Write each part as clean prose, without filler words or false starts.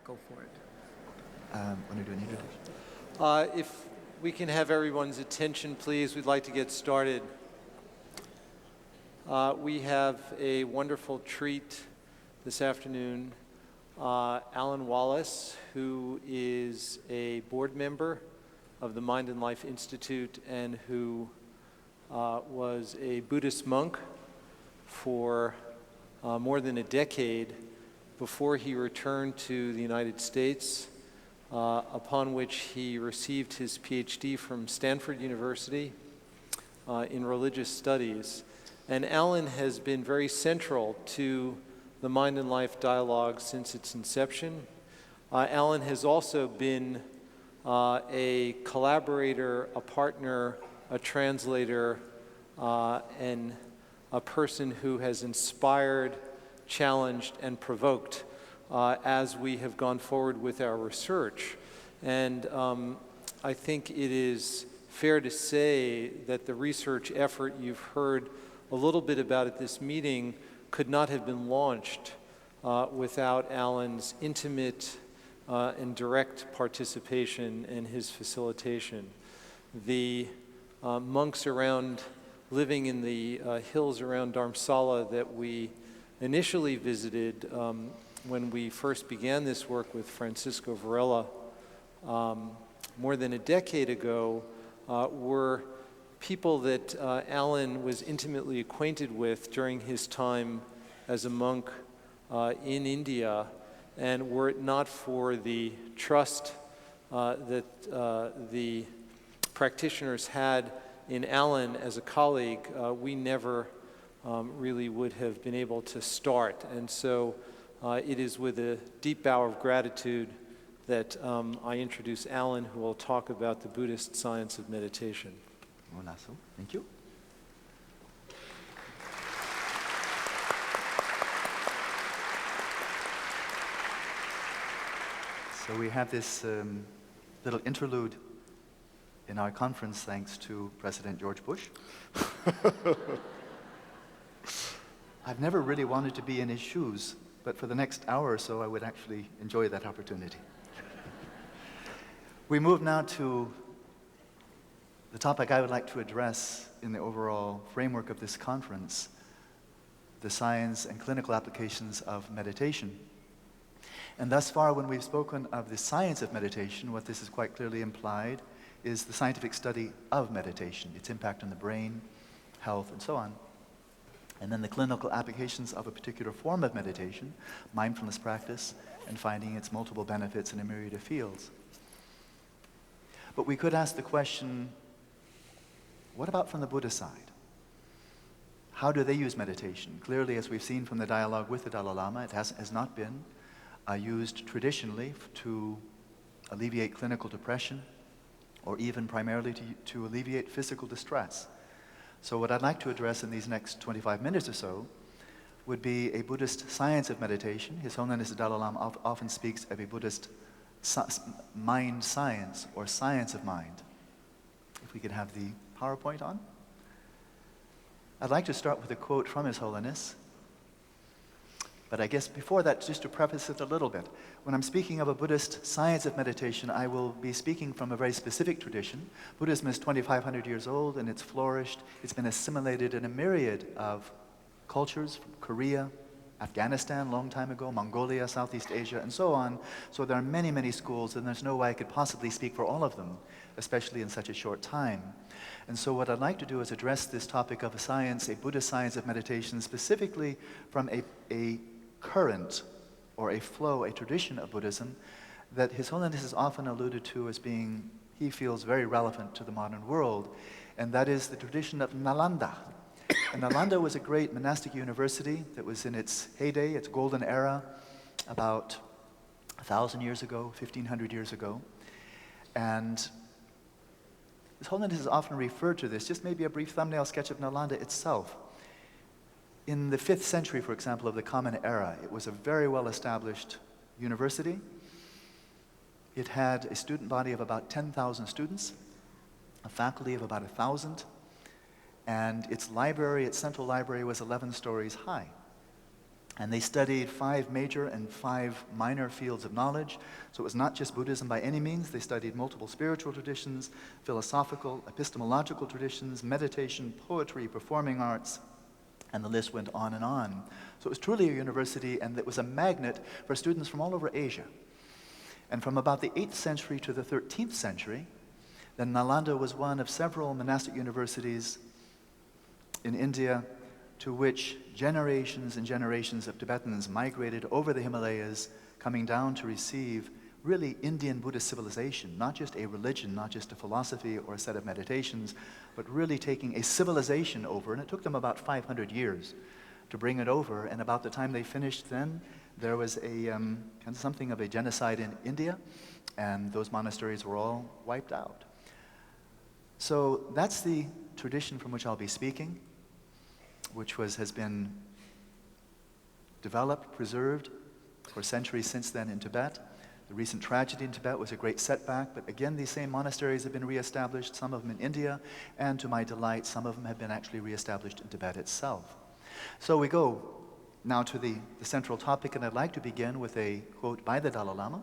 go for it. Want to do an introduction? If we can have everyone's attention, please, we'd like to get started. We have a wonderful treat this afternoon. Alan Wallace, who is a board member of the Mind and Life Institute and who was a Buddhist monk for more than a decade before he returned to the United States, upon which he received his Ph.D. from Stanford University in religious studies. And Alan has been very central to the Mind and Life dialogue since its inception. Alan has also been a collaborator, a partner, a translator, and a person who has inspired, challenged, and provoked as we have gone forward with our research. And I think it is fair to say that the research effort you've heard a little bit about at this meeting could not have been launched without Alan's intimate and direct participation and his facilitation. The monks living in the hills around Dharamsala that we initially visited when we first began this work with Francisco Varela more than a decade ago were people that Alan was intimately acquainted with during his time as a monk in India, and were it not for the trust that the practitioners had in Alan as a colleague, we never really would have been able to start. And so it is with a deep bow of gratitude that I introduce Alan, who will talk about the Buddhist science of meditation. Thank you. So we have this little interlude in our conference thanks to President George Bush. I've never really wanted to be in his shoes, but for the next hour or so I would actually enjoy that opportunity. We move now to the topic I would like to address in the overall framework of this conference, the science and clinical applications of meditation. And thus far, when we've spoken of the science of meditation, what this is quite clearly implied is the scientific study of meditation, its impact on the brain, health, and so on. And then the clinical applications of a particular form of meditation, mindfulness practice, and finding its multiple benefits in a myriad of fields. But we could ask the question, what about from the Buddhist side? How do they use meditation? Clearly, as we've seen from the dialogue with the Dalai Lama, it has not been used traditionally to alleviate clinical depression, or even primarily to alleviate physical distress. So what I'd like to address in these next 25 minutes or so would be a Buddhist science of meditation. His Holiness the Dalai Lama often speaks of a Buddhist mind science, or science of mind. If we could have the PowerPoint on. I'd like to start with a quote from His Holiness. But I guess before that, just to preface it a little bit, when I'm speaking of a Buddhist science of meditation, I will be speaking from a very specific tradition. Buddhism is 2,500 years old, and it's flourished. It's been assimilated in a myriad of cultures, from Korea, Afghanistan, long time ago, Mongolia, Southeast Asia, and so on. So there are many, many schools, and there's no way I could possibly speak for all of them, especially in such a short time. And so what I'd like to do is address this topic of a science, a Buddhist science of meditation, specifically from a current or a flow, a tradition of Buddhism that His Holiness is often alluded to as being, he feels, very relevant to the modern world, and that is the tradition of Nalanda. And Nalanda was a great monastic university that was in its heyday, its golden era, about 1,000 years ago, 1,500 years ago. And His Holiness has often referred to this, just maybe a brief thumbnail sketch of Nalanda itself. In the 5th century, for example, of the Common Era, it was a very well-established university. It had a student body of about 10,000 students, a faculty of about 1,000, and its library, its central library, was 11 stories high. And they studied 5 major and 5 minor fields of knowledge. So it was not just Buddhism by any means. They studied multiple spiritual traditions, philosophical, epistemological traditions, meditation, poetry, performing arts, and the list went on and on. So it was truly a university, and it was a magnet for students from all over Asia. And from about the 8th century to the 13th century, then Nalanda was one of several monastic universities in India to which generations and generations of Tibetans migrated over the Himalayas, coming down to receive really Indian Buddhist civilization, not just a religion, not just a philosophy or a set of meditations, but really taking a civilization over. And it took them about 500 years to bring it over. And about the time they finished then, there was a kind of something of a genocide in India, and those monasteries were all wiped out. So that's the tradition from which I'll be speaking, which has been developed, preserved for centuries since then in Tibet. The recent tragedy in Tibet was a great setback, but again, these same monasteries have been reestablished, some of them in India, and to my delight, some of them have been actually reestablished in Tibet itself. So we go now to the central topic, and I'd like to begin with a quote by the Dalai Lama,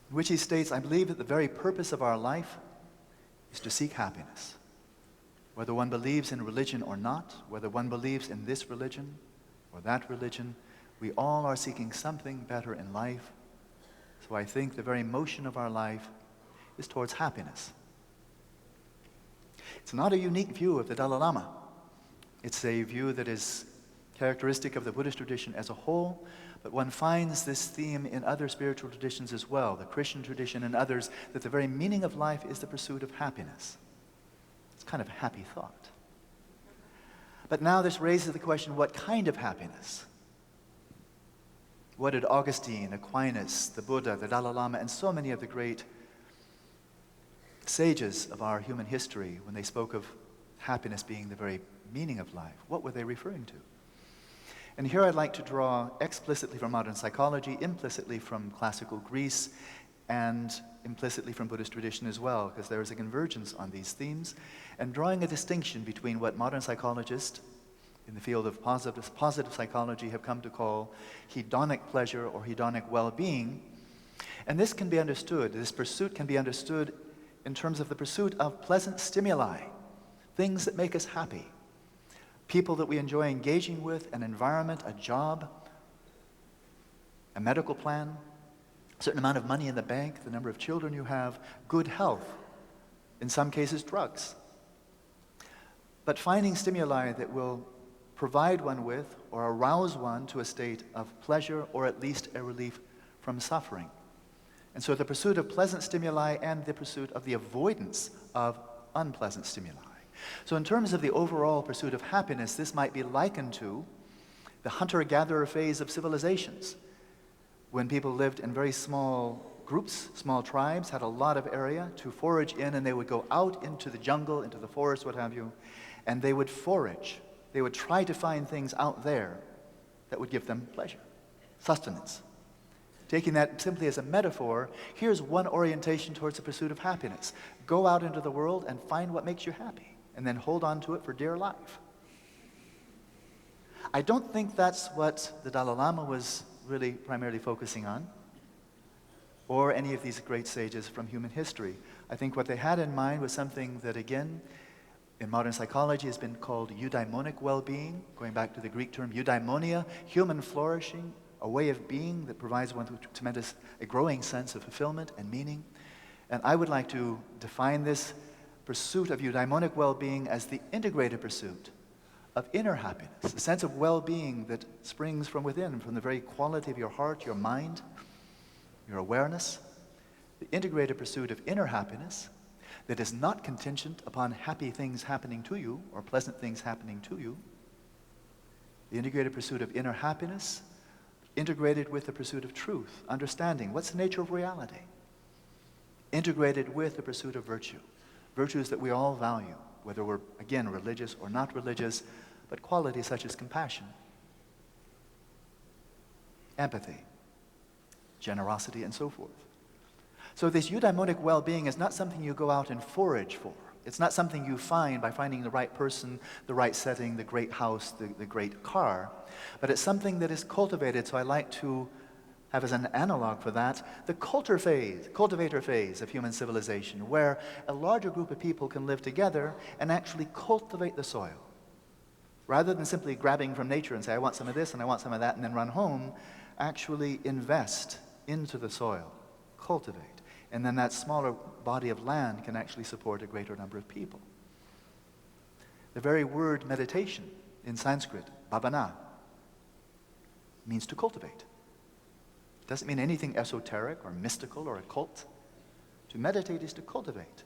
in which he states, "I believe that the very purpose of our life is to seek happiness. Whether one believes in religion or not, whether one believes in this religion or that religion, we all are seeking something better in life. So I think the very motion of our life is towards happiness." It's not a unique view of the Dalai Lama. It's a view that is characteristic of the Buddhist tradition as a whole, but one finds this theme in other spiritual traditions as well, the Christian tradition and others, that the very meaning of life is the pursuit of happiness. It's kind of a happy thought. But now this raises the question, what kind of happiness? What did Augustine, Aquinas, the Buddha, the Dalai Lama, and so many of the great sages of our human history, when they spoke of happiness being the very meaning of life, what were they referring to? And here I'd like to draw explicitly from modern psychology, implicitly from classical Greece, and implicitly from Buddhist tradition as well, because there is a convergence on these themes, and drawing a distinction between what modern psychologists in the field of positive psychology have come to call hedonic pleasure or hedonic well-being. And this can be understood, this pursuit can be understood in terms of the pursuit of pleasant stimuli, things that make us happy, people that we enjoy engaging with, an environment, a job, a medical plan, a certain amount of money in the bank, the number of children you have, good health, in some cases drugs. But finding stimuli that will provide one with or arouse one to a state of pleasure or at least a relief from suffering. And so the pursuit of pleasant stimuli and the pursuit of the avoidance of unpleasant stimuli. So in terms of the overall pursuit of happiness, this might be likened to the hunter-gatherer phase of civilizations, when people lived in very small groups, small tribes, had a lot of area to forage in, and they would go out into the jungle, into the forest, what have you, and they would forage. They would try to find things out there that would give them pleasure, sustenance. Taking that simply as a metaphor, here's one orientation towards the pursuit of happiness. Go out into the world and find what makes you happy, and then hold on to it for dear life. I don't think that's what the Dalai Lama was really primarily focusing on, or any of these great sages from human history. I think what they had in mind was something that, again, in modern psychology has been called eudaimonic well-being, going back to the Greek term eudaimonia, human flourishing, a way of being that provides one with a growing sense of fulfillment and meaning. And I would like to define this pursuit of eudaimonic well-being as the integrated pursuit of inner happiness, a sense of well-being that springs from within, from the very quality of your heart, your mind, your awareness. The integrated pursuit of inner happiness that is not contingent upon happy things happening to you or pleasant things happening to you. The integrated pursuit of inner happiness, integrated with the pursuit of truth, understanding what's the nature of reality, integrated with the pursuit of virtue, virtues that we all value, whether we're, again, religious or not religious, but qualities such as compassion, empathy, generosity, and so forth. So this eudaimonic well-being is not something you go out and forage for. It's not something you find by finding the right person, the right setting, the great house, the great car, but it's something that is cultivated. So I like to have as an analog for that the cultivator phase of human civilization, where a larger group of people can live together and actually cultivate the soil. Rather than simply grabbing from nature and say, I want some of this and I want some of that, and then run home, actually invest into the soil, cultivate. And then that smaller body of land can actually support a greater number of people. The very word meditation in Sanskrit, bhavana, means to cultivate. It doesn't mean anything esoteric or mystical or occult. To meditate is to cultivate.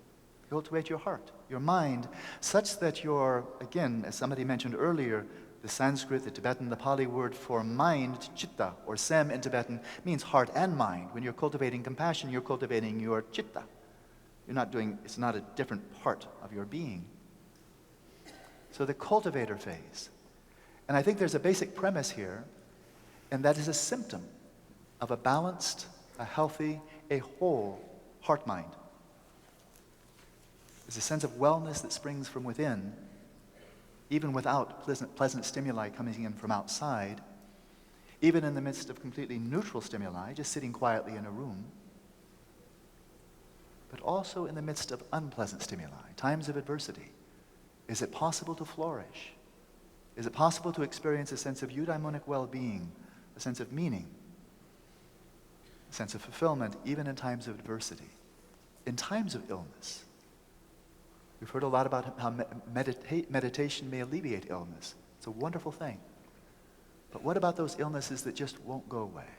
Cultivate your heart, your mind, such that you're, again, as somebody mentioned earlier, the Sanskrit, the Tibetan, the Pali word for mind, chitta, or sem in Tibetan, means heart and mind. When you're cultivating compassion, you're cultivating your chitta. It's not a different part of your being. So the cultivator phase. And I think there's a basic premise here, and that is a symptom of a balanced, a healthy, a whole heart-mind. There's a sense of wellness that springs from within, even without pleasant stimuli coming in from outside, even in the midst of completely neutral stimuli, just sitting quietly in a room, but also in the midst of unpleasant stimuli, times of adversity. Is it possible to flourish? Is it possible to experience a sense of eudaimonic well-being, a sense of meaning, a sense of fulfillment, even in times of adversity, in times of illness? We've heard a lot about how meditation may alleviate illness. It's a wonderful thing. But what about those illnesses that just won't go away?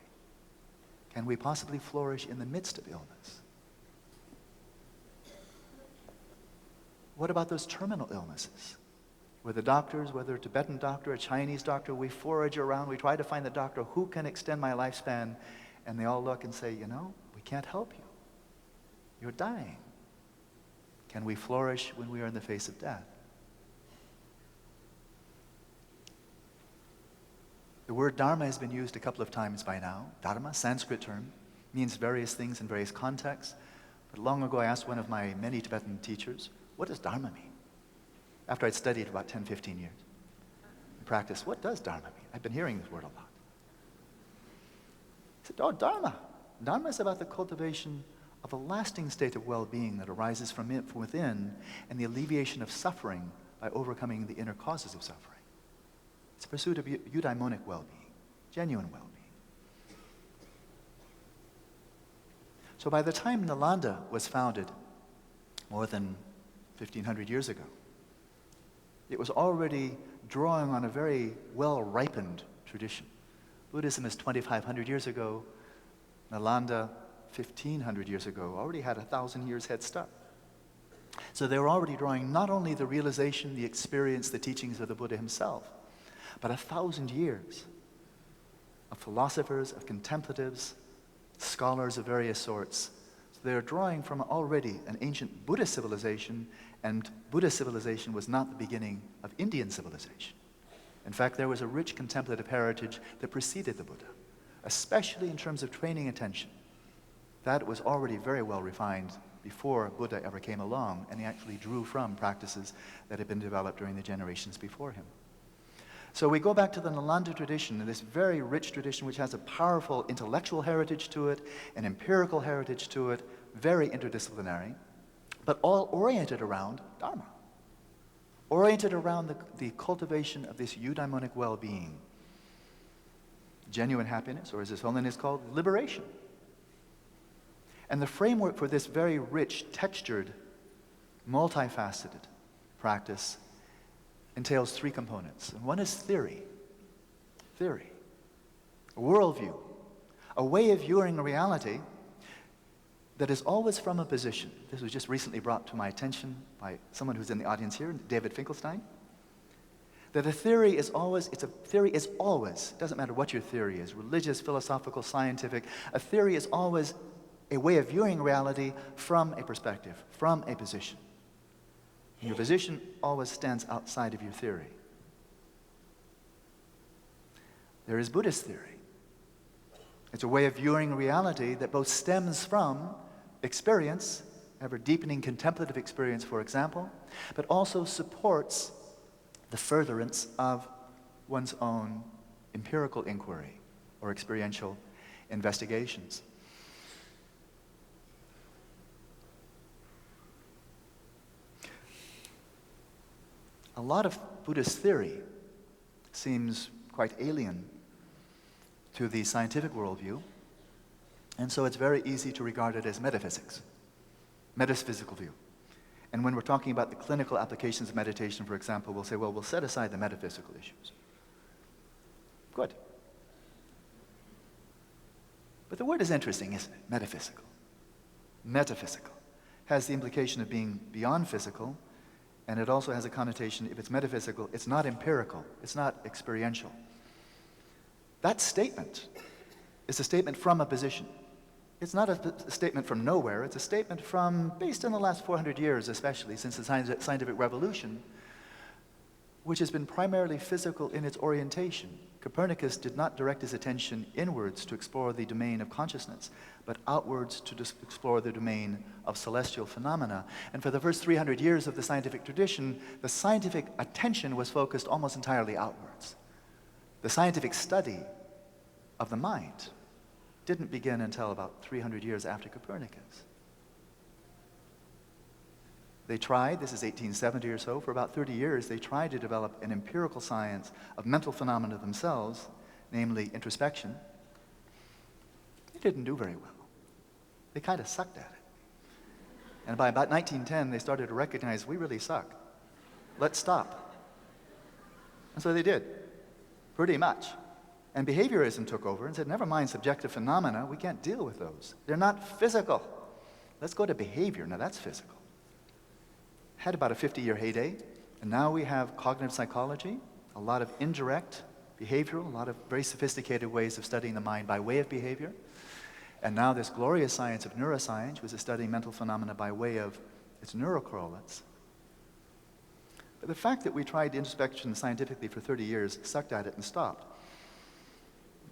Can we possibly flourish in the midst of illness? What about those terminal illnesses? Where the doctors, whether a Tibetan doctor, a Chinese doctor, we forage around, we try to find the doctor who can extend my lifespan, and they all look and say, we can't help you. You're dying. Can we flourish when we are in the face of death? The word Dharma has been used a couple of times by now. Dharma, Sanskrit term, means various things in various contexts. But long ago I asked one of my many Tibetan teachers, what does Dharma mean? After I'd studied about 10, 15 years in practice, what does Dharma mean? I've been hearing this word a lot. He said, Dharma. Dharma is about the cultivation of a lasting state of well-being that arises from within, and the alleviation of suffering by overcoming the inner causes of suffering. It's a pursuit of eudaimonic well-being, genuine well-being. So by the time Nalanda was founded, more than 1,500 years ago, it was already drawing on a very well-ripened tradition. Buddhism is 2,500 years ago. Nalanda, 1,500 years ago, already had 1,000 years head start. So they were already drawing not only the realization, the experience, the teachings of the Buddha himself, but 1,000 years of philosophers, of contemplatives, scholars of various sorts. So they're drawing from already an ancient Buddhist civilization, and Buddhist civilization was not the beginning of Indian civilization. In fact, there was a rich contemplative heritage that preceded the Buddha, especially in terms of training attention. That was already very well refined before Buddha ever came along, and he actually drew from practices that had been developed during the generations before him. So we go back to the Nalanda tradition, this very rich tradition which has a powerful intellectual heritage to it, an empirical heritage to it, very interdisciplinary, but all oriented around Dharma, oriented around the cultivation of this eudaimonic well-being, genuine happiness, or as His Holiness called, liberation. And the framework for this very rich, textured, multifaceted practice entails three components. And one is theory, a worldview, a way of viewing a reality that is always from a position. This was just recently brought to my attention by someone who's in the audience here, David Finkelstein, that a theory is always, doesn't matter what your theory is, religious, philosophical, scientific, a theory is always a way of viewing reality from a perspective, from a position. And your position always stands outside of your theory. There is Buddhist theory. It's a way of viewing reality that both stems from experience ever-deepening contemplative experience, for example, but also supports the furtherance of one's own empirical inquiry or experiential investigations. A lot of Buddhist theory seems quite alien to the scientific worldview, and so it's very easy to regard it as metaphysics, metaphysical view. And when we're talking about the clinical applications of meditation, for example, we'll say, well, we'll set aside the metaphysical issues. Good. But the word is interesting, isn't it? Metaphysical. Metaphysical has the implication of being beyond physical, and it also has a connotation, if it's metaphysical, it's not empirical, it's not experiential. That statement is a statement from a position. It's not a statement from nowhere, it's a statement from, based on the last 400 years especially, since the scientific revolution, which has been primarily physical in its orientation. Copernicus did not direct his attention inwards to explore the domain of consciousness, but outwards to explore the domain of celestial phenomena. And for the first 300 years of the scientific tradition, the scientific attention was focused almost entirely outwards. The scientific study of the mind didn't begin until about 300 years after Copernicus. They tried, this is 1870 or so, for about 30 years, they tried to develop an empirical science of mental phenomena themselves, namely introspection. They didn't do very well. They kind of sucked at it. And by about 1910, they started to recognize, we really suck. Let's stop. And so they did, pretty much. And behaviorism took over and said, never mind subjective phenomena, we can't deal with those. They're not physical. Let's go to behavior, now that's physical. Had about a 50-year heyday, and now we have cognitive psychology, a lot of indirect behavioral, a lot of very sophisticated ways of studying the mind by way of behavior. And now this glorious science of neuroscience, which is studying mental phenomena by way of its neurocorrelates. But the fact that we tried introspection scientifically for 30 years, sucked at it and stopped,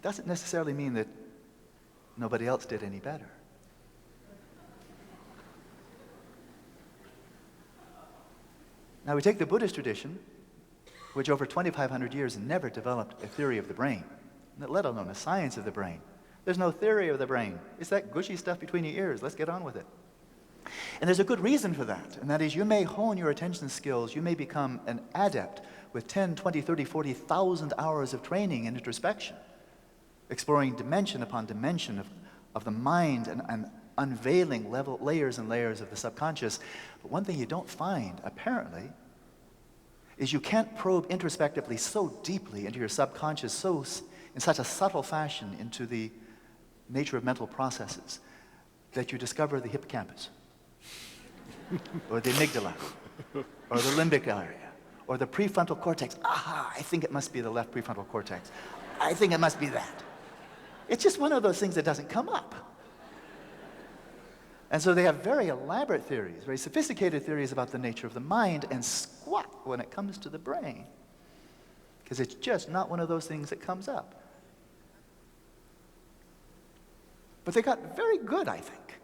doesn't necessarily mean that nobody else did any better. Now we take the Buddhist tradition, which over 2,500 years never developed a theory of the brain, let alone a science of the brain. There's no theory of the brain. It's that gushy stuff between your ears. Let's get on with it. And there's a good reason for that, and that is you may hone your attention skills, you may become an adept with 10, 20, 30, 40,000 hours of training in introspection, exploring dimension upon dimension of the mind and unveiling layers and layers of the subconscious. But one thing you don't find, apparently, is you can't probe introspectively so deeply into your subconscious, in such a subtle fashion into the nature of mental processes, that you discover the hippocampus, or the amygdala, or the limbic area, or the prefrontal cortex. Aha, I think it must be the left prefrontal cortex. I think it must be that. It's just one of those things that doesn't come up. And so they have very elaborate theories, very sophisticated theories about the nature of the mind, and squat when it comes to the brain. Because it's just not one of those things that comes up. But they got very good, I think,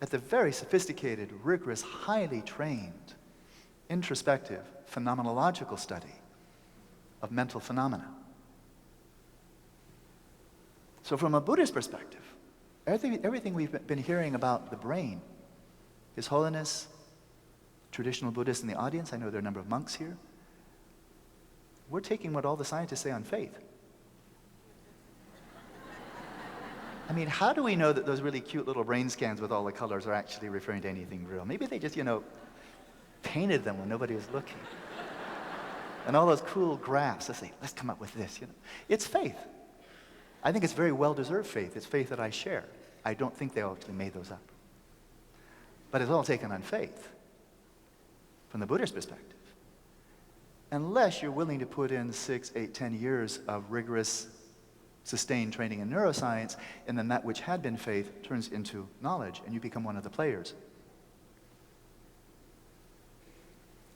at the very sophisticated, rigorous, highly trained, introspective, phenomenological study of mental phenomena. So from a Buddhist perspective, everything we've been hearing about the brain, His Holiness, traditional Buddhists in the audience, I know there are a number of monks here, we're taking what all the scientists say on faith. I mean, how do we know that those really cute little brain scans with all the colors are actually referring to anything real? Maybe they just, painted them when nobody was looking. And all those cool graphs, let's come up with this, It's faith. I think it's very well-deserved faith. It's faith that I share. I don't think they actually made those up. But it's all taken on faith from the Buddhist perspective. Unless you're willing to put in 6, 8, 10 years of rigorous, sustained training in neuroscience, and then that which had been faith turns into knowledge, and you become one of the players.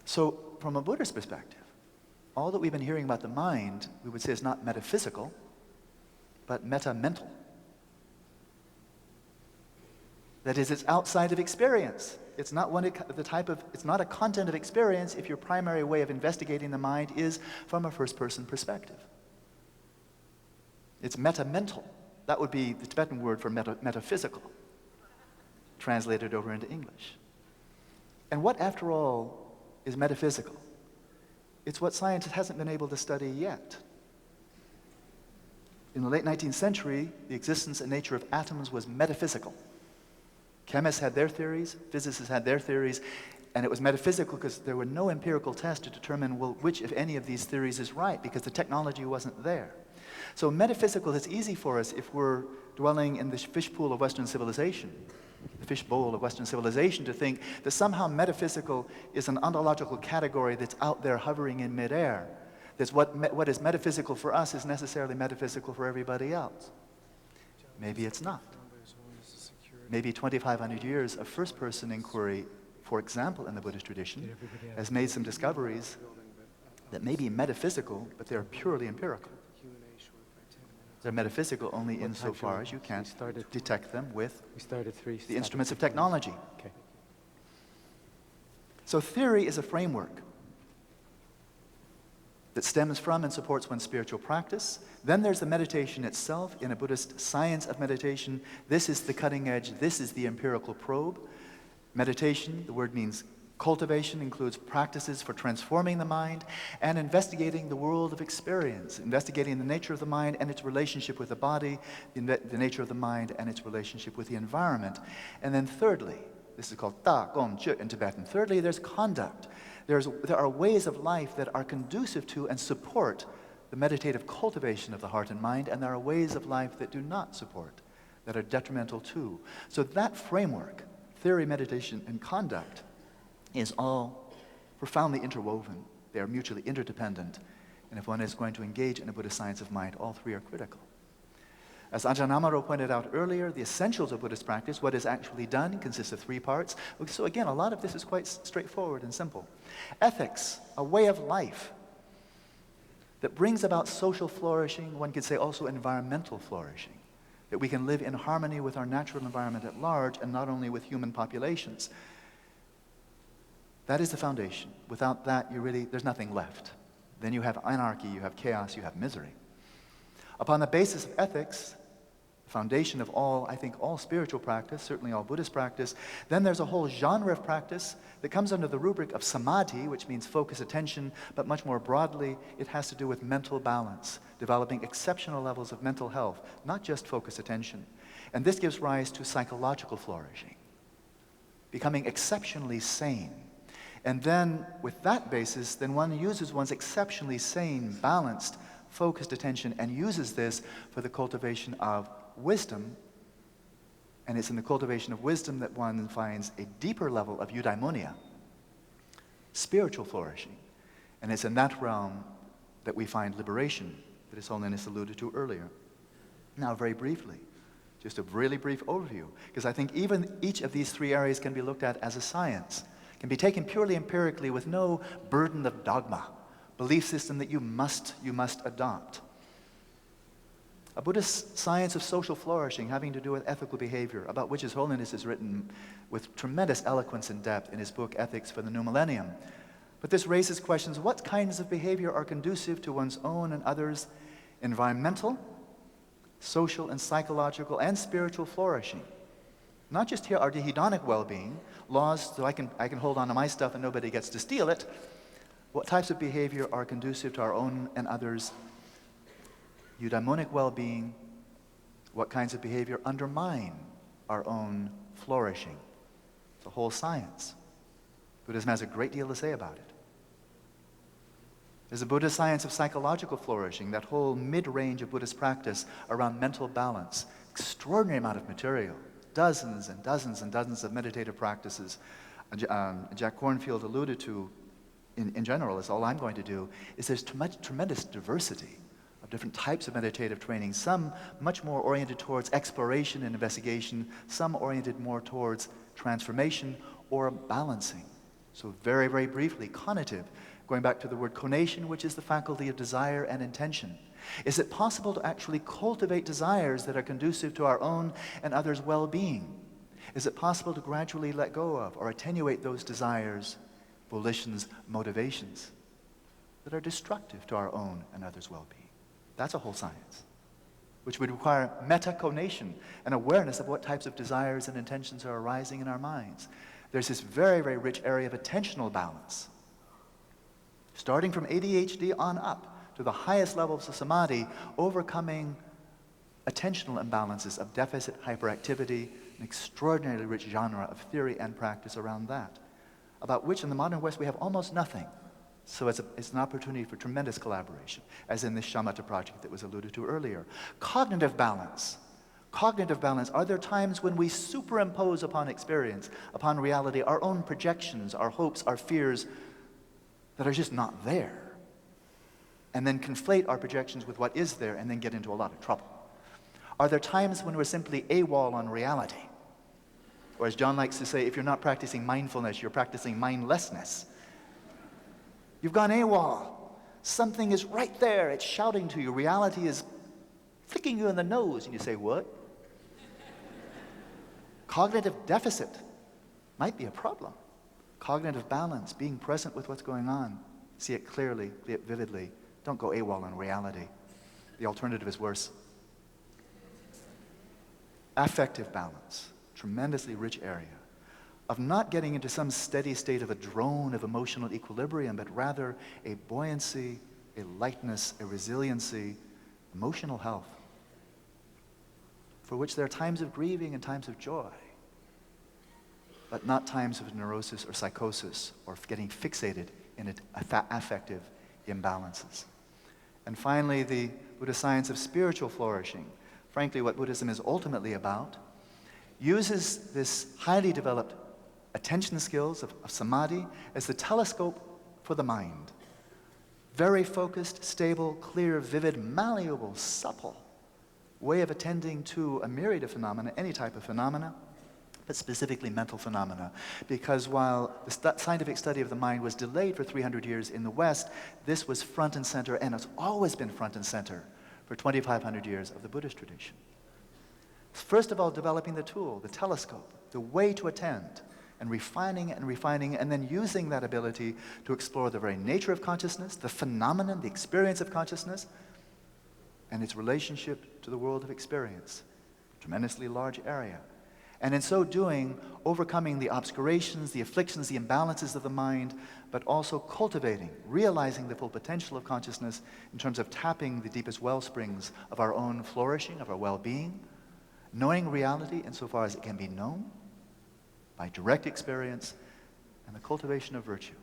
So from a Buddhist perspective, all that we've been hearing about the mind, we would say is not metaphysical, but metamental. That is, it's outside of experience. It's not it's not a content of experience if your primary way of investigating the mind is from a first-person perspective. It's metamental. That would be the Tibetan word for metaphysical, translated over into English. And what, after all, is metaphysical? It's what science hasn't been able to study yet. In the late 19th century, the existence and nature of atoms was metaphysical. Chemists had their theories, physicists had their theories, and it was metaphysical because there were no empirical tests to determine, well, which, if any, of these theories is right, because the technology wasn't there. So metaphysical is easy for us if we're dwelling in the fishpool of Western civilization, the fishbowl of Western civilization, to think that somehow metaphysical is an ontological category that's out there hovering in midair. That's what is metaphysical for us is necessarily metaphysical for everybody else. Maybe it's not. Maybe 2,500 years of first-person inquiry, for example, in the Buddhist tradition, has made some discoveries that may be metaphysical, but they're purely empirical. They're metaphysical only insofar as you can't detect them with the instruments of technology. Okay. So theory is a framework that stems from and supports one's spiritual practice. Then there's the meditation itself. In a Buddhist science of meditation, this is the cutting edge, this is the empirical probe. Meditation, the word means cultivation, includes practices for transforming the mind and investigating the world of experience, investigating the nature of the mind and its relationship with the body, the nature of the mind and its relationship with the environment. And then thirdly, this is called Ta Gong Che in Tibetan. Thirdly, there's conduct. There are ways of life that are conducive to and support the meditative cultivation of the heart and mind, and there are ways of life that do not support, that are detrimental to. So that framework, theory, meditation, and conduct, is all profoundly interwoven. They are mutually interdependent. And if one is going to engage in a Buddhist science of mind, all three are critical. As Ajahn Amaro pointed out earlier, the essentials of Buddhist practice, what is actually done, consists of three parts. So again, a lot of this is quite straightforward and simple. Ethics, a way of life that brings about social flourishing, one could say also environmental flourishing, that we can live in harmony with our natural environment at large and not only with human populations. That is the foundation. Without that, there's nothing left. Then you have anarchy, you have chaos, you have misery. Upon the basis of ethics, foundation of all spiritual practice, certainly all Buddhist practice, then there's a whole genre of practice that comes under the rubric of samadhi, which means focus attention, but much more broadly, it has to do with mental balance, developing exceptional levels of mental health, not just focus attention. And this gives rise to psychological flourishing, becoming exceptionally sane. And then, with that basis, then one uses one's exceptionally sane, balanced, focused attention and uses this for the cultivation of wisdom. And it's in the cultivation of wisdom that one finds a deeper level of eudaimonia, spiritual flourishing. And it's in that realm that we find liberation that His Holiness alluded to earlier. Now, very briefly, just a really brief overview, because I think even each of these three areas can be looked at as a science, can be taken purely empirically with no burden of dogma, belief system that you must adopt. A Buddhist science of social flourishing having to do with ethical behavior, about which His Holiness has written with tremendous eloquence and depth in his book, Ethics for the New Millennium. But this raises questions: what kinds of behavior are conducive to one's own and others' environmental, social and psychological and spiritual flourishing? Not just here our hedonic well-being, laws so I can hold on to my stuff and nobody gets to steal it. What types of behavior are conducive to our own and others' eudaimonic well-being? What kinds of behavior undermine our own flourishing? It's a whole science. Buddhism has a great deal to say about it. There's a Buddhist science of psychological flourishing, that whole mid-range of Buddhist practice around mental balance. Extraordinary amount of material, dozens and dozens and dozens of meditative practices. Jack Kornfield alluded to, in general, is all I'm going to do, is there's tremendous diversity of different types of meditative training, some much more oriented towards exploration and investigation, some oriented more towards transformation or balancing. So very, very briefly, conative, going back to the word conation, which is the faculty of desire and intention. Is it possible to actually cultivate desires that are conducive to our own and others' well-being? Is it possible to gradually let go of or attenuate those desires, volitions, motivations that are destructive to our own and others' well-being? That's a whole science, which would require metaconation, an awareness of what types of desires and intentions are arising in our minds. There's this very, very rich area of attentional balance, starting from ADHD on up to the highest levels of samadhi, overcoming attentional imbalances of deficit hyperactivity, an extraordinarily rich genre of theory and practice around that, about which in the modern West we have almost nothing. So it's an opportunity for tremendous collaboration, as in this shamatha project that was alluded to earlier. Cognitive balance. Cognitive balance. Are there times when we superimpose upon experience, upon reality, our own projections, our hopes, our fears that are just not there, and then conflate our projections with what is there and then get into a lot of trouble? Are there times when we're simply AWOL on reality? Or as John likes to say, if you're not practicing mindfulness, you're practicing mindlessness. You've gone AWOL. Something is right there. It's shouting to you. Reality is flicking you in the nose. And you say, what? Cognitive deficit might be a problem. Cognitive balance, being present with what's going on. See it clearly, see it vividly. Don't go AWOL on reality. The alternative is worse. Affective balance, tremendously rich area of not getting into some steady state of a drone of emotional equilibrium, but rather a buoyancy, a lightness, a resiliency, emotional health, for which there are times of grieving and times of joy, but not times of neurosis or psychosis or getting fixated in affective imbalances. And finally, the Buddhist science of spiritual flourishing, frankly what Buddhism is ultimately about, uses this highly developed attention skills of samadhi as the telescope for the mind. Very focused, stable, clear, vivid, malleable, supple way of attending to a myriad of phenomena, any type of phenomena, but specifically mental phenomena. Because while the scientific study of the mind was delayed for 300 years in the West, this was front and center, and it's always been front and center for 2,500 years of the Buddhist tradition. First of all, developing the tool, the telescope, the way to attend, and refining it, and then using that ability to explore the very nature of consciousness, the phenomenon, the experience of consciousness, and its relationship to the world of experience. Tremendously large area. And in so doing, overcoming the obscurations, the afflictions, the imbalances of the mind, but also cultivating, realizing the full potential of consciousness in terms of tapping the deepest well springs of our own flourishing, of our well-being, knowing reality insofar as it can be known by direct experience, and the cultivation of virtue.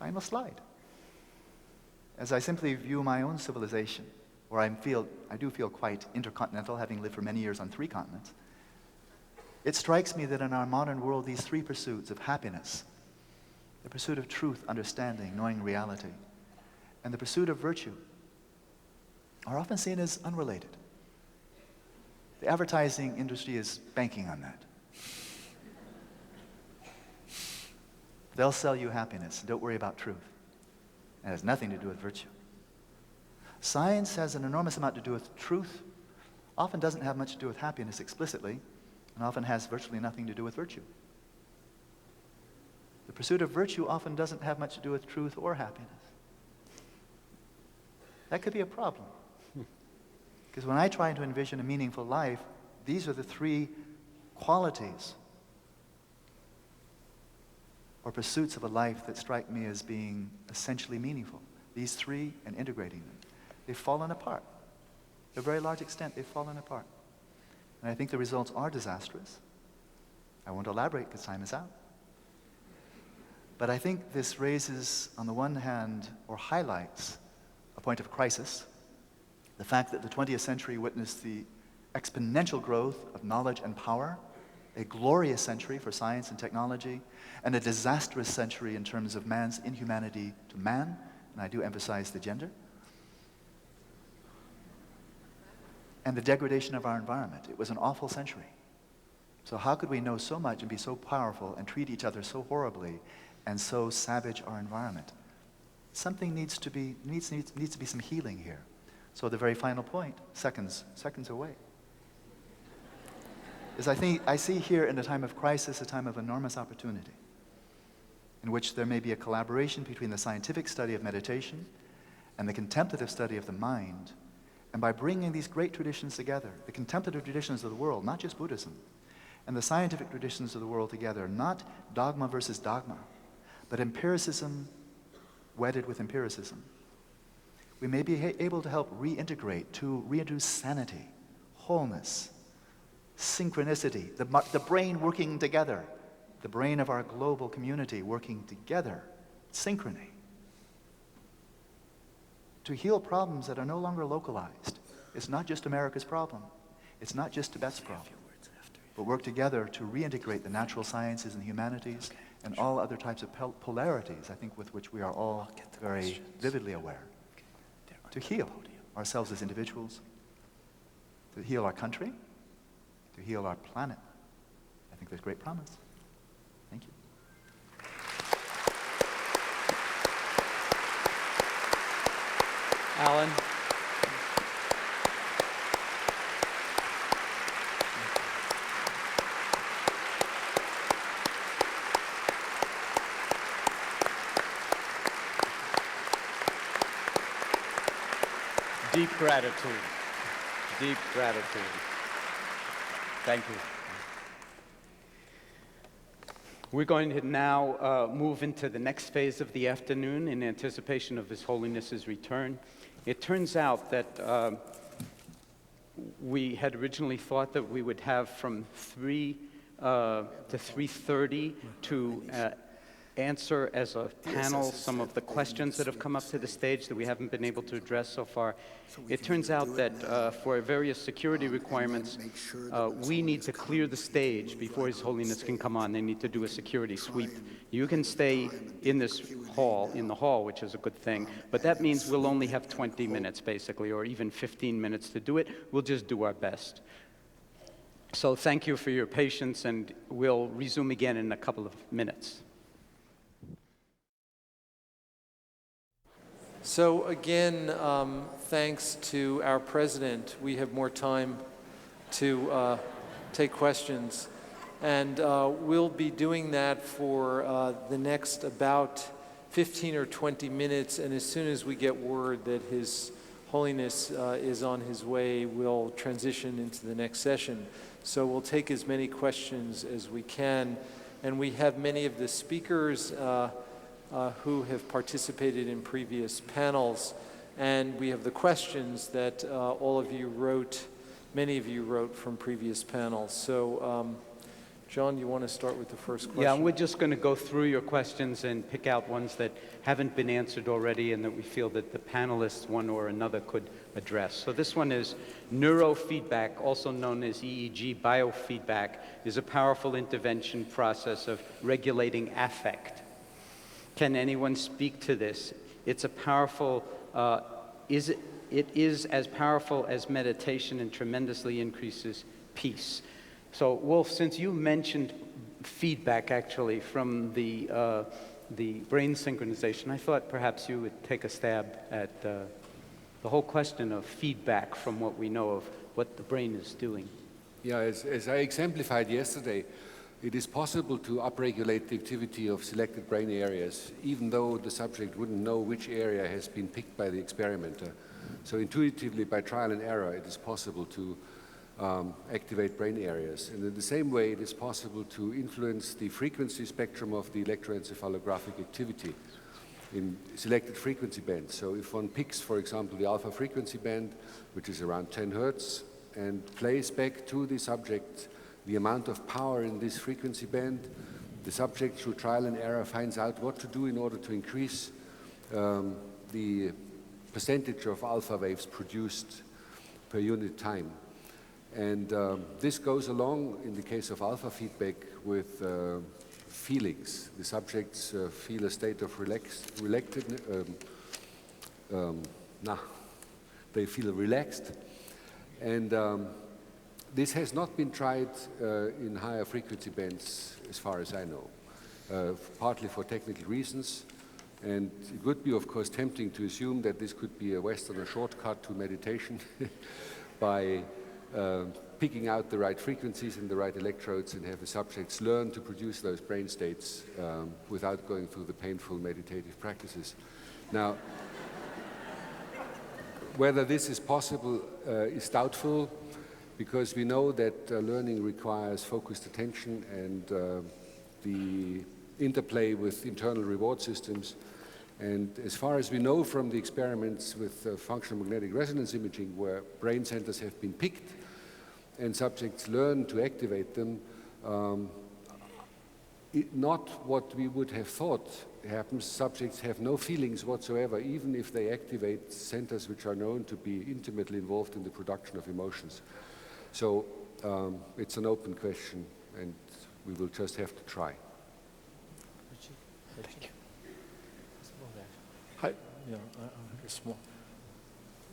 Final slide. As I simply view my own civilization, where I do feel quite intercontinental, having lived for many years on 3 continents, it strikes me that in our modern world, these 3 pursuits of happiness, the pursuit of truth, understanding, knowing reality, and the pursuit of virtue, are often seen as unrelated. The advertising industry is banking on that. They'll sell you happiness. Don't worry about truth. It has nothing to do with virtue. Science has an enormous amount to do with truth, often doesn't have much to do with happiness explicitly, and often has virtually nothing to do with virtue. The pursuit of virtue often doesn't have much to do with truth or happiness. That could be a problem. Because when I try to envision a meaningful life, these are the 3 qualities or pursuits of a life that strike me as being essentially meaningful. These 3 and integrating them. They've fallen apart. To a very large extent, they've fallen apart. And I think the results are disastrous. I won't elaborate because time is out. But I think this raises, on the one hand, or highlights a point of crisis, the fact that the 20th century witnessed the exponential growth of knowledge and power, a glorious century for science and technology, and a disastrous century in terms of man's inhumanity to man, and I do emphasize the gender, and the degradation of our environment. It was an awful century. So how could we know so much and be so powerful and treat each other so horribly and so savage our environment? Something needs to be some healing here. So the very final point, seconds away. is I see here in a time of crisis a time of enormous opportunity in which there may be a collaboration between the scientific study of meditation and the contemplative study of the mind. And by bringing these great traditions together, the contemplative traditions of the world, not just Buddhism, and the scientific traditions of the world together, not dogma versus dogma, but empiricism wedded with empiricism, we may be able to help reintegrate, to reintroduce sanity, wholeness, synchronicity, the brain working together, the brain of our global community working together, synchrony, to heal problems that are no longer localized. It's not just America's problem. It's not just Tibet's problem. But work together to reintegrate the natural sciences and humanities and all other types of polarities, I think, with which we are all very vividly aware. To heal ourselves as individuals, to heal our country, to heal our planet. I think there's great promise. Thank you. Alan. Deep gratitude. Deep gratitude. Thank you. We're going to now move into the next phase of the afternoon in anticipation of His Holiness's return. It turns out that we had originally thought that we would have from 3 to 3:30 to answer as a panel some of the questions that have come up to the stage that we haven't been able to address so far. It turns out that for various security requirements, we need to clear the stage before His Holiness can come on. They need to do a security sweep. You can stay in this hall, which is a good thing, but that means we'll only have 20 minutes basically, or even 15 minutes to do it. We'll just do our best. So thank you for your patience, and we'll resume again in a couple of minutes. So again, thanks to our president, we have more time to take questions. And we'll be doing that for the next about 15 or 20 minutes. And as soon as we get word that His Holiness is on his way, we'll transition into the next session. So we'll take as many questions as we can. And we have many of the speakers who have participated in previous panels, and we have the questions that all of you wrote, many of you wrote from previous panels. So, John, you want to start with the first question? Yeah, we're just going to go through your questions and pick out ones that haven't been answered already and that we feel that the panelists, one or another, could address. So this one is: neurofeedback, also known as EEG biofeedback, is a powerful intervention process of regulating affect. Can anyone speak to this? It's a powerful, it is as powerful as meditation and tremendously increases peace. So, Wolf, since you mentioned feedback actually from the brain synchronization, I thought perhaps you would take a stab at the whole question of feedback from what we know of what the brain is doing. Yeah, as I exemplified yesterday, it is possible to upregulate the activity of selected brain areas, even though the subject wouldn't know which area has been picked by the experimenter. So intuitively, by trial and error, it is possible to activate brain areas. And in the same way, it is possible to influence the frequency spectrum of the electroencephalographic activity in selected frequency bands. So if one picks, for example, the alpha frequency band, which is around 10 hertz, and plays back to the subject the amount of power in this frequency band, the subject, through trial and error, finds out what to do in order to increase the percentage of alpha waves produced per unit time. And this goes along, in the case of alpha feedback, with feelings. The subjects feel a state of they feel relaxed. And this has not been tried in higher frequency bands, as far as I know, partly for technical reasons. And it would be, of course, tempting to assume that this could be a Westerner shortcut to meditation by picking out the right frequencies and the right electrodes and have the subjects learn to produce those brain states without going through the painful meditative practices. Now, whether this is possible is doubtful, because we know that learning requires focused attention and the interplay with internal reward systems. And as far as we know from the experiments with functional magnetic resonance imaging, where brain centers have been picked and subjects learn to activate them, not what we would have thought happens. Subjects have no feelings whatsoever, even if they activate centers which are known to be intimately involved in the production of emotions. So it's an open question, and we will just have to try. Thank you. Hi. Yeah, small.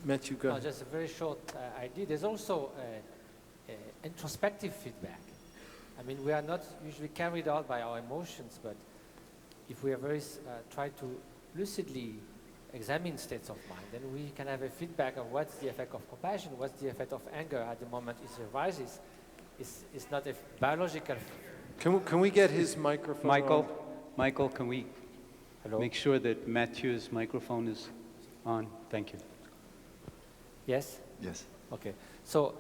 Matthew, go ahead. Just a very short idea. There's also introspective feedback. I mean, we are not usually carried out by our emotions, but if we are very try to lucidly examine states of mind, then we can have a feedback of what's the effect of compassion, what's the effect of anger at the moment it arises. It's not a biological. Can we get his microphone on? Michael, can we make sure that Matthew's microphone is on? Thank you. Yes? Yes. Okay. So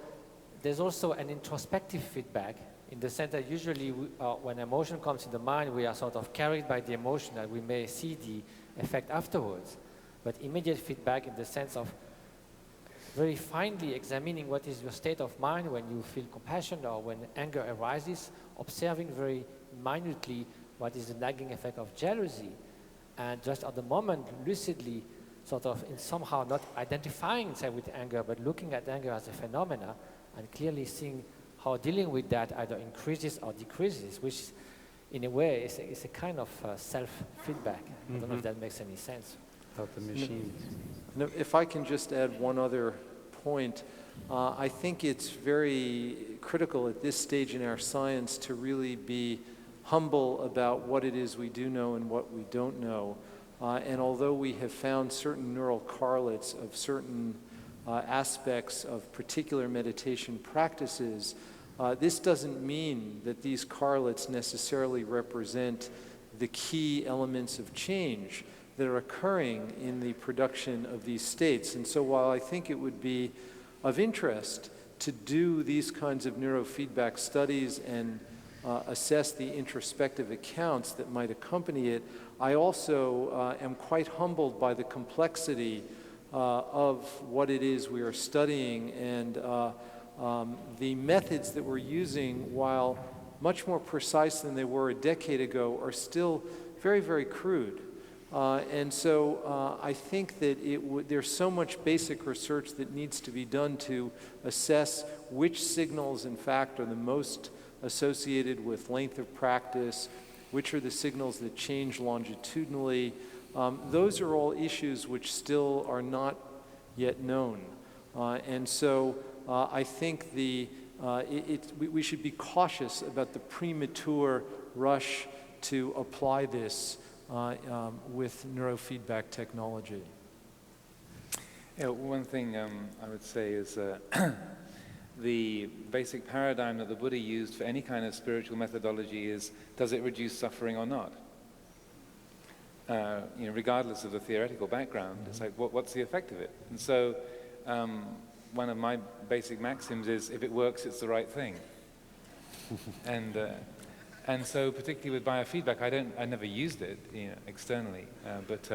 there's also an introspective feedback in the sense that usually when emotion comes in the mind, we are sort of carried by the emotion and we may see the effect afterwards. But immediate feedback in the sense of very finely examining what is your state of mind when you feel compassion or when anger arises, observing very minutely what is the nagging effect of jealousy, and just at the moment lucidly sort of in somehow not identifying say with anger, but looking at anger as a phenomena and clearly seeing how dealing with that either increases or decreases, which in a way is a kind of self-feedback. I don't know if that makes any sense. About the machines. No, if I can just add one other point, I think it's very critical at this stage in our science to really be humble about what it is we do know and what we don't know. And although we have found certain neural correlates of certain aspects of particular meditation practices, this doesn't mean that these correlates necessarily represent the key elements of change that are occurring in the production of these states. And so while I think it would be of interest to do these kinds of neurofeedback studies and assess the introspective accounts that might accompany it, I also am quite humbled by the complexity of what it is we are studying, and the methods that we're using, while much more precise than they were a decade ago, are still very, very crude. And so I think that there's so much basic research that needs to be done to assess which signals, in fact, are the most associated with length of practice, which are the signals that change longitudinally. Those are all issues which still are not yet known. And so I think we should be cautious about the premature rush to apply this with neurofeedback technology. Yeah, one thing I would say is the basic paradigm that the Buddha used for any kind of spiritual methodology is, does it reduce suffering or not? Regardless of the theoretical background, it's like, what's the effect of it? And so one of my basic maxims is, if it works, it's the right thing. And so particularly with biofeedback, I never used it externally, but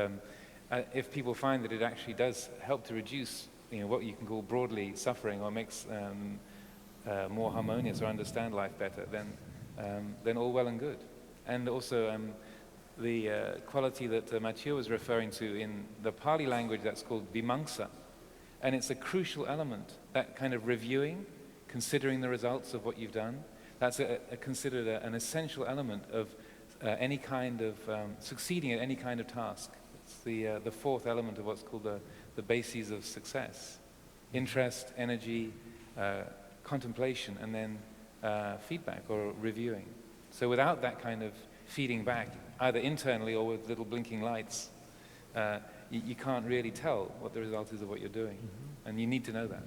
if people find that it actually does help to reduce what you can call broadly suffering, or makes more harmonious or understand life better, then all well and good. And also the quality that Mathieu was referring to in the Pali language, that's called vimamsa. And it's a crucial element, that kind of reviewing, considering the results of what you've done. That's considered an essential element of any kind of succeeding at any kind of task. It's the fourth element of what's called the bases of success: interest, energy, contemplation, and then feedback or reviewing. So without that kind of feeding back, either internally or with little blinking lights, you can't really tell what the result is of what you're doing. And you need to know that.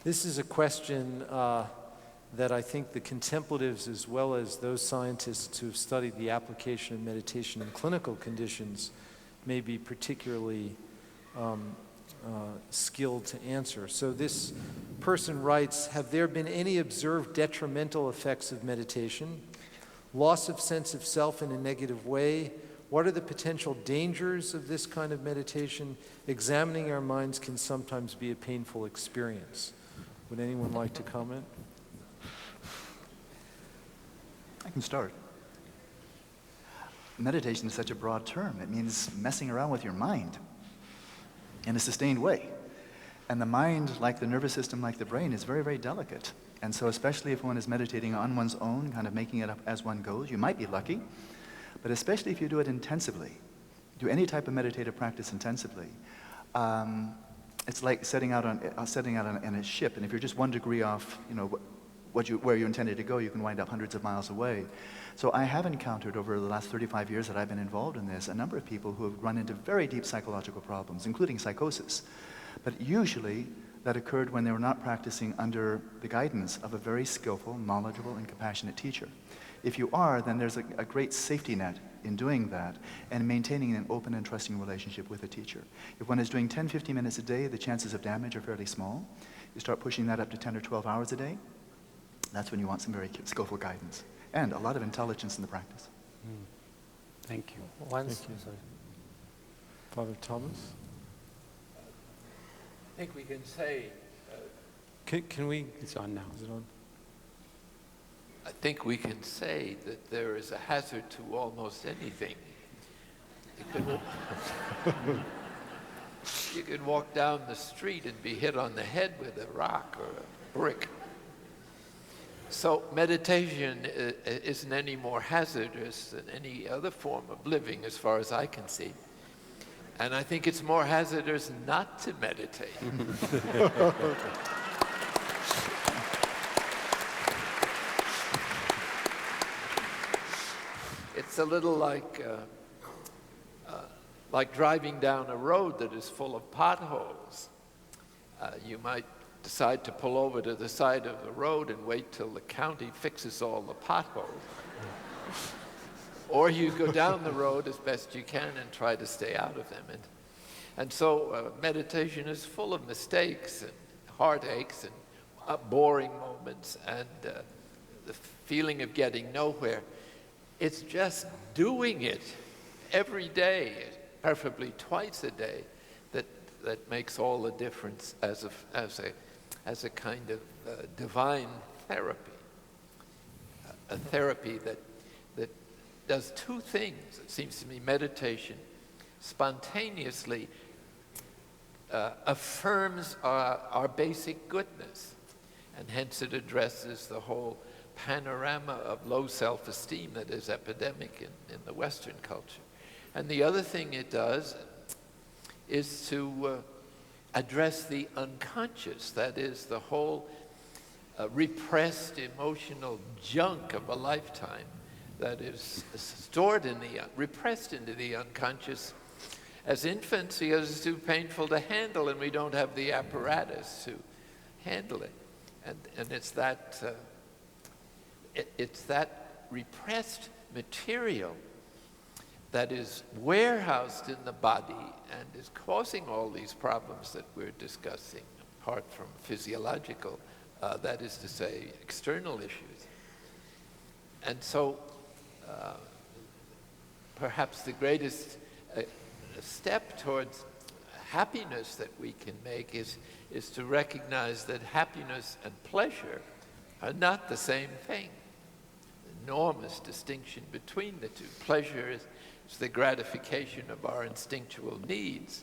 This is a question that I think the contemplatives, as well as those scientists who have studied the application of meditation in clinical conditions, may be particularly skilled to answer. So this person writes, have there been any observed detrimental effects of meditation? Loss of sense of self in a negative way? What are the potential dangers of this kind of meditation? Examining our minds can sometimes be a painful experience. Would anyone like to comment? I can start. Meditation is such a broad term. It means messing around with your mind in a sustained way. And the mind, like the nervous system, like the brain, is very, very delicate. And so especially if one is meditating on one's own, kind of making it up as one goes, you might be lucky. But especially if you do it intensively, do any type of meditative practice intensively, it's like setting out on a ship. And if you're just 1 degree off, where you intended to go, you can wind up hundreds of miles away. So I have encountered over the last 35 years that I've been involved in this, a number of people who have run into very deep psychological problems, including psychosis. But usually that occurred when they were not practicing under the guidance of a very skillful, knowledgeable, and compassionate teacher. If you are, then there's a great safety net in doing that and maintaining an open and trusting relationship with a teacher. If one is doing 10, 15 minutes a day, the chances of damage are fairly small. You start pushing that up to 10 or 12 hours a day, that's when you want some very skillful guidance and a lot of intelligence in the practice. Thank you. Thank you. Sorry. Father Thomas? I think we can say... Can we... It's on now. Is it on? I think we can say that there is a hazard to almost anything. You could walk down the street and be hit on the head with a rock or a brick. So meditation isn't any more hazardous than any other form of living as far as I can see. And I think it's more hazardous not to meditate. It's a little like driving down a road that is full of potholes. You might decide to pull over to the side of the road and wait till the county fixes all the potholes. Or you go down the road as best you can and try to stay out of them. And so meditation is full of mistakes and heartaches and boring moments and the feeling of getting nowhere. It's just doing it every day, preferably twice a day, that makes all the difference as a kind of divine therapy, a therapy that does two things. It seems to me meditation spontaneously affirms our basic goodness, and hence it addresses the whole panorama of low self-esteem that is epidemic in the Western culture. And the other thing it does is to address the unconscious, that is the whole repressed emotional junk of a lifetime that is stored repressed into the unconscious as infants because it's too painful to handle and we don't have the apparatus to handle it. And it's that repressed material that is warehoused in the body and is causing all these problems that we're discussing, apart from physiological, that is to say, external issues. And so perhaps the greatest step towards happiness that we can make is to recognize that happiness and pleasure are not the same thing. Enormous distinction between the two. Pleasure is the gratification of our instinctual needs.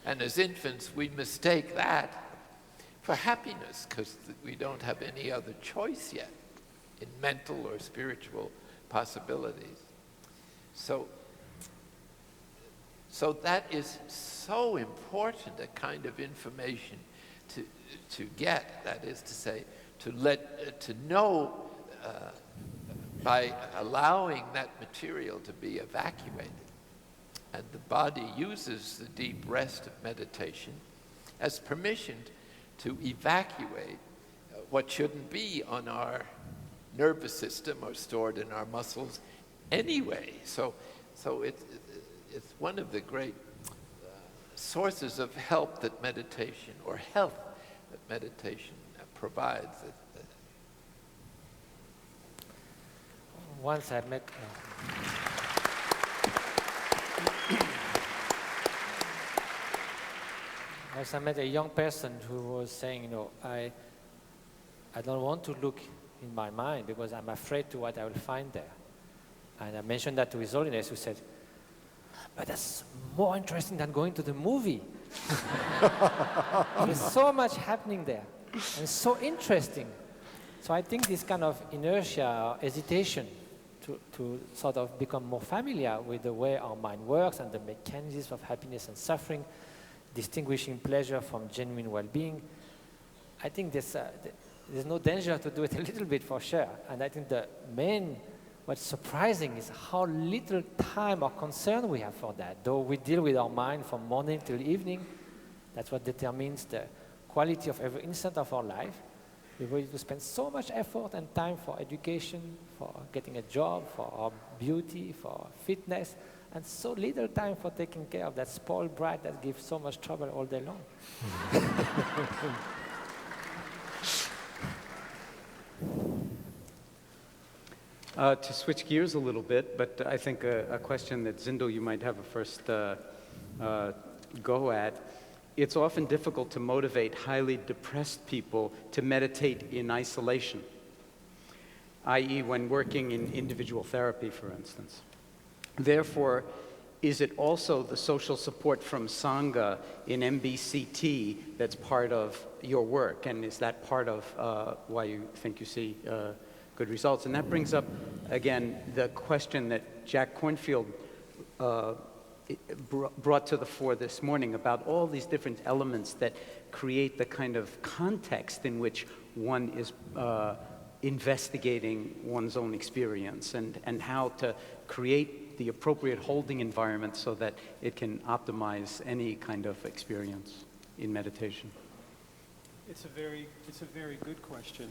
And as infants, we mistake that for happiness because we don't have any other choice yet in mental or spiritual possibilities. So that is so important a kind of information to get, that is to say, to know by allowing that material to be evacuated. And the body uses the deep rest of meditation as permission to evacuate what shouldn't be on our nervous system or stored in our muscles anyway. So it's one of the great sources of help that meditation, or health that meditation provides. Once I met once I met a young person who was saying, you know, I don't want to look in my mind because I'm afraid to what I will find there. And I mentioned that to His Holiness, who said, but that's more interesting than going to the movie. There's so much happening there, and it's so interesting. So I think this kind of inertia or hesitation to sort of become more familiar with the way our mind works and the mechanisms of happiness and suffering, distinguishing pleasure from genuine well-being, I think there's no danger to do it a little bit for sure. And I think what's surprising is how little time or concern we have for that. Though we deal with our mind from morning till evening, that's what determines the quality of every instant of our life. We're ready to spend so much effort and time for education, for getting a job, for our beauty, for our fitness, and so little time for taking care of that spoiled brat that gives so much trouble all day long. To switch gears a little bit, but I think a question that Zindel, you might have a first go at. It's often difficult to motivate highly depressed people to meditate in isolation, i.e. when working in individual therapy, for instance. Therefore, is it also the social support from Sangha in MBCT that's part of your work? And is that part of why you think you see good results? And that brings up, again, the question that Jack Cornfield brought to the fore this morning about all these different elements that create the kind of context in which one is investigating one's own experience, and how to create the appropriate holding environment so that it can optimize any kind of experience in meditation. It's a very good question,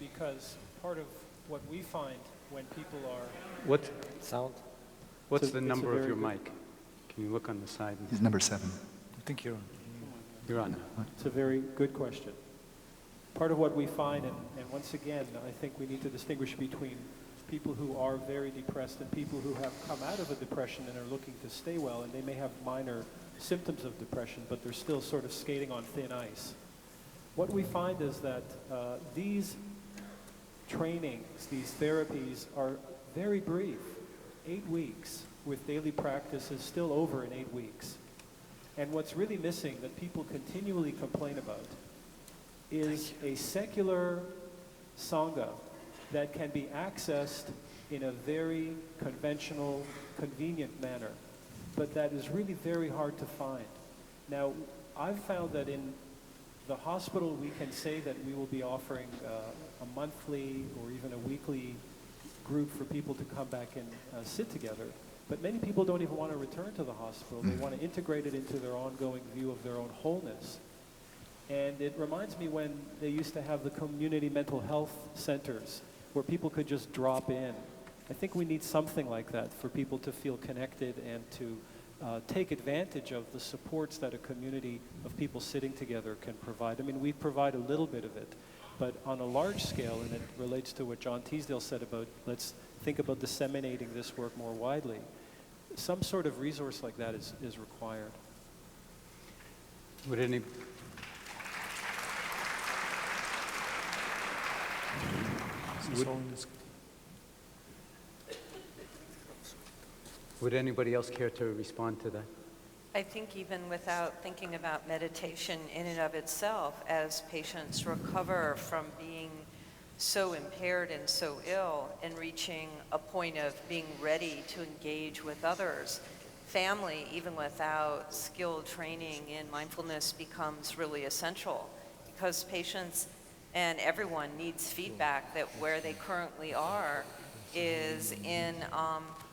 because part of what we find when people are What's the number of your mic? Can you look on the side? He's number 7. I think you're on. You're on. It's a very good question. Part of what we find, and once again, I think we need to distinguish between people who are very depressed and people who have come out of a depression and are looking to stay well, and they may have minor symptoms of depression, but they're still sort of skating on thin ice. What we find is that these trainings, these therapies are very brief. 8 weeks with daily practice is still over in 8 weeks. And what's really missing that people continually complain about is a secular Sangha that can be accessed in a very conventional, convenient manner, but that is really very hard to find. Now, I've found that in the hospital we can say that we will be offering a monthly or even a weekly group for people to come back and sit together. But many people don't even want to return to the hospital. They want to integrate it into their ongoing view of their own wholeness. And it reminds me when they used to have the community mental health centers where people could just drop in. I think we need something like that for people to feel connected and to take advantage of the supports that a community of people sitting together can provide. I mean, we provide a little bit of it. But on a large scale, and it relates to what John Teasdale said about, let's think about disseminating this work more widely, some sort of resource like that is required. Would anybody else care to respond to that? I think even without thinking about meditation in and of itself, as patients recover from being so impaired and so ill and reaching a point of being ready to engage with others, family, even without skilled training in mindfulness, becomes really essential, because patients and everyone needs feedback that where they currently are is in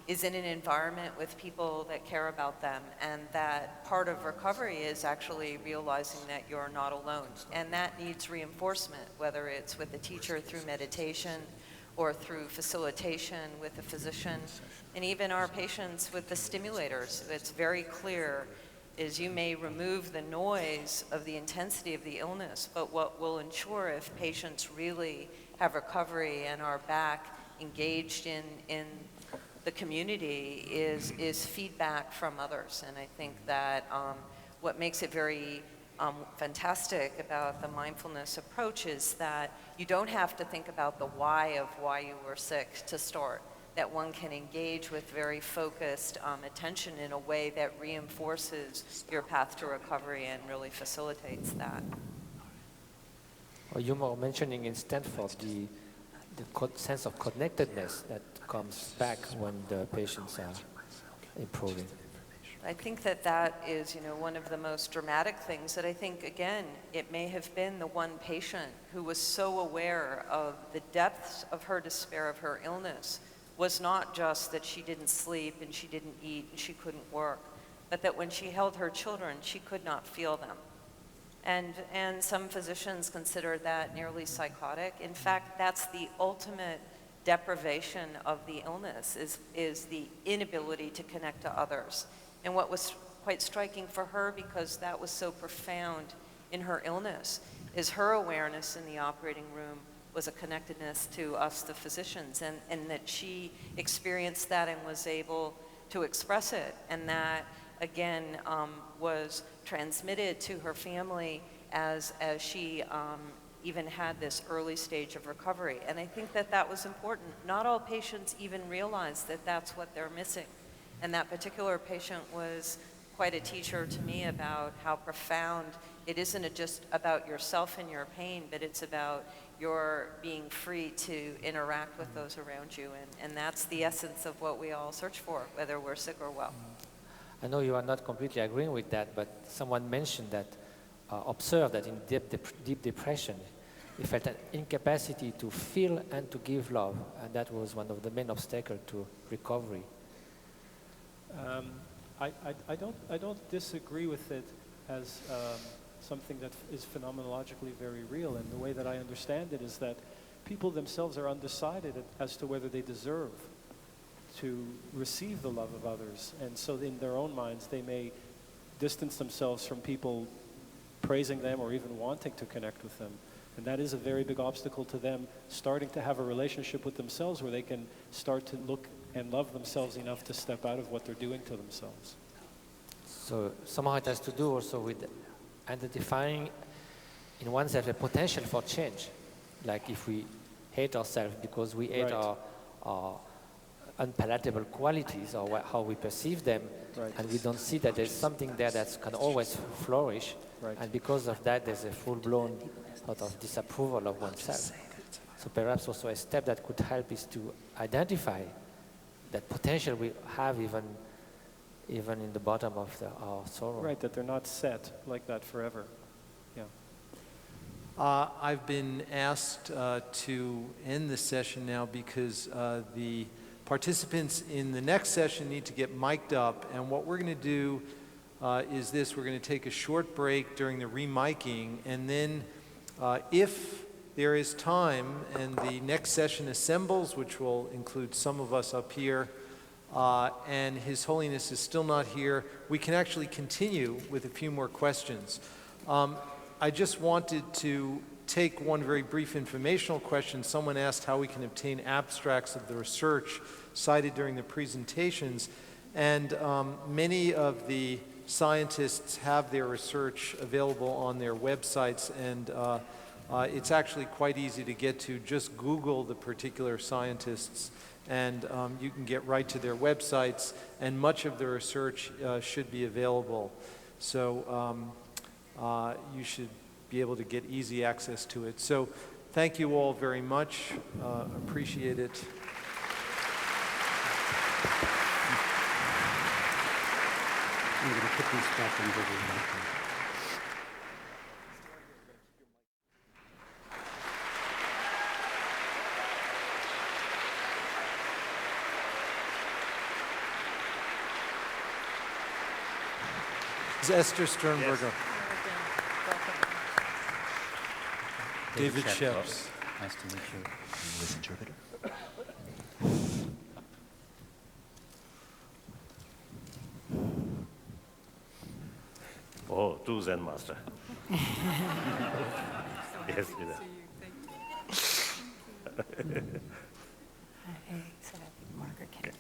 is in an environment with people that care about them, and that part of recovery is actually realizing that you're not alone. And that needs reinforcement, whether it's with the teacher through meditation or through facilitation with a physician, and even our patients with the stimulators. It's very clear is you may remove the noise of the intensity of the illness, but what will ensure if patients really have recovery and are back engaged in the community is feedback from others. And I think that what makes it very fantastic about the mindfulness approach is that you don't have to think about the why of why you were sick to start, that one can engage with very focused attention in a way that reinforces your path to recovery and really facilitates that. Well, you were mentioning in Stanford the sense of connectedness that comes back when the patients are improving. I think that that is, one of the most dramatic things that I think, again, it may have been the one patient who was so aware of the depths of her despair of her illness was not just that she didn't sleep and she didn't eat and she couldn't work, but that when she held her children, she could not feel them. And some physicians consider that nearly psychotic. In fact, that's the ultimate deprivation of the illness, is the inability to connect to others. And what was quite striking for her, because that was so profound in her illness, is her awareness in the operating room was a connectedness to us, the physicians, and that she experienced that and was able to express it. And that, again, was transmitted to her family as she even had this early stage of recovery. And I think that that was important. Not all patients even realize that that's what they're missing. And that particular patient was quite a teacher to me about how profound it isn't just about yourself and your pain, but it's about your being free to interact with those around you. And that's the essence of what we all search for, whether we're sick or well. I know you are not completely agreeing with that, but someone mentioned that, observed that in deep depression, he felt an incapacity to feel and to give love, and that was one of the main obstacles to recovery. I don't disagree with it as something that is phenomenologically very real, and the way that I understand it is that people themselves are undecided as to whether they deserve to receive the love of others, and so in their own minds they may distance themselves from people praising them or even wanting to connect with them. And that is a very big obstacle to them starting to have a relationship with themselves where they can start to look and love themselves enough to step out of what they're doing to themselves. So somehow it has to do also with identifying in oneself a potential for change. Like if we hate ourselves because we hate our unpalatable qualities or how we perceive them, and we don't see that there's something there that can always flourish, and because of that there's a full-blown sort of disapproval of oneself. So perhaps also a step that could help is to identify that potential we have even in the bottom of our sorrow. Right, that they're not set like that forever. Yeah. I've been asked to end the session now because the participants in the next session need to get mic'd up, and what we're going to do is this. We're going to take a short break during the remiking, and then if there is time and the next session assembles, which will include some of us up here, and His Holiness is still not here, we can actually continue with a few more questions. I just wanted to take one very brief informational question. Someone asked how we can obtain abstracts of the research cited during the presentations, and many of the scientists have their research available on their websites, and it's actually quite easy to get to. Just Google the particular scientists and you can get right to their websites, and much of the research should be available. So you should be able to get easy access to it. So thank you all very much. Appreciate it. I'm going to put these back into the Is Esther Sternberg. Yes. David Sheps. Nice to meet you. English interpreter. Oh, to Zen Master. Yes, Margaret Kemeny.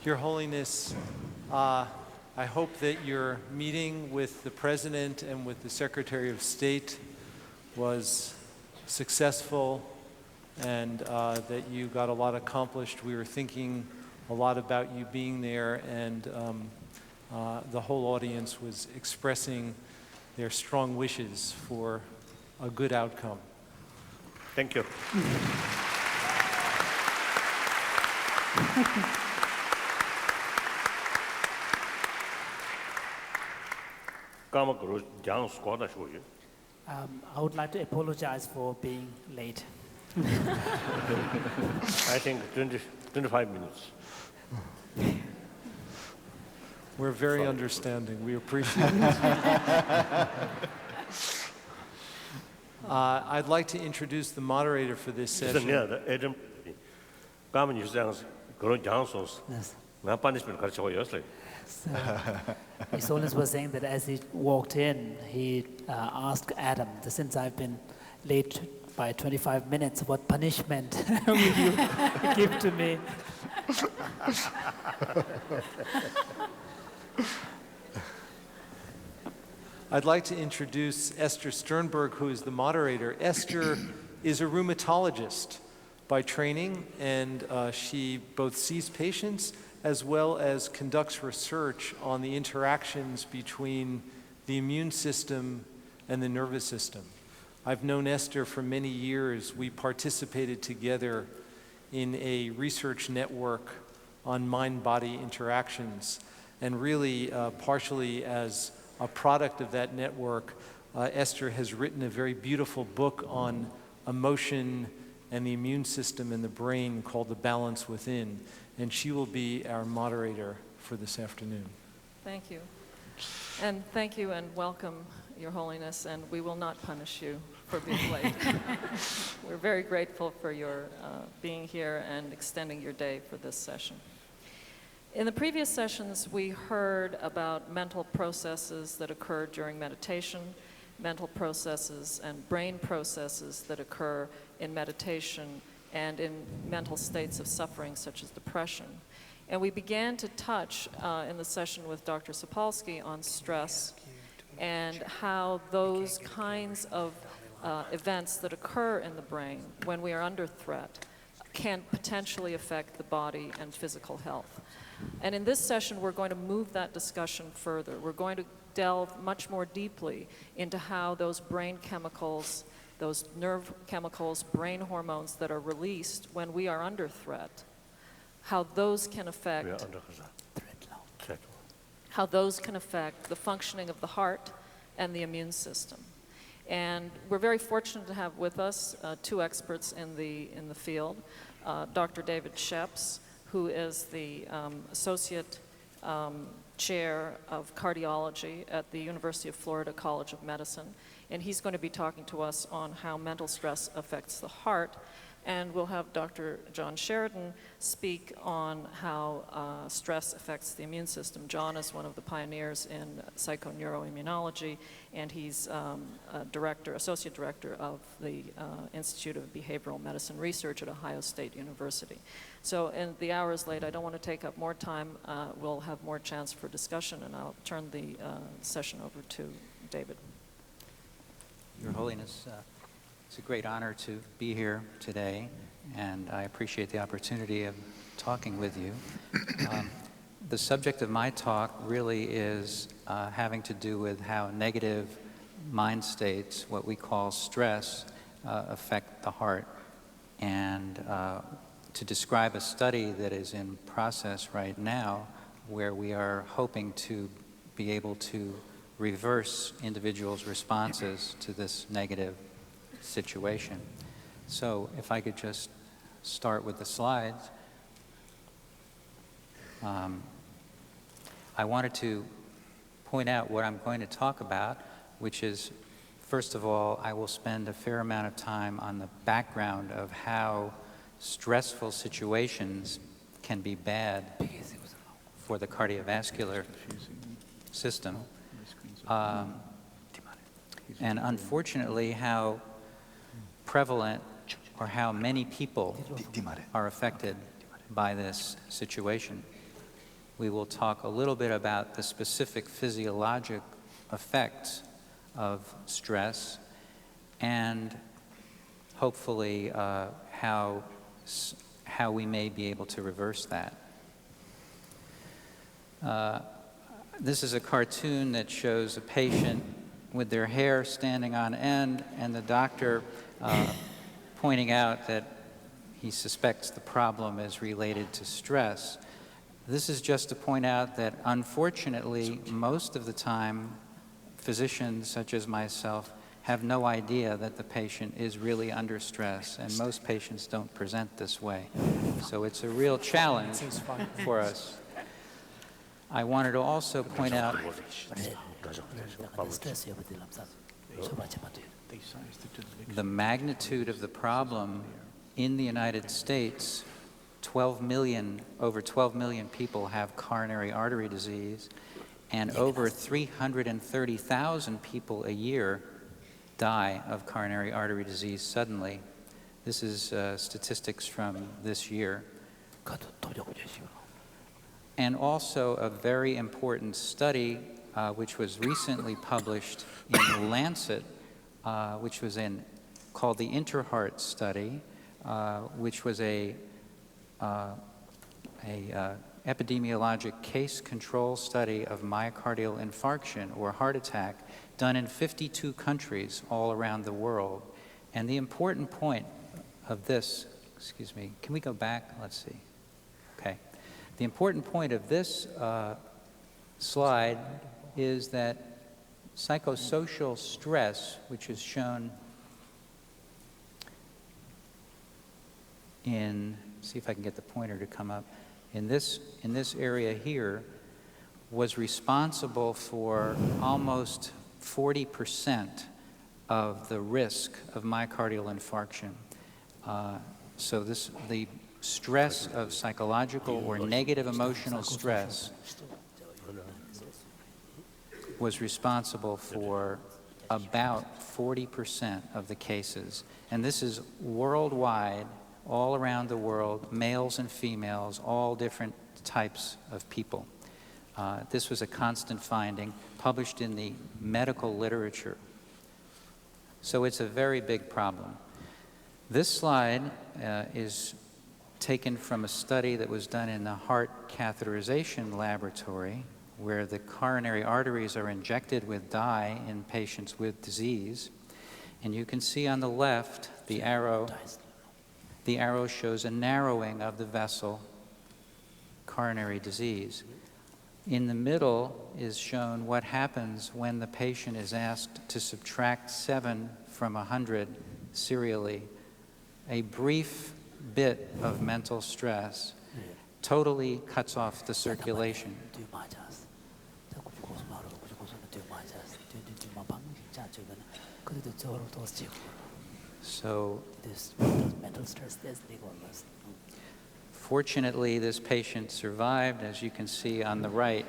Your Holiness, I hope that your meeting with the President and with the Secretary of State was successful and that you got a lot accomplished. We were thinking a lot about you being there, and the whole audience was expressing their strong wishes for a good outcome. Thank you. I would like to apologize for being late. I think 25 minutes. We're very understanding. We appreciate it. I'd like to introduce the moderator for this session. So, His Holiness was saying that as he walked in, he asked Adam, since I've been late by 25 minutes, what punishment will you give to me? I'd like to introduce Esther Sternberg, who is the moderator. Esther is a rheumatologist by training, and she both sees patients as well as conducts research on the interactions between the immune system and the nervous system. I've known Esther for many years. We participated together in a research network on mind-body interactions, and really partially as a product of that network, Esther has written a very beautiful book on emotion and the immune system in the brain called The Balance Within, and she will be our moderator for this afternoon. Thank you. And thank you and welcome, Your Holiness, and we will not punish you for being late. We're very grateful for your being here and extending your day for this session. In the previous sessions, we heard about mental processes that occur during meditation, mental processes and brain processes that occur in meditation and in mental states of suffering such as depression. And we began to touch in the session with Dr. Sapolsky on stress and how those kinds of events that occur in the brain when we are under threat can potentially affect the body and physical health. And in this session, we're going to move that discussion further. We're going to delve much more deeply into how those brain chemicals, those nerve chemicals, brain hormones that are released when we are under threat, how those can affect the functioning of the heart and the immune system. And we're very fortunate to have with us two experts in the field, Dr. David Sheps, who is the Associate Chair of Cardiology at the University of Florida College of Medicine. And he's going to be talking to us on how mental stress affects the heart. And we'll have Dr. John Sheridan speak on how stress affects the immune system. John is one of the pioneers in psychoneuroimmunology, and he's associate director of the Institute of Behavioral Medicine Research at Ohio State University. So, and the hour is late. I don't want to take up more time. We'll have more chance for discussion, and I'll turn the session over to David. Your Holiness, it's a great honor to be here today, and I appreciate the opportunity of talking with you. The subject of my talk really is having to do with how negative mind states, what we call stress, affect the heart, and to describe a study that is in process right now where we are hoping to be able to reverse individuals' responses to this negative situation. So if I could just start with the slides. I wanted to point out what I'm going to talk about, which is, first of all, I will spend a fair amount of time on the background of how stressful situations can be bad for the cardiovascular system, and unfortunately how prevalent or how many people are affected by this situation. We will talk a little bit about the specific physiologic effects of stress and hopefully how we may be able to reverse that. This is a cartoon that shows a patient with their hair standing on end and the doctor pointing out that he suspects the problem is related to stress. This is just to point out that unfortunately, most of the time, physicians such as myself have no idea that the patient is really under stress, and most patients don't present this way. So it's a real challenge for us. I wanted to also point out the magnitude of the problem in the United States. Over 12 million people have coronary artery disease, and over 330,000 people a year die of coronary artery disease suddenly. This is statistics from this year. And also a very important study which was recently published in Lancet, which was called the Interheart study, which was a epidemiologic case control study of myocardial infarction or heart attack done in 52 countries all around the world. And the important point of this, excuse me, can we go back? Let's see. Okay. The important point of this slide is that psychosocial stress, which is shown in, see if I can get the pointer to come up, in this area here, was responsible for almost 40% of the risk of myocardial infarction. So the stress of psychological or negative emotional stress was responsible for about 40% of the cases. And this is worldwide, all around the world, males and females, all different types of people. This was a constant finding published in the medical literature. So it's a very big problem. This slide is taken from a study that was done in the heart catheterization laboratory, where the coronary arteries are injected with dye in patients with disease. And you can see on the left, the arrow shows a narrowing of the vessel, coronary disease. In the middle is shown what happens when the patient is asked to subtract 7 from 100 serially. A brief bit of mental stress totally cuts off the circulation. So, fortunately, this patient survived, as you can see on the right.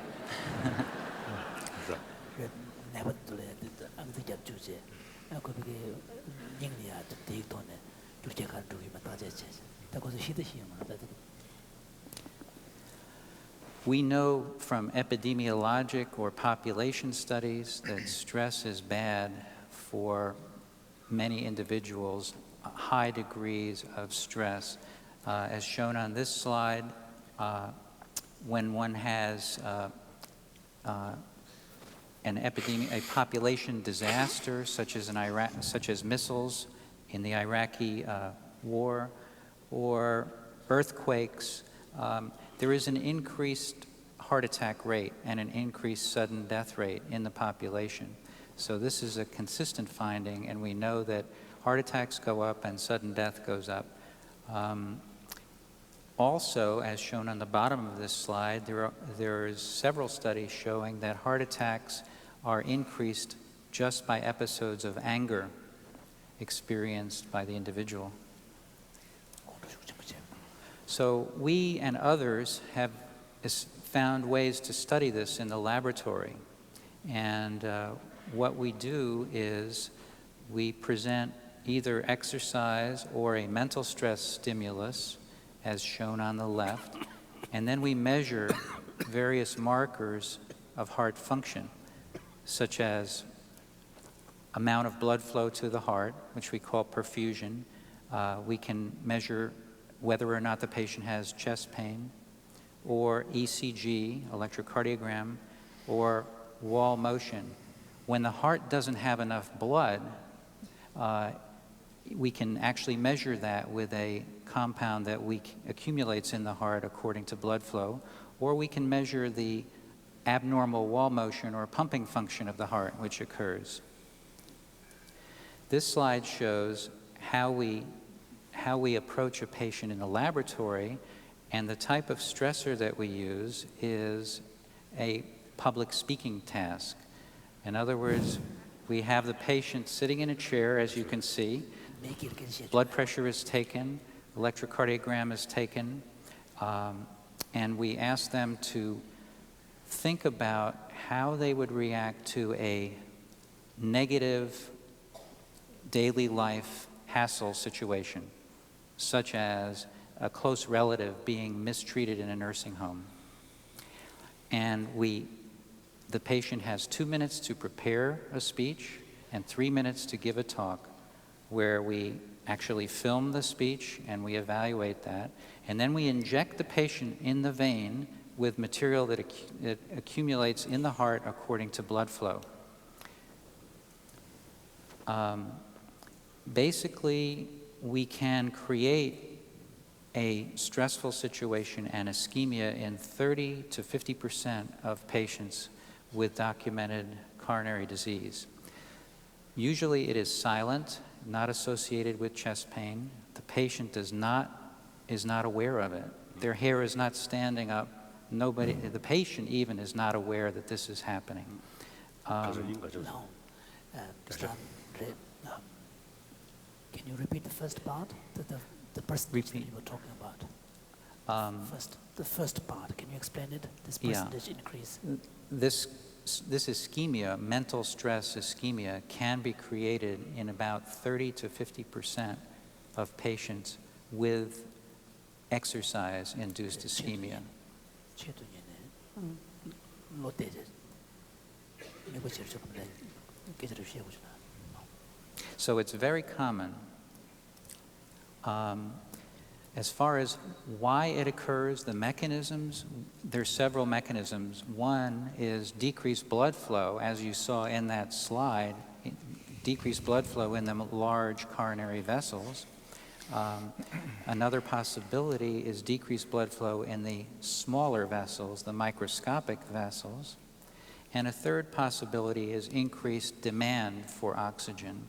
We know from epidemiologic or population studies that stress is bad for many individuals, high degrees of stress. As shown on this slide, when one has a population disaster such as missiles in the Iraqi war, or earthquakes, there is an increased heart attack rate and an increased sudden death rate in the population. So this is a consistent finding, and we know that heart attacks go up and sudden death goes up. Also, as shown on the bottom of this slide, there is several studies showing that heart attacks are increased just by episodes of anger experienced by the individual. So we and others have found ways to study this in the laboratory. And what we do is we present either exercise or a mental stress stimulus, as shown on the left, and then we measure various markers of heart function, such as amount of blood flow to the heart, which we call perfusion. We can measure whether or not the patient has chest pain, or ECG, electrocardiogram, or wall motion. When the heart doesn't have enough blood, we can actually measure that with a compound that accumulates in the heart according to blood flow, or we can measure the abnormal wall motion or pumping function of the heart which occurs. This slide shows how we approach a patient in the laboratory, and the type of stressor that we use is a public speaking task. In other words, we have the patient sitting in a chair, as you can see. Blood pressure is taken, electrocardiogram is taken, and we ask them to think about how they would react to a negative daily life hassle situation, such as a close relative being mistreated in a nursing home. And the patient has 2 minutes to prepare a speech and 3 minutes to give a talk, where we actually film the speech and we evaluate that. And then we inject the patient in the vein with material that accumulates in the heart according to blood flow. Basically, we can create a stressful situation and ischemia in 30 to 50% of patients with documented coronary disease. Usually it is silent, not associated with chest pain. The patient is not aware of it. Their hair is not standing up. The patient even is not aware that this is happening. Can you repeat the first part? The percentage that you were talking about. The first part, can you explain it? This percentage increase. This ischemia, mental stress ischemia, can be created in about 30 to 50% of patients with exercise-induced ischemia. So it's very common. As far as why it occurs, the mechanisms, there's several mechanisms. One is decreased blood flow, as you saw in that slide, decreased blood flow in the large coronary vessels. Another possibility is decreased blood flow in the smaller vessels, the microscopic vessels. And a third possibility is increased demand for oxygen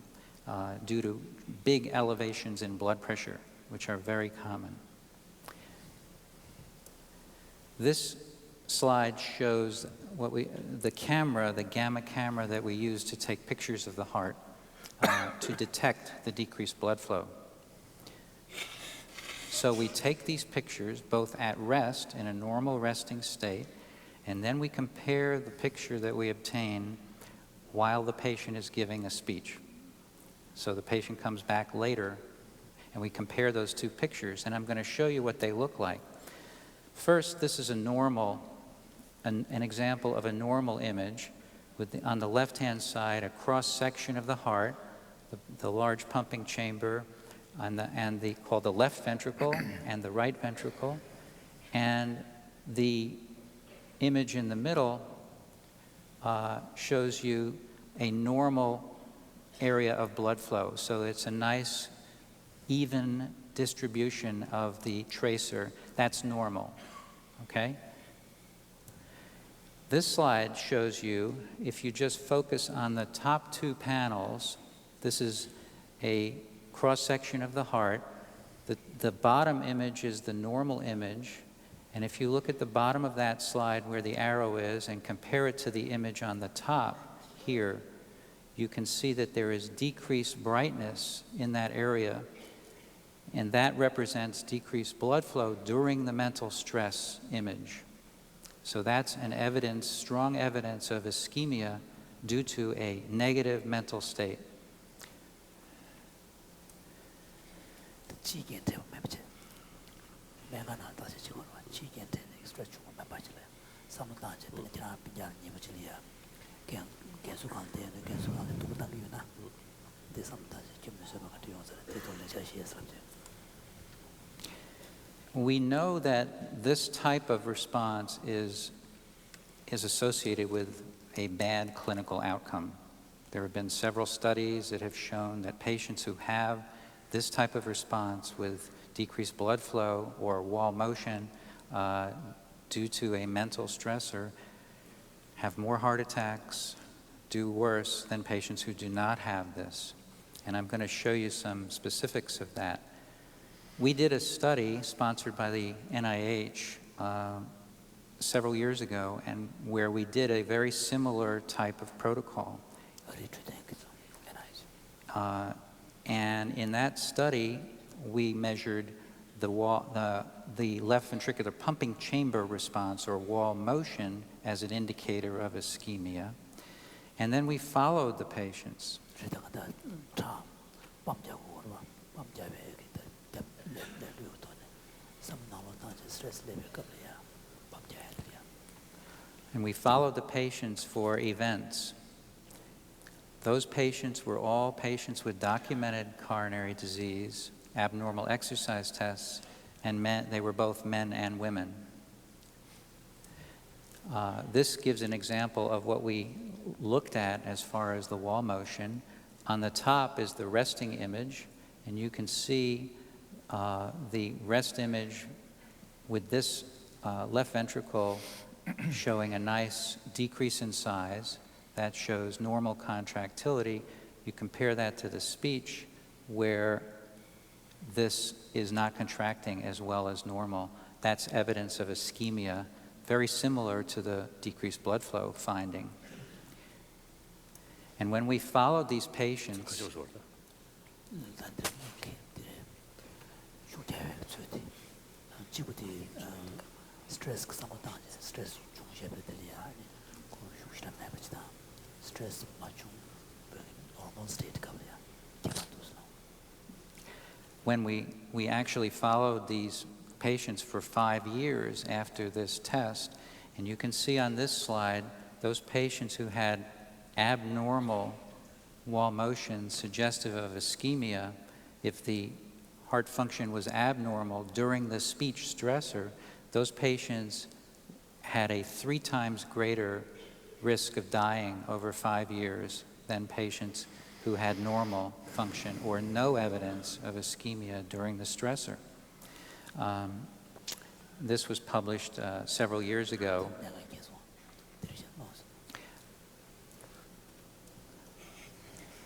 due to big elevations in blood pressure, which are very common. This slide shows the gamma camera that we use to take pictures of the heart to detect the decreased blood flow. So we take these pictures both at rest, in a normal resting state, and then we compare the picture that we obtain while the patient is giving a speech. So the patient comes back later, and we compare those two pictures, and I'm going to show you what they look like. First, this is an example of a normal image with on the left-hand side a cross-section of the heart, the large pumping chamber, called the left ventricle and the right ventricle, and the image in the middle shows you a normal area of blood flow. So it's a nice, even distribution of the tracer. That's normal, okay? This slide shows you, if you just focus on the top two panels, this is a cross-section of the heart. The bottom image is the normal image, and if you look at the bottom of that slide where the arrow is and compare it to the image on the top here, you can see that there is decreased brightness in that area, and that represents decreased blood flow during the mental stress image. So that's an evidence, strong evidence of ischemia due to a negative mental state. We know that this type of response is associated with a bad clinical outcome. There have been several studies that have shown that patients who have this type of response with decreased blood flow or wall motion due to a mental stressor have more heart attacks, do worse than patients who do not have this. And I'm going to show you some specifics of that. We did a study sponsored by the NIH several years ago, and where we did a very similar type of protocol. And in that study, we measured the left ventricular pumping chamber response, or wall motion, as an indicator of ischemia. And then we followed the patients. And we followed the patients for events. Those patients were all patients with documented coronary disease, abnormal exercise tests, and they were both men and women. This gives an example of what we looked at as far as the wall motion. On the top is the resting image, and you can see the rest image with this left ventricle showing a nice decrease in size. That shows normal contractility. You compare that to the speech, where this is not contracting as well as normal. That's evidence of ischemia, very similar to the decreased blood flow finding. And when we followed these patients, when we actually followed these patients for 5 years after this test, and you can see on this slide those patients who had abnormal wall motion suggestive of ischemia. If the heart function was abnormal during the speech stressor, those patients had a 3 times greater risk of dying over 5 years than patients who had normal function or no evidence of ischemia during the stressor. This was published several years ago.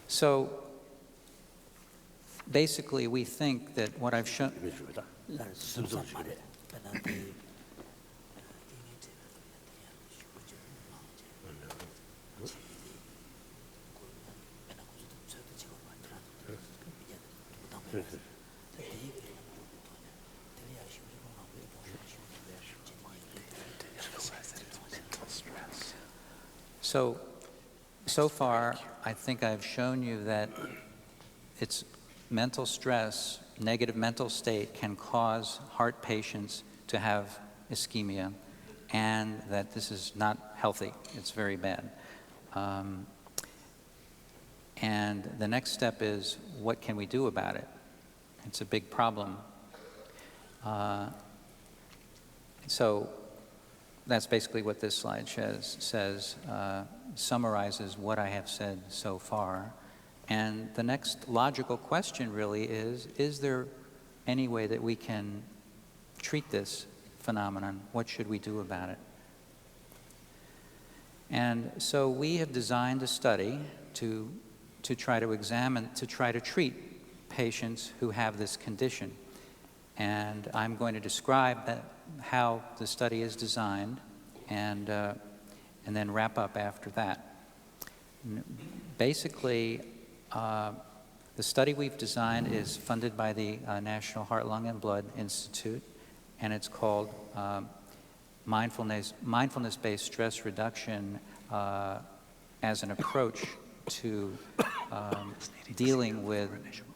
So basically, we think that what I've shown... So far, I think I've shown you that it's mental stress, negative mental state can cause heart patients to have ischemia, and that this is not healthy. It's very bad. And the next step is, what can we do about it? It's a big problem. So that's basically what this slide says, summarizes what I have said so far. And the next logical question really is there any way that we can treat this phenomenon? What should we do about it? And so we have designed a study to try to examine, to try to treat patients who have this condition. And I'm going to describe how the study is designed and then wrap up after that. Basically, the study we've designed is funded by the National Heart, Lung, and Blood Institute, and it's called Mindfulness-Based Stress Reduction as an approach to dealing with,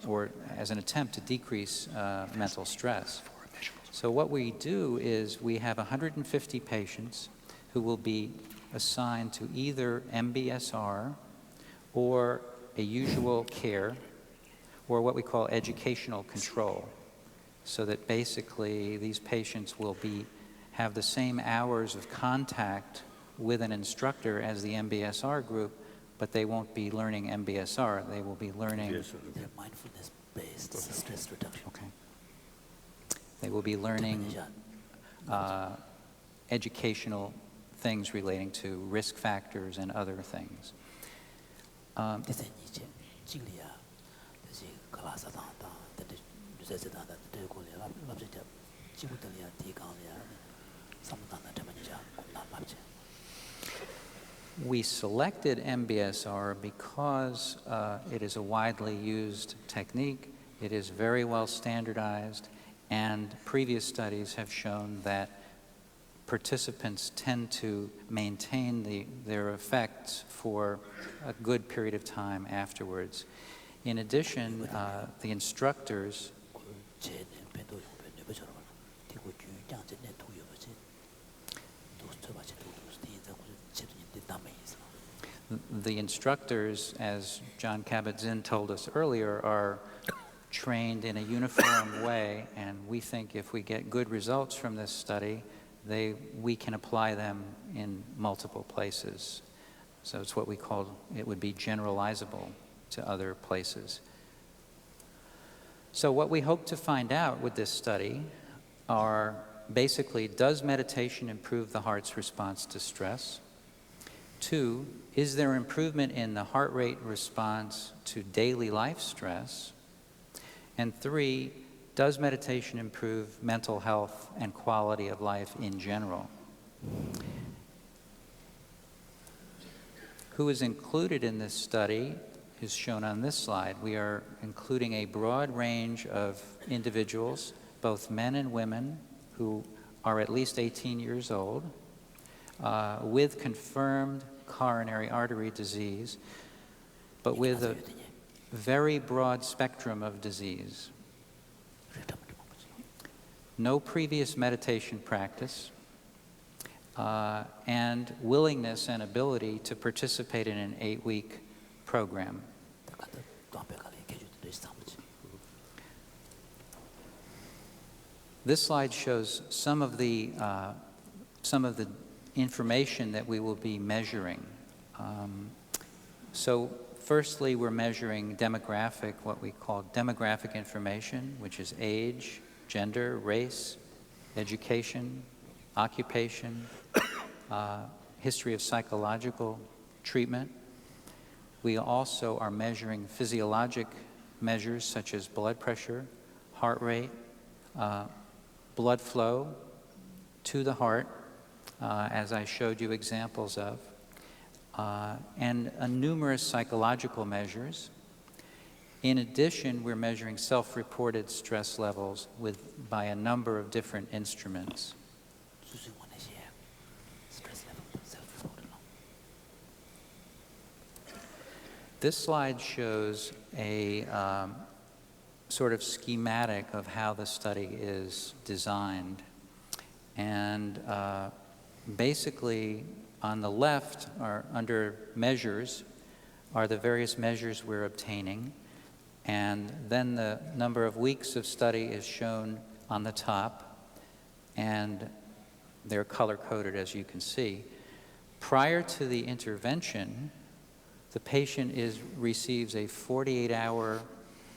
or as an attempt to decrease mental stress. So what we do is we have 150 patients who will be assigned to either MBSR or a usual care, or what we call educational control, so that basically these patients will have the same hours of contact with an instructor as the MBSR group, but they won't be learning MBSR. They will be learning mindfulness-based stress reduction. Okay. They will be learning educational things relating to risk factors and other things. We selected MBSR because it is a widely used technique. It is very well standardized, and previous studies have shown that participants tend to maintain their effects for a good period of time afterwards. In addition, the instructors as John Kabat-Zinn told us earlier, are trained in a uniform way, and we think if we get good results from this study, we can apply them in multiple places. So it's what we call, it would be generalizable to other places. So what we hope to find out with this study are basically, does meditation improve the heart's response to stress? 2, is there improvement in the heart rate response to daily life stress? And 3, does meditation improve mental health and quality of life in general? Who is included in this study is shown on this slide. We are including a broad range of individuals, both men and women, who are at least 18 years old, with confirmed coronary artery disease, but with a very broad spectrum of disease. No previous meditation practice, and willingness and ability to participate in an 8-week program. This slide shows some of the information that we will be measuring. So firstly, we're measuring demographic, what we call demographic information, which is age, gender, race, education, occupation, history of psychological treatment. We also are measuring physiologic measures such as blood pressure, heart rate, blood flow to the heart, as I showed you examples of, and numerous psychological measures. In addition, we're measuring self-reported stress levels by a number of different instruments. This slide shows a sort of schematic of how the study is designed. And basically, on the left, are under measures, are the various measures we're obtaining. And then the number of weeks of study is shown on the top. And they're color-coded, as you can see. Prior to the intervention, the patient receives a 48-hour,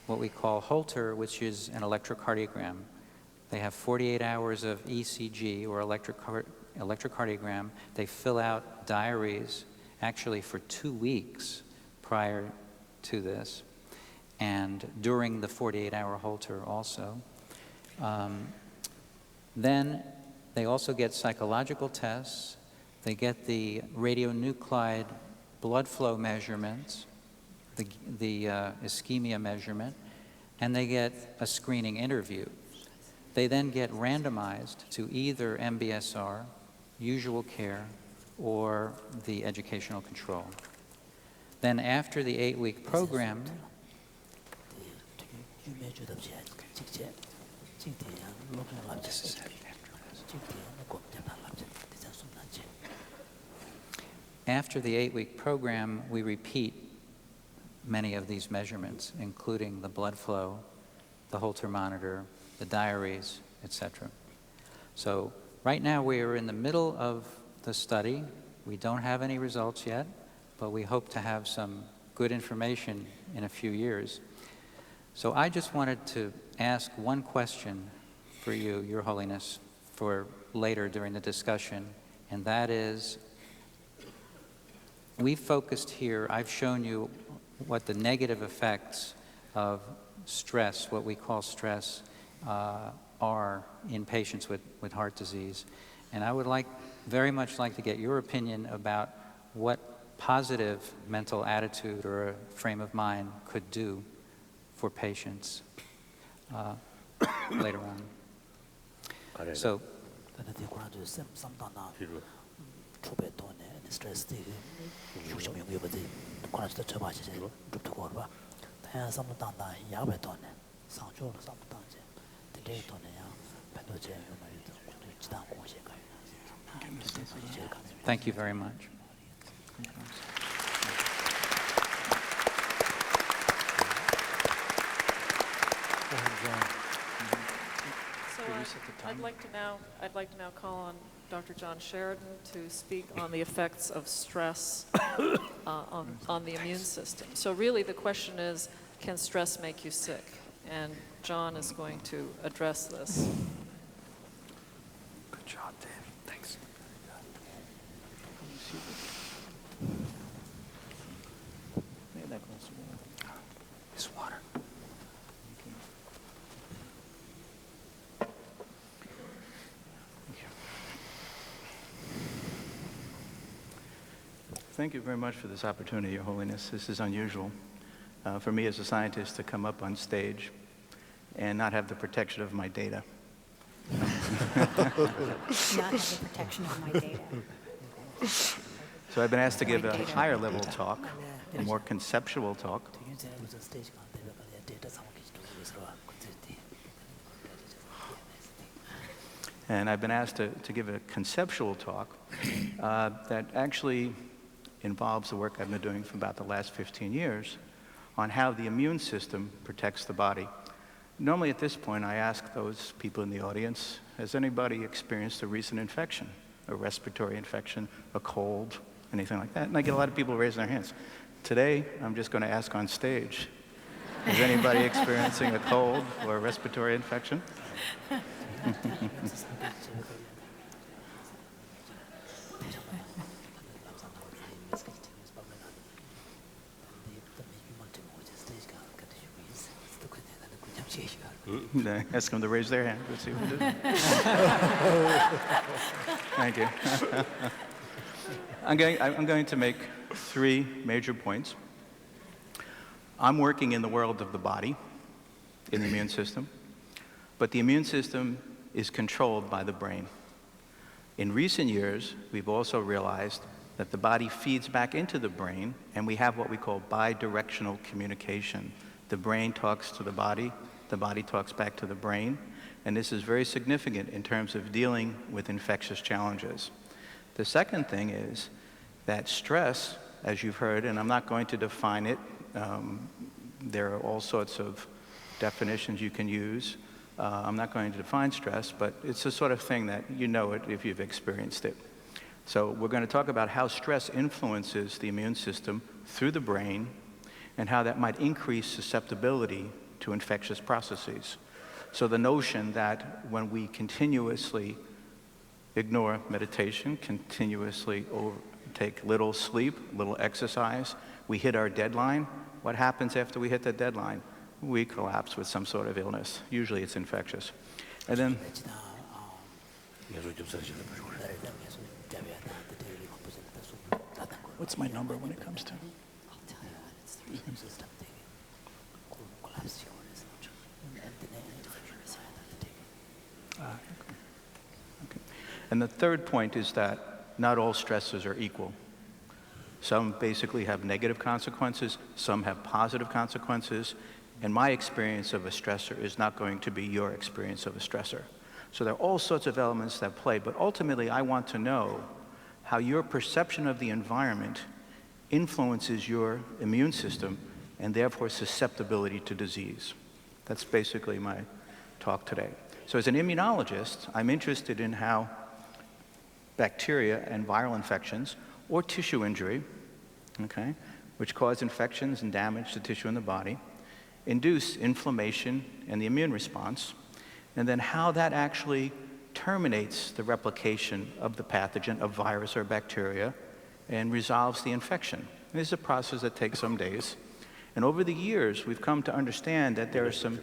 what we call Holter, which is an electrocardiogram. They have 48 hours of ECG, or electrocardiogram. They fill out diaries, actually for 2 weeks prior to this, and during the 48-hour Holter also. Then they also get psychological tests. They get the radionuclide blood flow measurements, the ischemia measurement, and they get a screening interview. They then get randomized to either MBSR, usual care, or the educational control. Then after the 8-week program, after the 8-week program, we repeat many of these measurements, including the blood flow, the Holter monitor, the diaries, etc. So right now we are in the middle of the study. We don't have any results yet, but we hope to have some good information in a few years. So I just wanted to ask one question for you, Your Holiness, for later during the discussion, and that is, we've focused here, I've shown you what the negative effects of stress, what we call stress, are in patients with heart disease. And I would very much like to get your opinion about what positive mental attitude or a frame of mind could do for patients later on. So, thank you very much. So I'd like to now call on Dr. John Sheridan to speak on the effects of stress on the immune system. So really the question is, can stress make you sick? And John is going to address this. Good job, Dave. Thanks. This water. Thank you very much for this opportunity, Your Holiness. This is unusual for me as a scientist to come up on stage and not have the protection of my data. Not have the protection of my data. So I've been asked to give a higher level talk, a more conceptual talk. And I've been asked to give a conceptual talk that actually involves the work I've been doing for about the last 15 years on how the immune system protects the body. Normally at this point, I ask those people in the audience, has anybody experienced a recent infection, a respiratory infection, a cold, anything like that? And I get a lot of people raising their hands. Today, I'm just going to ask on stage, is anybody experiencing a cold or a respiratory infection? Ask them to raise their hand. Let's see what it is. Thank you. I'm going to make 3 major points. I'm working in the world of the body, in the immune system, but the immune system is controlled by the brain. In recent years, we've also realized that the body feeds back into the brain, and we have what we call bidirectional communication. The brain talks to the body talks back to the brain, and this is very significant in terms of dealing with infectious challenges. The second thing is that stress, as you've heard, and I'm not going to define it, there are all sorts of definitions you can use, I'm not going to define stress, but it's the sort of thing that you know it if you've experienced it. So we're going to talk about how stress influences the immune system through the brain and how that might increase susceptibility to infectious processes. So the notion that when we continuously ignore meditation, continuously take little sleep, little exercise, we hit our deadline. What happens after we hit the deadline? We collapse with some sort of illness. Usually it's infectious. And then what's my number when it comes to? Okay. And the third point is that not all stresses are equal. Some basically have negative consequences, some have positive consequences, and my experience of a stressor is not going to be your experience of a stressor. So there are all sorts of elements that play, but ultimately I want to know how your perception of the environment influences your immune system and therefore susceptibility to disease. That's basically my talk today. So as an immunologist, I'm interested in how bacteria and viral infections or tissue injury, okay, which cause infections and damage to tissue in the body, induce inflammation and the immune response, and then how that actually terminates the replication of the pathogen of virus or bacteria and resolves the infection. This is a process that takes some days. And over the years, we've come to understand that there are some...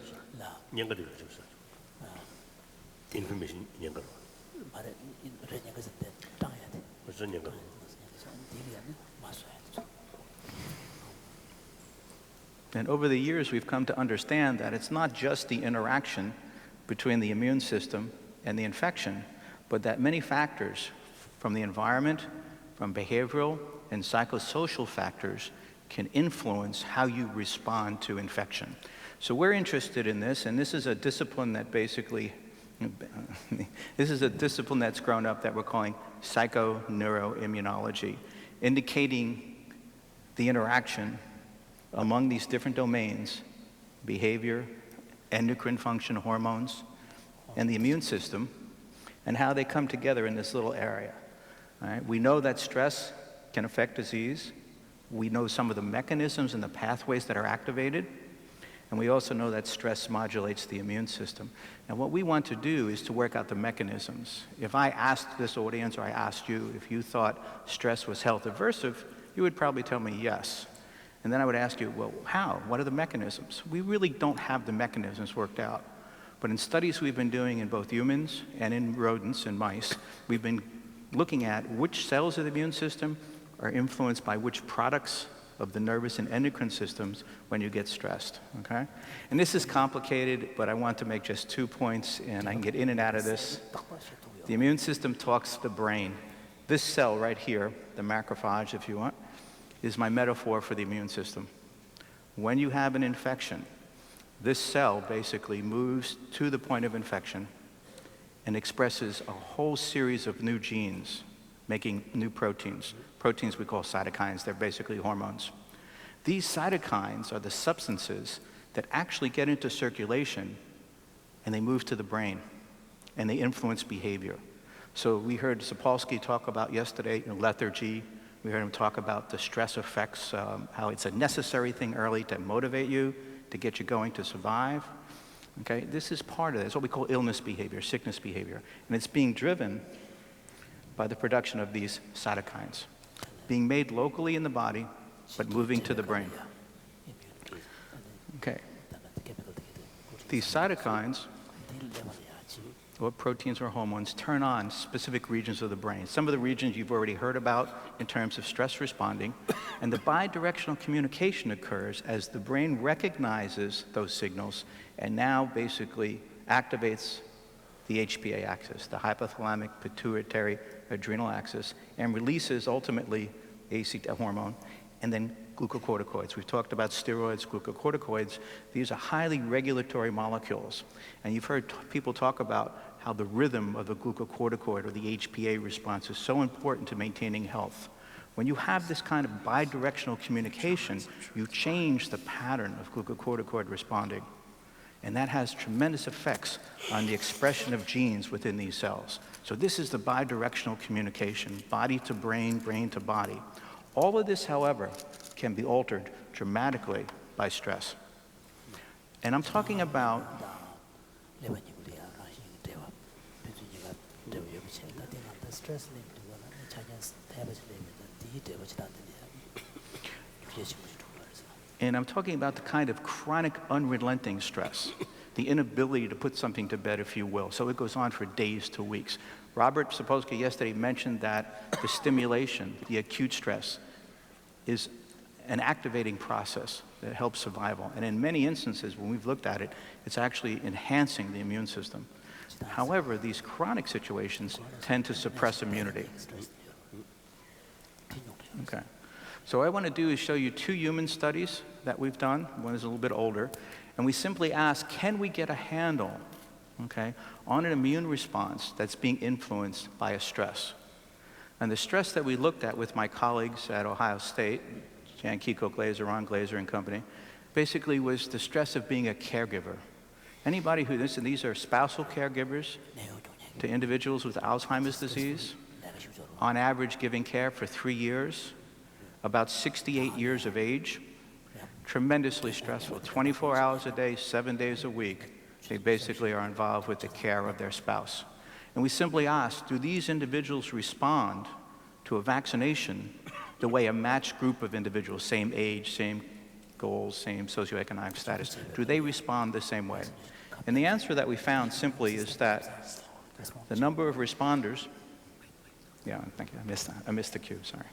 And over the years, we've come to understand that it's not just the interaction between the immune system and the infection, but that many factors from the environment, from behavioral and psychosocial factors can influence how you respond to infection. So we're interested in this, and this is a discipline that basically, this is a discipline that's grown up that we're calling psychoneuroimmunology, indicating the interaction among these different domains, behavior, endocrine function, hormones, and the immune system, and how they come together in this little area. All right? We know that stress can affect disease. We know some of the mechanisms and the pathways that are activated. And we also know that stress modulates the immune system. And what we want to do is to work out the mechanisms. If I asked this audience, or I asked you, if you thought stress was health aversive, you would probably tell me yes. And then I would ask you, well, how? What are the mechanisms? We really don't have the mechanisms worked out. But in studies we've been doing in both humans and in rodents and mice, we've been looking at which cells of the immune system are influenced by which products of the nervous and endocrine systems when you get stressed, okay? And this is complicated, but I want to make just 2 points, and I can get in and out of this. The immune system talks to the brain. This cell right here, the macrophage, if you want, is my metaphor for the immune system. When you have an infection, this cell basically moves to the point of infection and expresses a whole series of new genes, making new proteins. Proteins we call cytokines, they're basically hormones. These cytokines are the substances that actually get into circulation and they move to the brain and they influence behavior. So we heard Sapolsky talk about yesterday lethargy. We heard him talk about the stress effects, how it's a necessary thing early to motivate you, to get you going to survive. Okay, this is part of it. It's what we call illness behavior, sickness behavior. And it's being driven by the production of these cytokines, being made locally in the body, but moving to the brain. Okay. These cytokines, or proteins or hormones, turn on specific regions of the brain. Some of the regions you've already heard about in terms of stress responding, and the bidirectional communication occurs as the brain recognizes those signals and now basically activates the HPA axis, the hypothalamic pituitary adrenal axis, and releases ultimately ACT hormone and then glucocorticoids. We've talked about steroids, glucocorticoids. These are highly regulatory molecules. And you've heard people talk about how the rhythm of the glucocorticoid or the HPA response is so important to maintaining health. When you have this kind of bidirectional communication, you change the pattern of glucocorticoid responding. And that has tremendous effects on the expression of genes within these cells. So this is the bidirectional communication, body to brain, brain to body. All of this, however, can be altered dramatically by stress. And I'm talking about the kind of chronic, unrelenting stress, the inability to put something to bed, if you will. So it goes on for days to weeks. Robert Sapolsky yesterday mentioned that the stimulation, the acute stress, is an activating process that helps survival. And in many instances, when we've looked at it, it's actually enhancing the immune system. However, these chronic situations tend to suppress immunity. Okay. So what I want to do is show you 2 human studies that we've done. One is a little bit older. And we simply ask, can we get a handle, okay, on an immune response that's being influenced by a stress? And the stress that we looked at with my colleagues at Ohio State, Jan Kiko Glazer, Ron Glazer and company, basically was the stress of being a caregiver. Anybody who, these are spousal caregivers to individuals with Alzheimer's disease, on average giving care for 3 years, about 68 years of age, tremendously stressful. 24 hours a day, 7 days a week, they basically are involved with the care of their spouse. And we simply ask, do these individuals respond to a vaccination the way a matched group of individuals, same age, same goals, same socioeconomic status, do they respond the same way? And the answer that we found simply is that the number of responders, yeah, thank you, I missed the cue, sorry.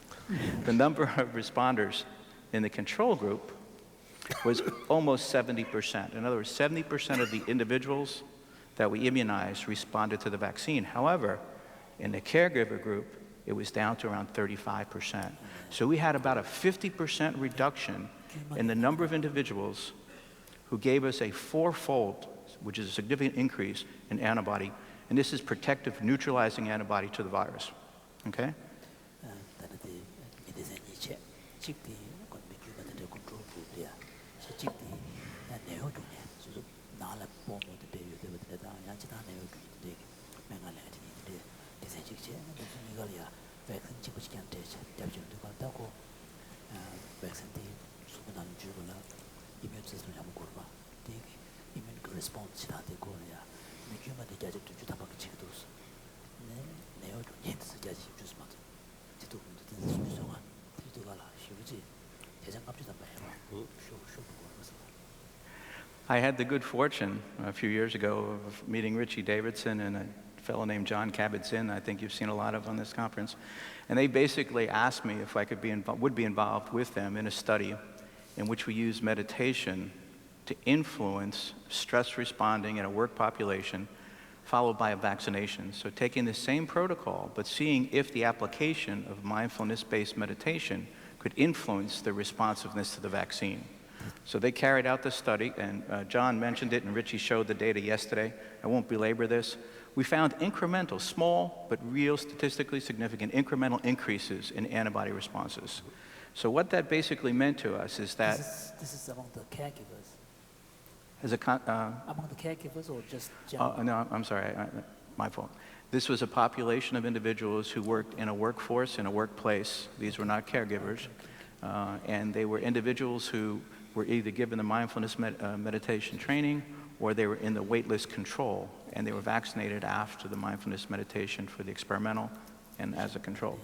The number of responders in the control group was almost 70%. In other words, 70% of the individuals that we immunized responded to the vaccine. However, in the caregiver group, it was down to around 35%. So we had about a 50% reduction in the number of individuals who gave us a 4-fold, which is a significant increase in antibody, and this is protective neutralizing antibody to the virus. Okay? I had the good fortune a few years ago of meeting Richie Davidson and a fellow named John Kabat-Zinn, I think you've seen a lot of on this conference. And they basically asked me if I could would be involved with them in a study in which we use meditation to influence stress responding in a work population followed by a vaccination. So taking the same protocol, but seeing if the application of mindfulness-based meditation could influence the responsiveness to the vaccine. So they carried out the study, and John mentioned it, and Richie showed the data yesterday. I won't belabor this. We found incremental, small, but real statistically significant incremental increases in antibody responses. So what that basically meant to us is that... This is among the caregivers? Among the caregivers or just general? No, I'm sorry, my fault. This was a population of individuals who worked in a workforce, in a workplace. These were not caregivers. And they were individuals who were either given the mindfulness meditation training or they were in the waitlist control, and they were vaccinated after the mindfulness meditation for the experimental and as a control.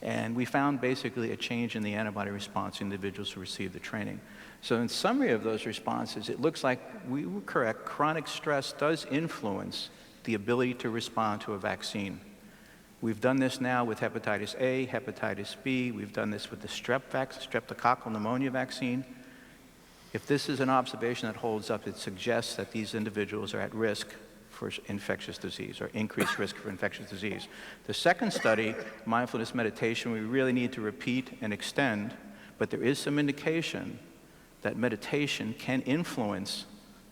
And we found basically a change in the antibody response in individuals who received the training. So in summary of those responses, it looks like we were correct. Chronic stress does influence the ability to respond to a vaccine. We've done this now with hepatitis A, hepatitis B. We've done this with the streptococcal pneumonia vaccine. If this is an observation that holds up, it suggests that these individuals are at risk for infectious disease or increased risk for infectious disease. The second study, mindfulness meditation, we really need to repeat and extend, but there is some indication that meditation can influence,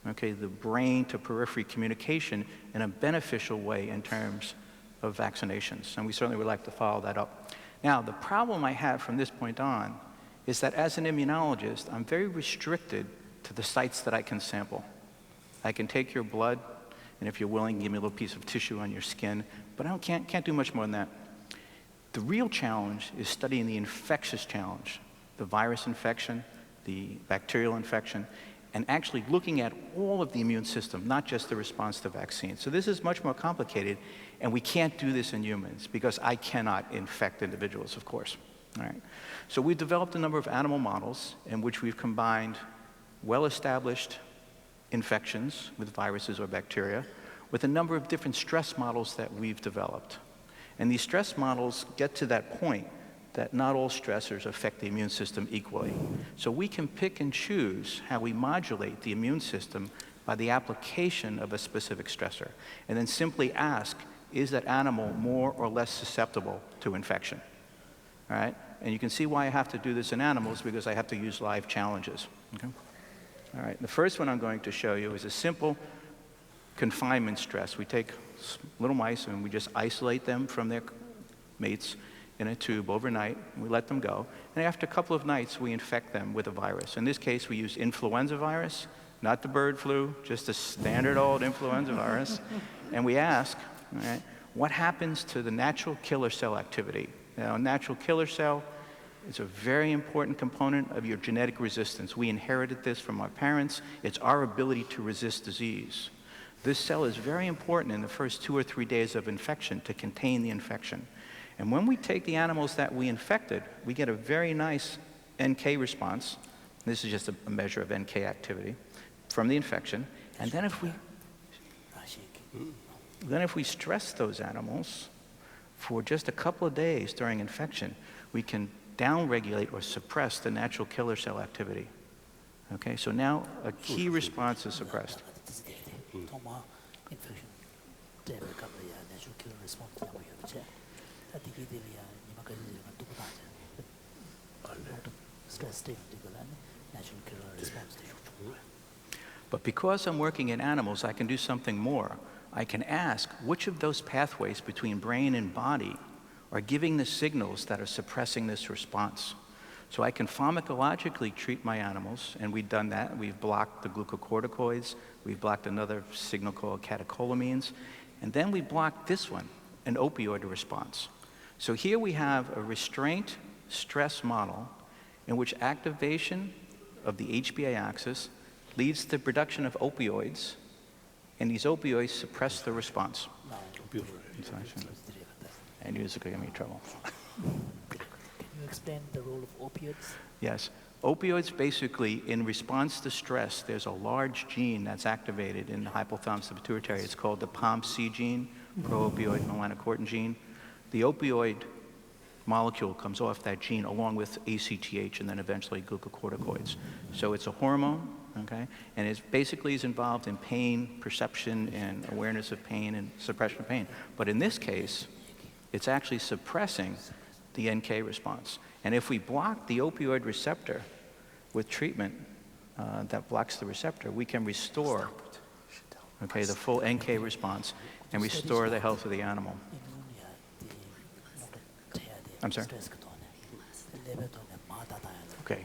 okay, the brain to periphery communication in a beneficial way in terms of vaccinations, and we certainly would like to follow that up. Now, the problem I have from this point on is that as an immunologist, I'm very restricted to the sites that I can sample. I can take your blood, and if you're willing, give me a little piece of tissue on your skin, but I can't do much more than that. The real challenge is studying the infectious challenge, the virus infection, the bacterial infection, and actually looking at all of the immune system, not just the response to vaccines. So this is much more complicated, and we can't do this in humans because I cannot infect individuals, of course. All right. So we've developed a number of animal models in which we've combined well-established infections with viruses or bacteria with a number of different stress models that we've developed. And these stress models get to that point that not all stressors affect the immune system equally. So we can pick and choose how we modulate the immune system by the application of a specific stressor, and then simply ask, is that animal more or less susceptible to infection? All right? And you can see why I have to do this in animals, because I have to use live challenges. Okay? All right, the first one I'm going to show you is a simple confinement stress. We take little mice and we just isolate them from their mates in a tube overnight, and we let them go. And after a couple of nights, we infect them with a virus. In this case, we use influenza virus, not the bird flu, just a standard old influenza virus. And we ask, all right, what happens to the natural killer cell activity? Now, a natural killer cell is a very important component of your genetic resistance. We inherited this from our parents. It's our ability to resist disease. This cell is very important in the first 2 or 3 days of infection to contain the infection. And when we take the animals that we infected, we get a very nice NK response. This is just a measure of NK activity from the infection. And then if we stress those animals for just a couple of days during infection, we can downregulate or suppress the natural killer cell activity. Okay, so now a key response is suppressed. But because I'm working in animals, I can do something more. I can ask which of those pathways between brain and body are giving the signals that are suppressing this response. So I can pharmacologically treat my animals, and we've done that. We've blocked the glucocorticoids. We've blocked another signal called catecholamines. And then we blocked this one, an opioid response. So here we have a restraint stress model in which activation of the HPA axis leads to production of opioids, and these opioids suppress the response. And music will give me trouble. Can you explain the role of opioids? Yes. Opioids basically, in response to stress, there's a large gene that's activated in the hypothalamus pituitary. It's called the POMC gene, pro-opioid melanocortin gene. The opioid molecule comes off that gene along with ACTH and then eventually glucocorticoids. So it's a hormone, okay? And it basically is involved in pain, perception, and awareness of pain and suppression of pain. But in this case, it's actually suppressing the NK response. And if we block the opioid receptor with treatment that blocks the receptor, we can restore, okay, the full NK response and restore the health of the animal. I'm sorry? Okay.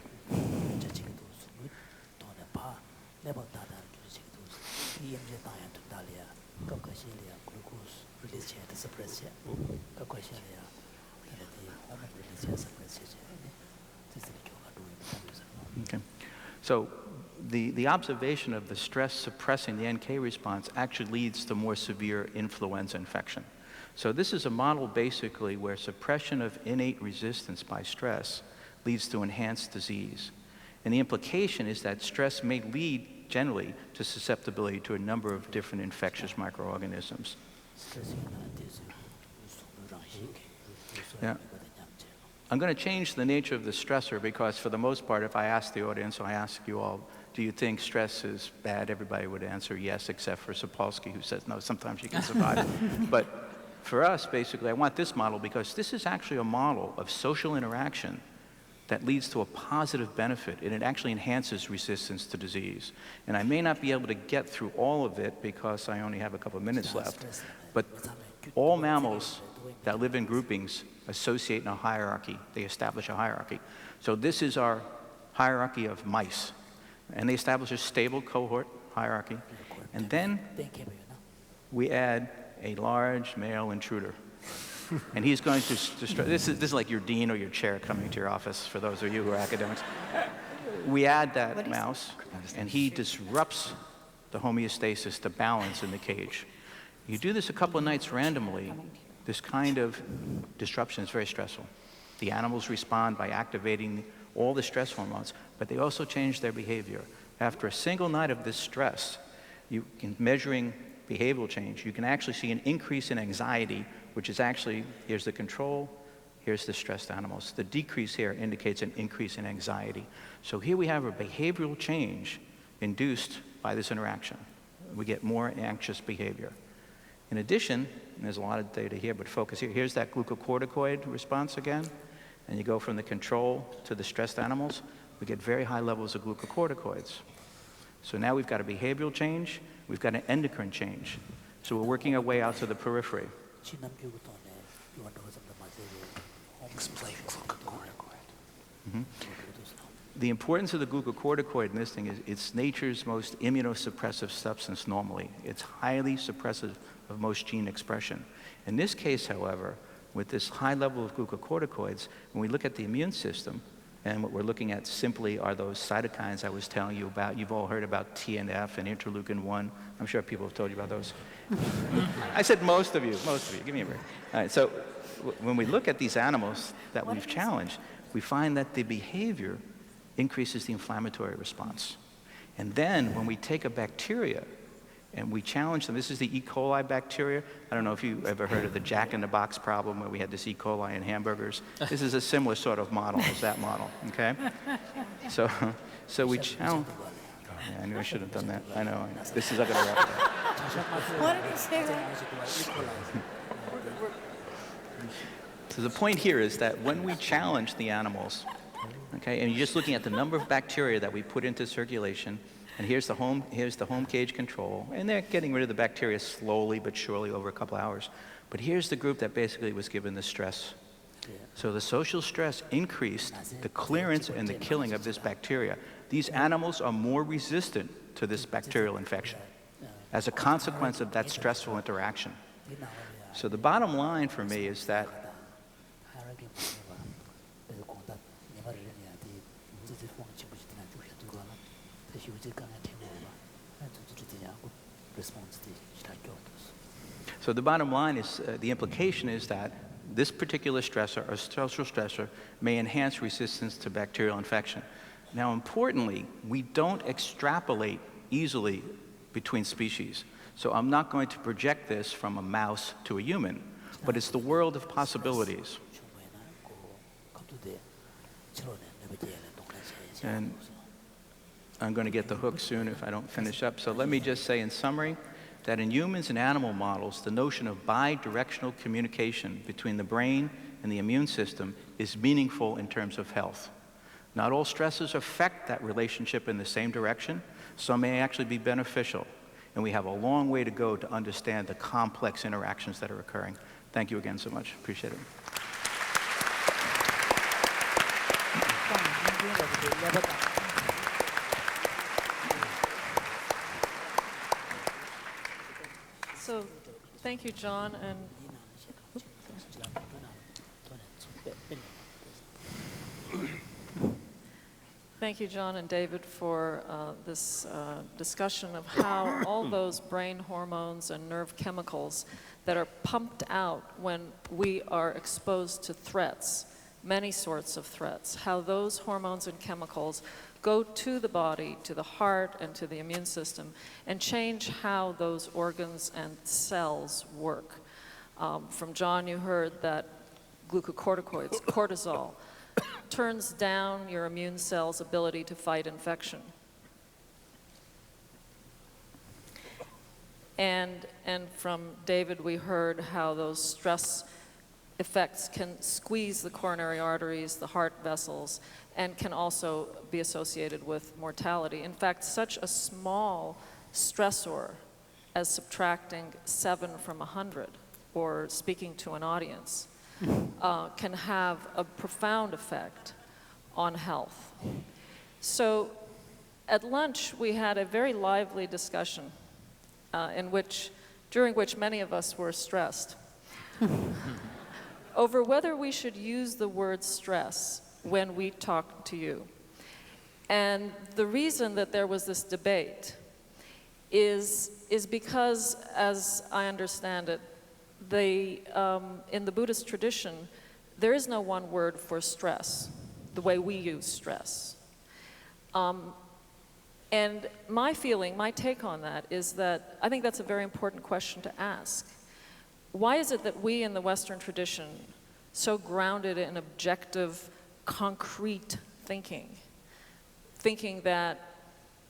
Okay. So the observation of the stress suppressing the NK response actually leads to more severe influenza infection. So this is a model basically where suppression of innate resistance by stress leads to enhanced disease. And the implication is that stress may lead generally to susceptibility to a number of different infectious microorganisms. Yeah. I'm going to change the nature of the stressor because for the most part, if I ask the audience, or I ask you all, do you think stress is bad? Everybody would answer yes, except for Sapolsky, who says, no, sometimes you can survive. But for us, basically, I want this model because this is actually a model of social interaction that leads to a positive benefit, and it actually enhances resistance to disease. And I may not be able to get through all of it because I only have a couple of minutes left, but all mammals that live in groupings associate in a hierarchy. They establish a hierarchy. So this is our hierarchy of mice. And they establish a stable cohort hierarchy. And then we add a large male intruder. And he's going to destroy, this is like your dean or your chair coming to your office, for those of you who are academics. We add that mouse, and he disrupts the homeostasis, the balance in the cage. You do this a couple of nights randomly, this kind of disruption is very stressful. The animals respond by activating all the stress hormones, but they also change their behavior. After a single night of this stress, you can measuring behavioral change, you can actually see an increase in anxiety, which is actually, here's the control, here's the stressed animals. The decrease here indicates an increase in anxiety. So here we have a behavioral change induced by this interaction. We get more anxious behavior. In addition, and there's a lot of data here, but focus here, here's that glucocorticoid response again, and you go from the control to the stressed animals, we get very high levels of glucocorticoids. So now we've got a behavioral change, we've got an endocrine change. So we're working our way out to the periphery. Explain glucocorticoid. Mm-hmm. The importance of the glucocorticoid in this thing is it's nature's most immunosuppressive substance normally. It's highly suppressive of most gene expression. In this case, however, with this high level of glucocorticoids, when we look at the immune system, and what we're looking at simply are those cytokines I was telling you about. You've all heard about TNF and interleukin-1. I'm sure people have told you about those. I said most of you, give me a break. All right, so when we look at these animals that we've challenged, we find that the behavior increases the inflammatory response. And then when we take a bacteria and we challenge them, this is the E. coli bacteria. I don't know if you ever heard of the Jack-in-the-Box problem where we had this E. coli in hamburgers. This is a similar sort of model as that model, okay? So we challenge. Yeah, I knew I should have done that. I know. This is not going to wrap it up. What did he say? So the point here is that when we challenge the animals, okay, and you're just looking at the number of bacteria that we put into circulation, and here's the home cage control, and they're getting rid of the bacteria slowly but surely over a couple hours. But here's the group that basically was given the stress. So the social stress increased the clearance and the killing of this bacteria. These animals are more resistant to this bacterial infection as a consequence of that stressful interaction. So the bottom line for me is that So the bottom line is, the implication is that this particular stressor, or social stressor, may enhance resistance to bacterial infection. Now, importantly, we don't extrapolate easily between species. So I'm not going to project this from a mouse to a human, but it's the world of possibilities. And I'm going to get the hook soon if I don't finish up. So let me just say in summary that in humans and animal models, the notion of bidirectional communication between the brain and the immune system is meaningful in terms of health. Not all stresses affect that relationship in the same direction. Some may actually be beneficial. And we have a long way to go to understand the complex interactions that are occurring. Thank you again so much. Appreciate it. So, thank you, John, and thank you, John and David, for this discussion of how all those brain hormones and nerve chemicals that are pumped out when we are exposed to threats, many sorts of threats, how those hormones and chemicals go to the body, to the heart, and to the immune system, and change how those organs and cells work. From John, you heard that glucocorticoids, cortisol, turns down your immune cell's ability to fight infection. And from David, we heard how those stress effects can squeeze the coronary arteries, the heart vessels, and can also be associated with mortality. In fact, such a small stressor as subtracting 7 from 100, or speaking to an audience, can have a profound effect on health. So at lunch, we had a very lively discussion during which many of us were stressed over whether we should use the word stress when we talk to you. And the reason that there was this debate is because, as I understand it, in the Buddhist tradition, there is no one word for stress, the way we use stress. And my feeling, my take on that is that I think that's a very important question to ask. Why is it that we in the Western tradition, so grounded in objective, concrete thinking that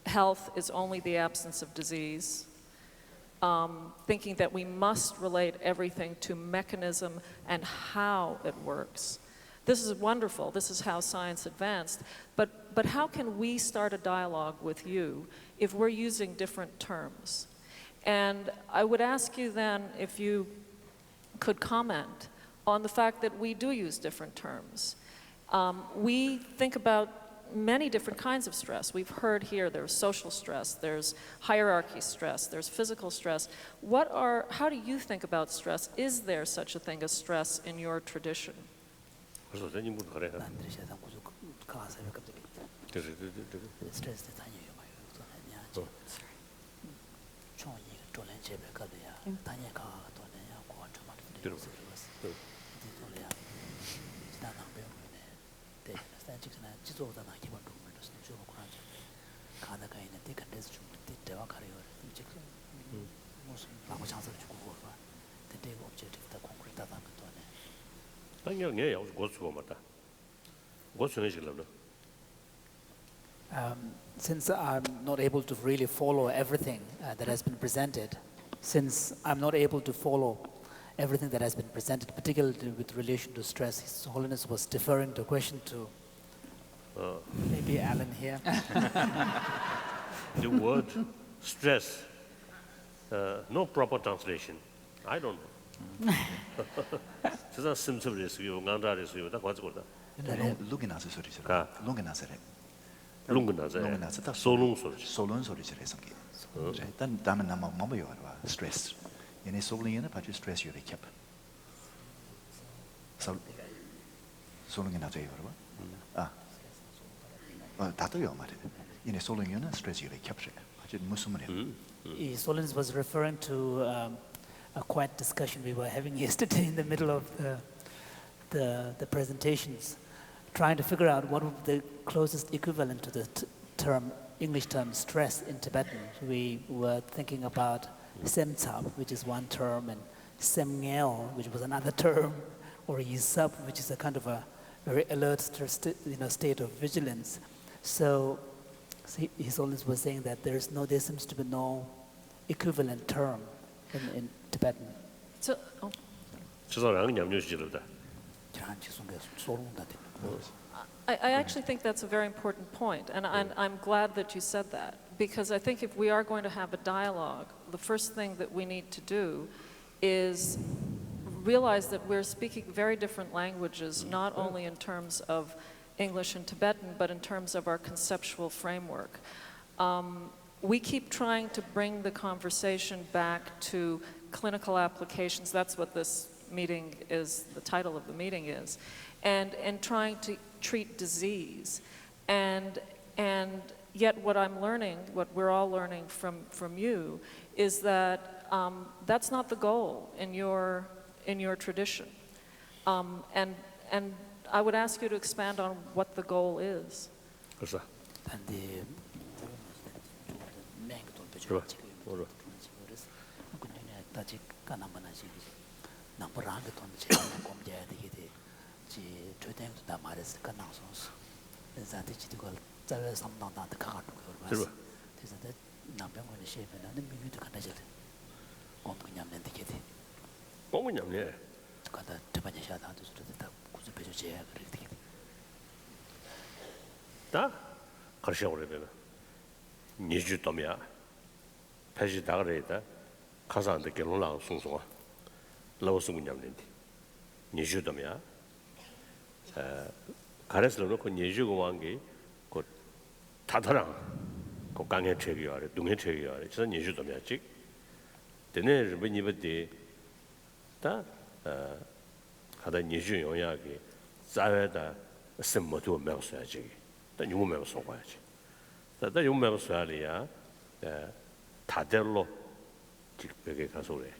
health is only the absence of disease, thinking that we must relate everything to mechanism and how it works? This is wonderful. This is how science advanced. But how can we start a dialogue with you if we're using different terms? And I would ask you then if you could comment on the fact that we do use different terms. We think about many different kinds of stress. We've heard here there's social stress, there's hierarchy stress, there's physical stress. How do you think about stress? Is there such a thing as stress in your tradition? Since I'm not able to really follow everything that has been presented, since I'm not able to follow everything that has been presented, particularly with relation to stress, His Holiness was deferring the question to maybe Alan here. The word stress, no proper translation. I don't know. Just symptom is you, nganda is you. That what's good. Looking at the story. Looking at it. Solon then Daman Mamayo stress. In a soling in a patch stress you kept. So soling in a favor. Tatayo matter. In a soling in a stress you kept it. Muslim. His Holiness was referring to a quiet discussion we were having yesterday in the middle of the presentations, trying to figure out what would be the closest equivalent to the English term stress in Tibetan. We were thinking about semtsab, which is one term, and semngel, which was another term, or yisab, which is a kind of a very alert state of vigilance. So His Holiness was saying that there seems to be no equivalent term in Tibetan. So, I actually think that's a very important point, and I'm glad that you said that, because I think if we are going to have a dialogue, the first thing that we need to do is realize that we're speaking very different languages, not only in terms of English and Tibetan, but in terms of our conceptual framework. We keep trying to bring the conversation back to clinical applications. That's what this meeting is, the title of the meeting is, and trying to treat disease. And yet what I'm learning, what we're all learning from you, is that that's not the goal in your tradition. And I would ask you to expand on what the goal is. 다 가르쳐 오래되나 니주 도미야 패지 다그래다 가사한테 결혼랑 송송아 라오스 문냠는데 니주 도미야 가르쳐 놓고 니주고 왕게 곧 다다랑 그 강해 체계야, 동해 체계야. 저 니주도 몇직. 되네日本 이버디 다 가다 니주 영향이 자외다 semmotu mersaji da yu merso kwaji da yu merso aliya 다들로 직벽에 가서래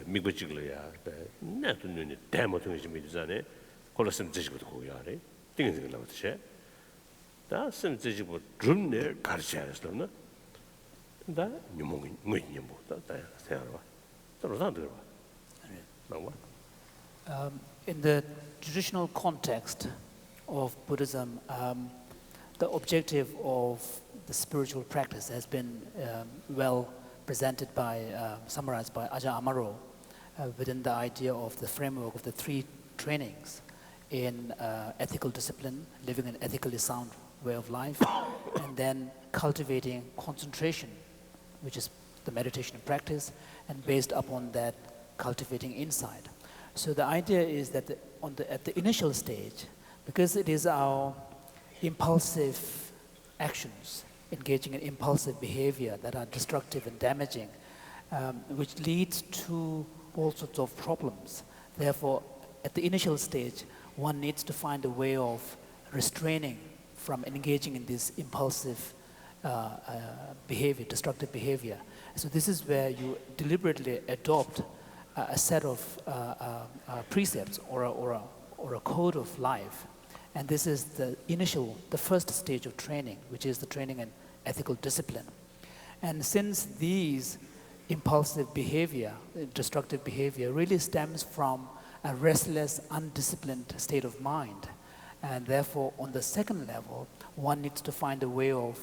미국직을야 나도 눈이 대모통이 좀 있잖아요 콜로셈 지지부터 고야래 띵띵 나왔지 다 심지지부 준내 가르쳐야겠어 다 유몽이 뭐냐 뭐다 생각해봐 들어서 들어봐 나와 In the traditional context of Buddhism, the objective of the spiritual practice has been well presented by, summarized by Ajahn Amaro within the idea of the framework of the 3 trainings in ethical discipline, living an ethically sound way of life, and then cultivating concentration, which is the meditation practice, and based upon that, cultivating insight. So the idea is that at the initial stage, because it is our impulsive actions, engaging in impulsive behavior that are destructive and damaging, which leads to all sorts of problems. Therefore, at the initial stage, one needs to find a way of restraining from engaging in this impulsive behavior, destructive behavior. So this is where you deliberately adopt a set of precepts or a code of life. And this is the first stage of training, which is the training in ethical discipline. And since these impulsive behavior, destructive behavior, really stems from a restless, undisciplined state of mind, and therefore on the second level, one needs to find a way of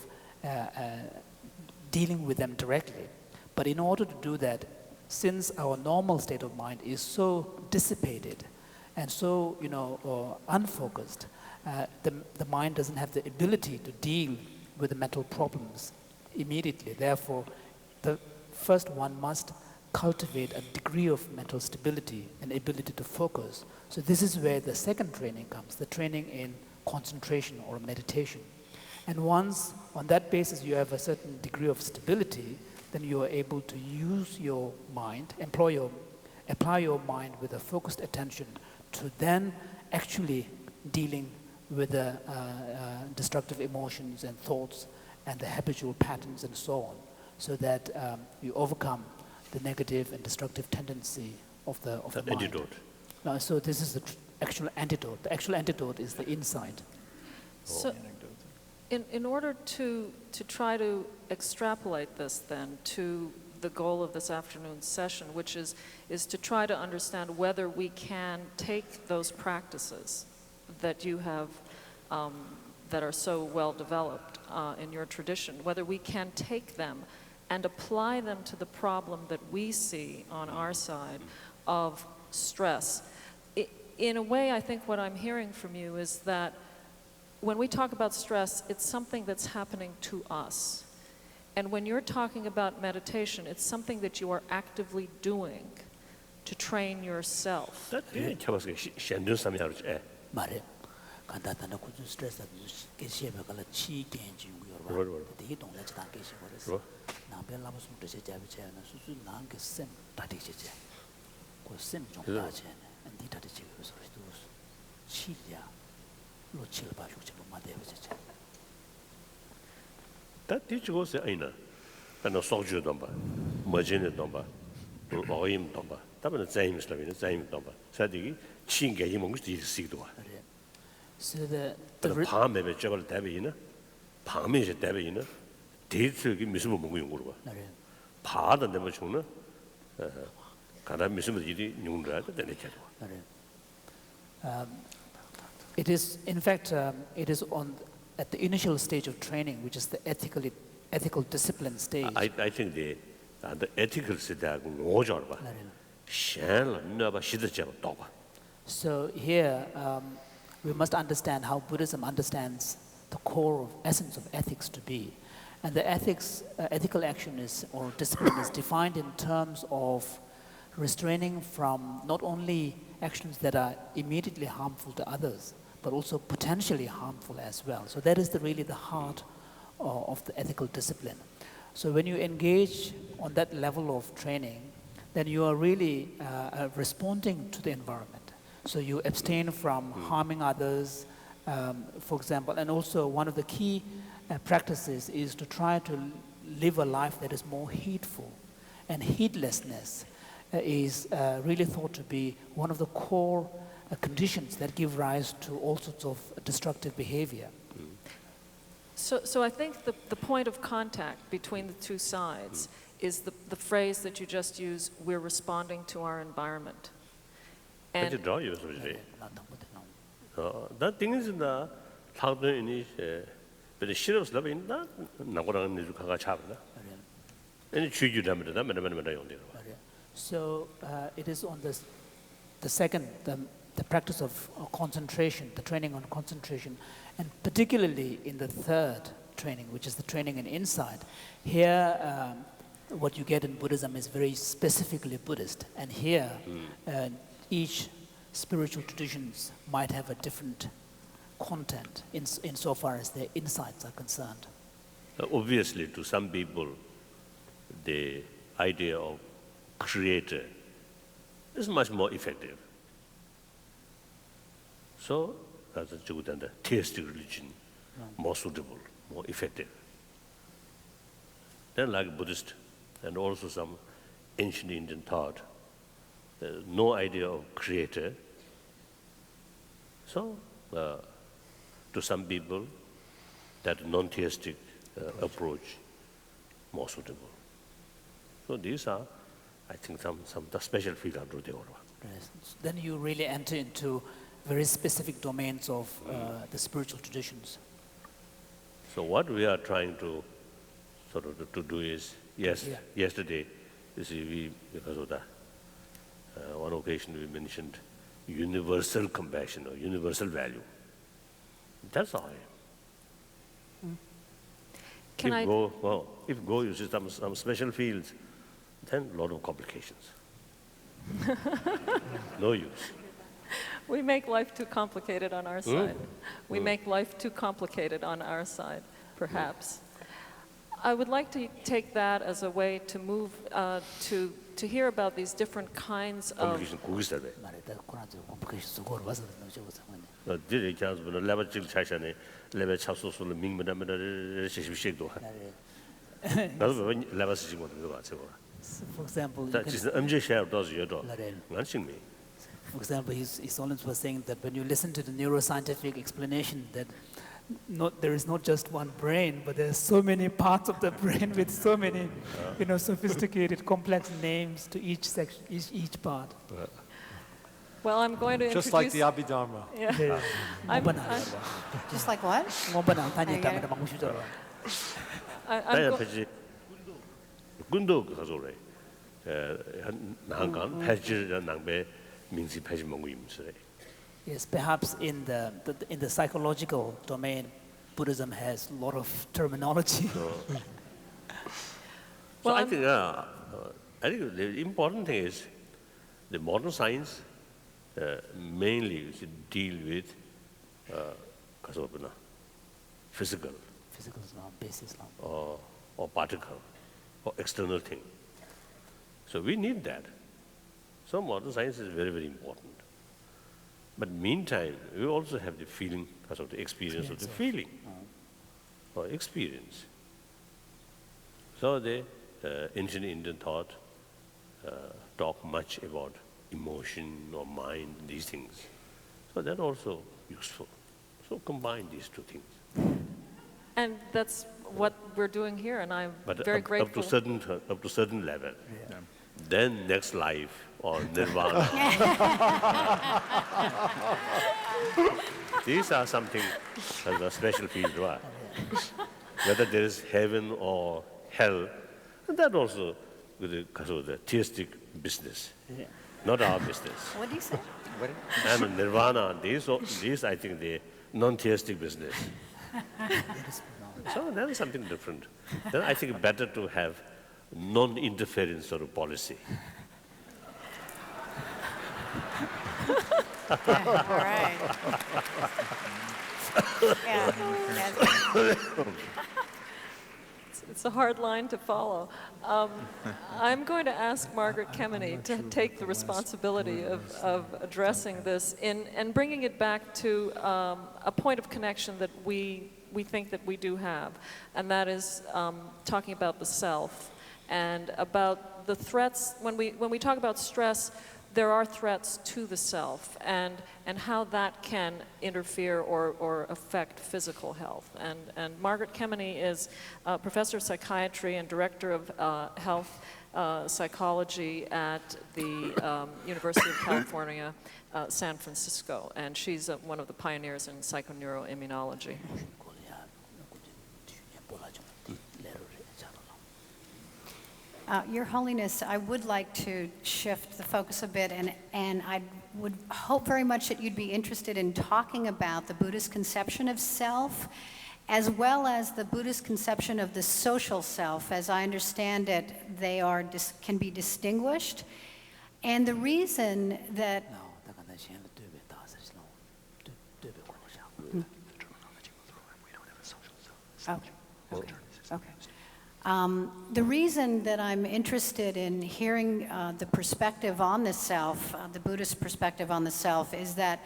dealing with them directly. But in order to do that, since our normal state of mind is so dissipated and so, unfocused, the mind doesn't have the ability to deal with the mental problems immediately. Therefore, the first one must cultivate a degree of mental stability and ability to focus. So this is where the second training comes, the training in concentration or meditation. And once on that basis you have a certain degree of stability, then you are able to use your mind, apply your mind with a focused attention to then actually dealing with the destructive emotions and thoughts and the habitual patterns and so on, so that you overcome the negative and destructive tendency of the mind. Antidote. No, so this is the actual antidote. The actual antidote is the insight. So, in order to try to extrapolate this then to the goal of this afternoon's session, which is to try to understand whether we can take those practices that you have, that are so well developed in your tradition, whether we can take them and apply them to the problem that we see on our side of stress. In a way, I think what I'm hearing from you is that when we talk about stress, it's something that's happening to us. And when you're talking about meditation, it's something that you are actively doing to train yourself. 말해. 간단한 그 스트레스 계시에 가라 치겐지 요르바. 되게 동네지 단계시 버렸어. 남별 라무스 되게 잡으셔야 수수 난게 셈 다디시지. 그셈 정다지. 안디 다디지 그래서 치야. 로치를 봐주고 좀 만들어지지. 다 뒤쪽에서 아이나. 그러나 소주 domba. 머진에 domba. 어임 domba. 다음에 자임스라비는 자임 domba. 사디기 친게 이 뭔가 뒤식도 와. So the 밤에 저걸 대비이나 밤에 이제 대비이나 대체기 무슨 뭐 먹고 용거로 봐. 바다 내면 죽나? 가다 무슨 일이 용도야 되네 캐도. It is, in fact, it is at the initial stage of training, which is the ethical discipline stage. I think the ethical stage 오죠 봐. 샹 너바 시드죠 또 봐. So here we must understand how Buddhism understands the core of essence of ethics to be. And the ethical action or discipline is defined in terms of restraining from not only actions that are immediately harmful to others, but also potentially harmful as well. So that is really the heart of the ethical discipline. So when you engage on that level of training, then you are really responding to the environment. So you abstain from harming others, for example, and also one of the key practices is to try to live a life that is more heedful. And heedlessness is really thought to be one of the core conditions that give rise to all sorts of destructive behavior. So I think the point of contact between the two sides is the phrase that you just used, we're responding to our environment. And that thing is the but the Sheps love in that Nagorang is Kagachapna. And choose you damn it. So it is on the second, the practice of concentration, the training on concentration, and particularly in the third training, which is the training in insight. Here, what you get in Buddhism is very specifically Buddhist, and here, each spiritual traditions might have a different content insofar as their insights are concerned. Obviously, to some people, the idea of creator is much more effective. So, that's the theistic religion, more suitable, more effective. Then, like Buddhist, and also some ancient Indian thought, there's no idea of creator. So, to some people, that non-theistic approach more suitable. So these are, I think, some the special field under the order. Then you really enter into very specific domains of the spiritual traditions. So what we are trying to sort of to do is, yesterday, you see, because of that, one occasion we mentioned universal compassion or universal value. That's all. If you see some special fields, then a lot of complications. No use. we make life too complicated on our side. We make life too complicated on our side, perhaps. I would like to take that as a way to move to hear about these different kinds of For example, His Holiness was saying that when you listen to the neuroscientific explanation that there is not just one brain, but there are so many parts of the brain with so many, sophisticated, complex names to each section, each part. Well, I'm going to just like the Abhidharma. Yeah. Just like what? Yes, perhaps in the psychological domain, Buddhism has a lot of terminology. So I think the important thing is the modern science mainly should deal with physical Islam, base Islam, or particle or external thing. So we need that. So modern science is very, very important. But meantime, we also have the feeling because of the experience of the feeling or experience. So the ancient Indian thought talk much about emotion or mind, these things. So that's also useful. So combine these two things. And that's what we're doing here, and I'm very grateful. Up to certain level. Yeah. Then next life or nirvana. These are something as a special field, right? Whether there is heaven or hell, that also because of the theistic business, not our business. What do you say? And nirvana, these I think the non-theistic business. So that is something different. Then I think better to have non-interference sort of policy. All right. Yeah. it's a hard line to follow. I'm going to ask Margaret Kemeny to take the responsibility of addressing this and bringing it back to a point of connection that we think that we do have, and that is talking about the self and about the threats. When we talk about stress, there are threats to the self and how that can interfere or affect physical health. And Margaret Kemeny is a professor of psychiatry and director of health psychology at the University of California, San Francisco. And she's one of the pioneers in psychoneuroimmunology. Your Holiness, I would like to shift the focus a bit, and I would hope very much that you'd be interested in talking about the Buddhist conception of self, as well as the Buddhist conception of the social self. As I understand it, they can be distinguished. And the reason that... Okay. The reason that I'm interested in hearing the perspective on the self, the Buddhist perspective on the self, is that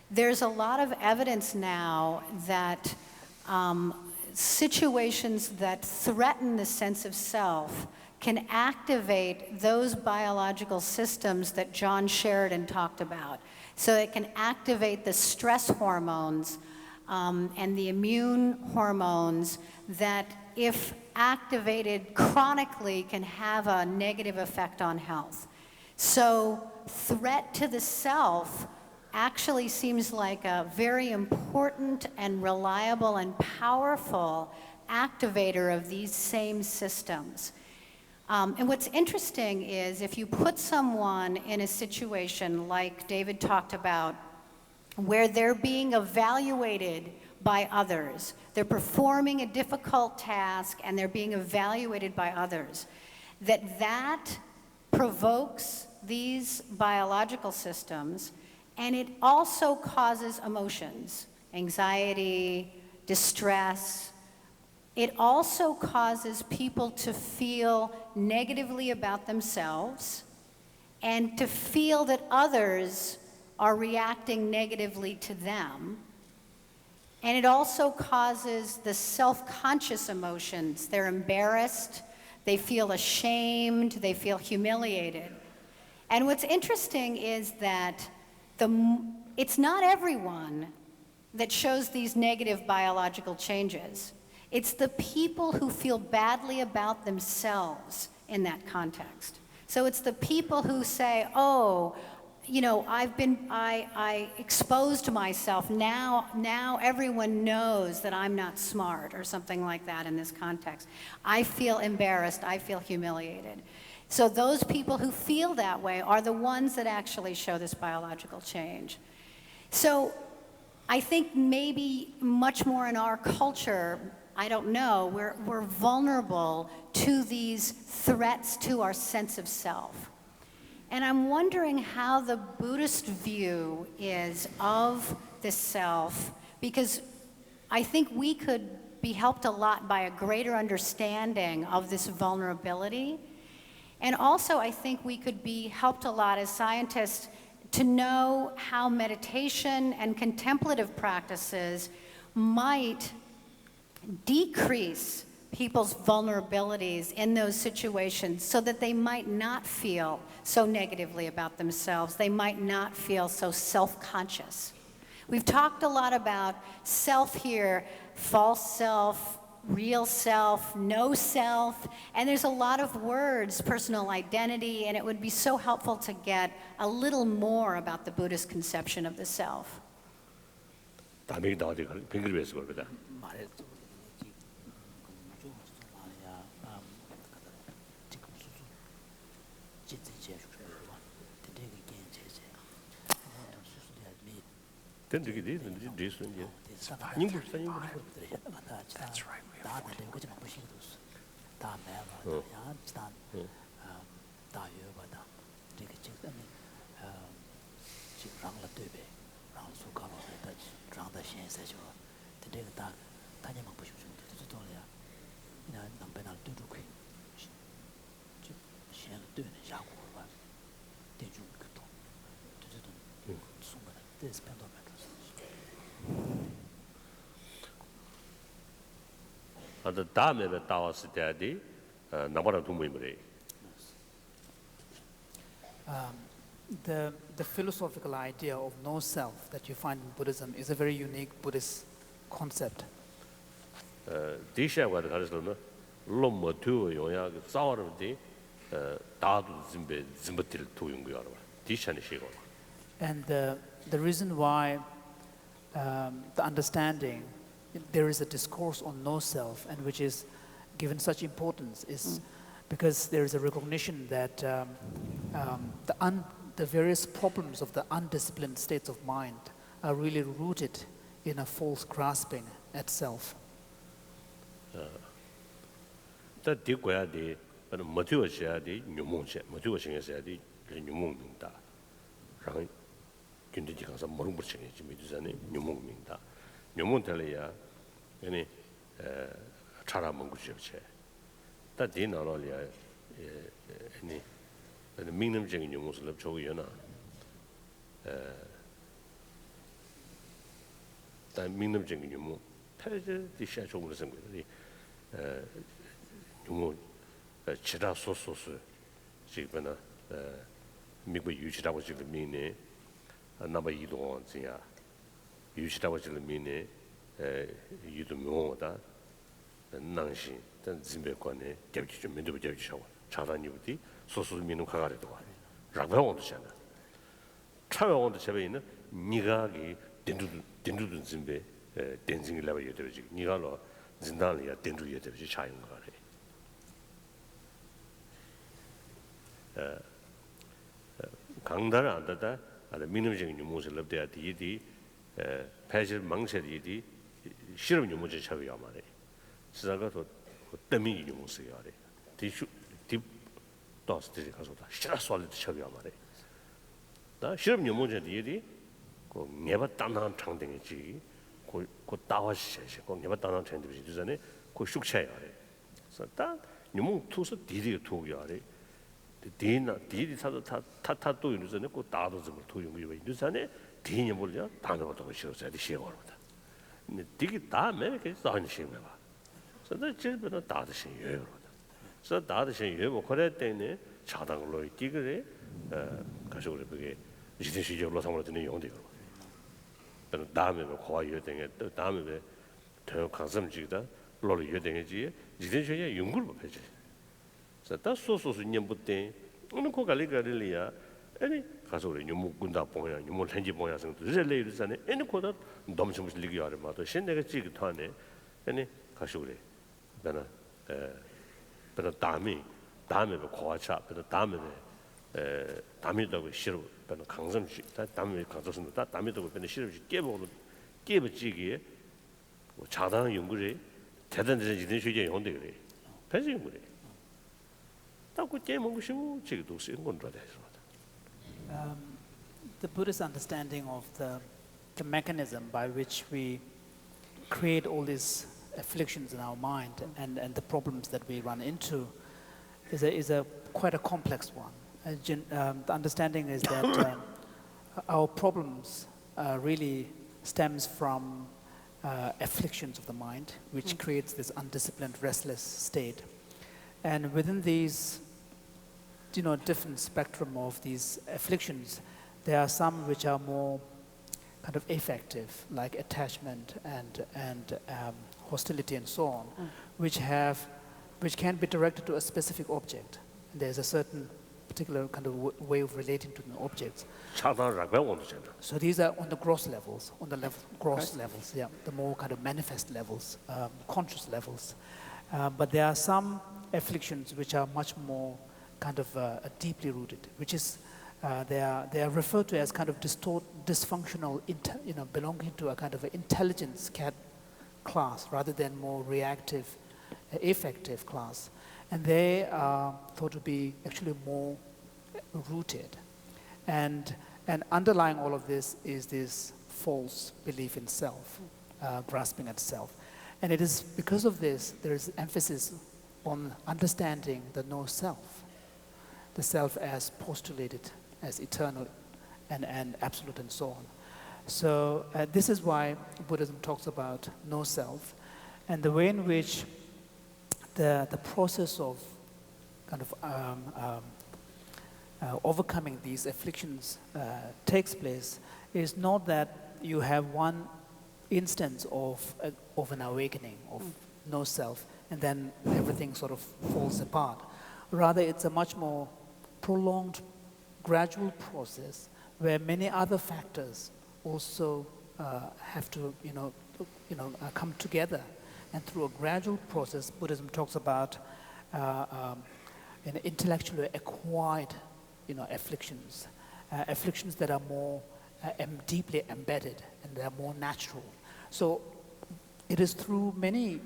there's a lot of evidence now that situations that threaten the sense of self can activate those biological systems that John Sheridan talked about. So it can activate the stress hormones and the immune hormones that, if activated chronically, can have a negative effect on health. So threat to the self actually seems like a very important and reliable and powerful activator of these same systems. And what's interesting is if you put someone in a situation like David talked about, where they're being evaluated by others, they're performing a difficult task and they're being evaluated by others, that provokes these biological systems, and it also causes emotions, anxiety, distress. It also causes people to feel negatively about themselves and to feel that others are reacting negatively to them. And it also causes the self-conscious emotions. They're embarrassed, they feel ashamed, they feel humiliated. And what's interesting is that it's not everyone that shows these negative biological changes. It's the people who feel badly about themselves in that context. So it's the people who say, oh, you know, I exposed myself, now everyone knows that I'm not smart, or something like that in this context. I feel embarrassed, I feel humiliated. So those people who feel that way are the ones that actually show this biological change. So I think maybe much more in our culture, I don't know, we're vulnerable to these threats to our sense of self. And I'm wondering how the Buddhist view is of the self, because I think we could be helped a lot by a greater understanding of this vulnerability. And also I think we could be helped a lot as scientists to know how meditation and contemplative practices might decrease people's vulnerabilities in those situations so that they might not feel so negatively about themselves. They might not feel so self-conscious. We've talked a lot about self here, false self, real self, no self, and there's a lot of words, personal identity, and it would be so helpful to get a little more about the Buddhist conception of the self. That's right. 아더 다음에 따왔을 때디 나보다 도무이므리. The philosophical idea of no self that you find in Buddhism is a very unique Buddhist concept. 디샤가 가르쳐는 롬모투 용야 싸워르디 다도 짐베tir 도용고요. 디샤니 시고. And the reason why the understanding, there is a discourse on no self, and which is given such importance, is because there is a recognition that the various problems of the undisciplined states of mind are really rooted in a false grasping at self. 다 디고야디 모티버셔야디 뉴몽셰 모티버싱에서야디 뉴몽민다. 랑 근데지 가서 모르는 것이 미두산에 뉴몽민다. 뉴몽텔이야. 아니 차라만 구셔체. 다 디나로리아 아니 민음적인 뉴몽을 저기요나. 다 민음적인 뉴몽 패제 디샤 조금을 생각이 뉴몽 지라 소소스 지금은 미국 유지라고 지금 미네 나바 이동 지야 유지라고 지금 미네 유도 명호다 낭신 단 진배관에 대비 좀 면도 대비 셔 차단이부터 소소 미는 가가래도 와 라고원도잖아 차원도 제베 있는 니가기 덴두든 진배 덴징이 라바 여대지 니가로 진단이야 덴두 여대지 차인 거래 강다를 안 다다 아래 민음적인 유무를 럽대야 디디 패질 망설이디 실험 유무제 차이야 말이야. 시작부터 때문에 유무스야 말이야. 디 도스들이 가서다 실화설도 차이야 말이야. 나 실험 유무제 디디 그 내가 단단 장등이지. 그 따와시셔. 그 내가 단단 장등이지. 그전에 그 숙차야 말이야. 그래서 딱 유무 투서 디디 투야 말이야. 디디 사도 타타도 유전에 그 다도 좀 도용이 유전에 디니 몰려 단어도 싫어서 시행하거든. 근데 디기 다음에 그 다는 시행해 봐. 그래서 제대로 다도 시행해요. 그래서 다도 시행해고 그래 때문에 차당으로 이기그래 가서 그게 이제 시적으로 상으로 되는 용도요. 그다음 다음에 고아요 등에 또 다음에 더 강점지다 로를 여등이지 이제 저야 연구를 해야지. 다 소소스 년부터 어느 코갈리가리야 아니 가서 우리 유목군다 보야 유목 현지 보야 성도 rel레이르잖아 아니 코다 너무 좀 리기 하려 마도 신내가 지기 타네 아니 가서 우리 배나 배나 다음에 고아차 배나 다음에도 싫어 배나 강점시 다음에 강조선도 다음에도 배나 싫어지 깨버지기에 자당 연구를 대단한 이런 식의 연구들 그래 배지 연구래 The Buddhist understanding of the mechanism by which we create all these afflictions in our mind and the problems that we run into is quite a complex one. The understanding is that our problems really stems from afflictions of the mind, which creates this undisciplined, restless state. And within these different spectrum of these afflictions, there are some which are more kind of affective, like attachment and hostility and so on, which can be directed to a specific object. There's a certain particular kind of way of relating to the objects. So these are on the gross levels, levels, yeah, the more kind of manifest levels, conscious levels. But there are some afflictions which are much more kind of deeply rooted, which is they are referred to as kind of dysfunctional, belonging to a kind of an intelligence class rather than more reactive, affective class, and they are thought to be actually more rooted, and underlying all of this is this false belief in self, grasping at self. And it is because of this, there is emphasis on understanding the no-self, the self as postulated, as eternal and absolute and so on. So this is why Buddhism talks about no-self, and the way in which the process of kind of overcoming these afflictions takes place is not that you have one instance of an awakening, of no self, and then everything sort of falls apart. Rather, it's a much more prolonged, gradual process where many other factors also have to, come together. And through a gradual process, Buddhism talks about intellectually acquired, afflictions, afflictions that are more deeply embedded and they are more natural. So it is through many,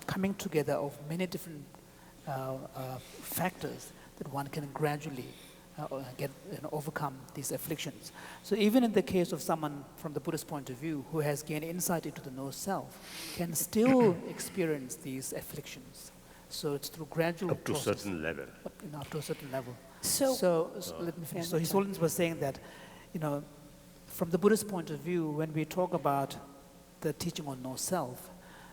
coming together of many different factors that one can gradually overcome these afflictions. So even in the case of someone from the Buddhist point of view who has gained insight into the no-self, can still experience these afflictions. So it's through gradual up to a certain level. Up to a certain level. So Let me finish. So His Holiness was saying that, from the Buddhist point of view, when we talk about the teaching on no-self,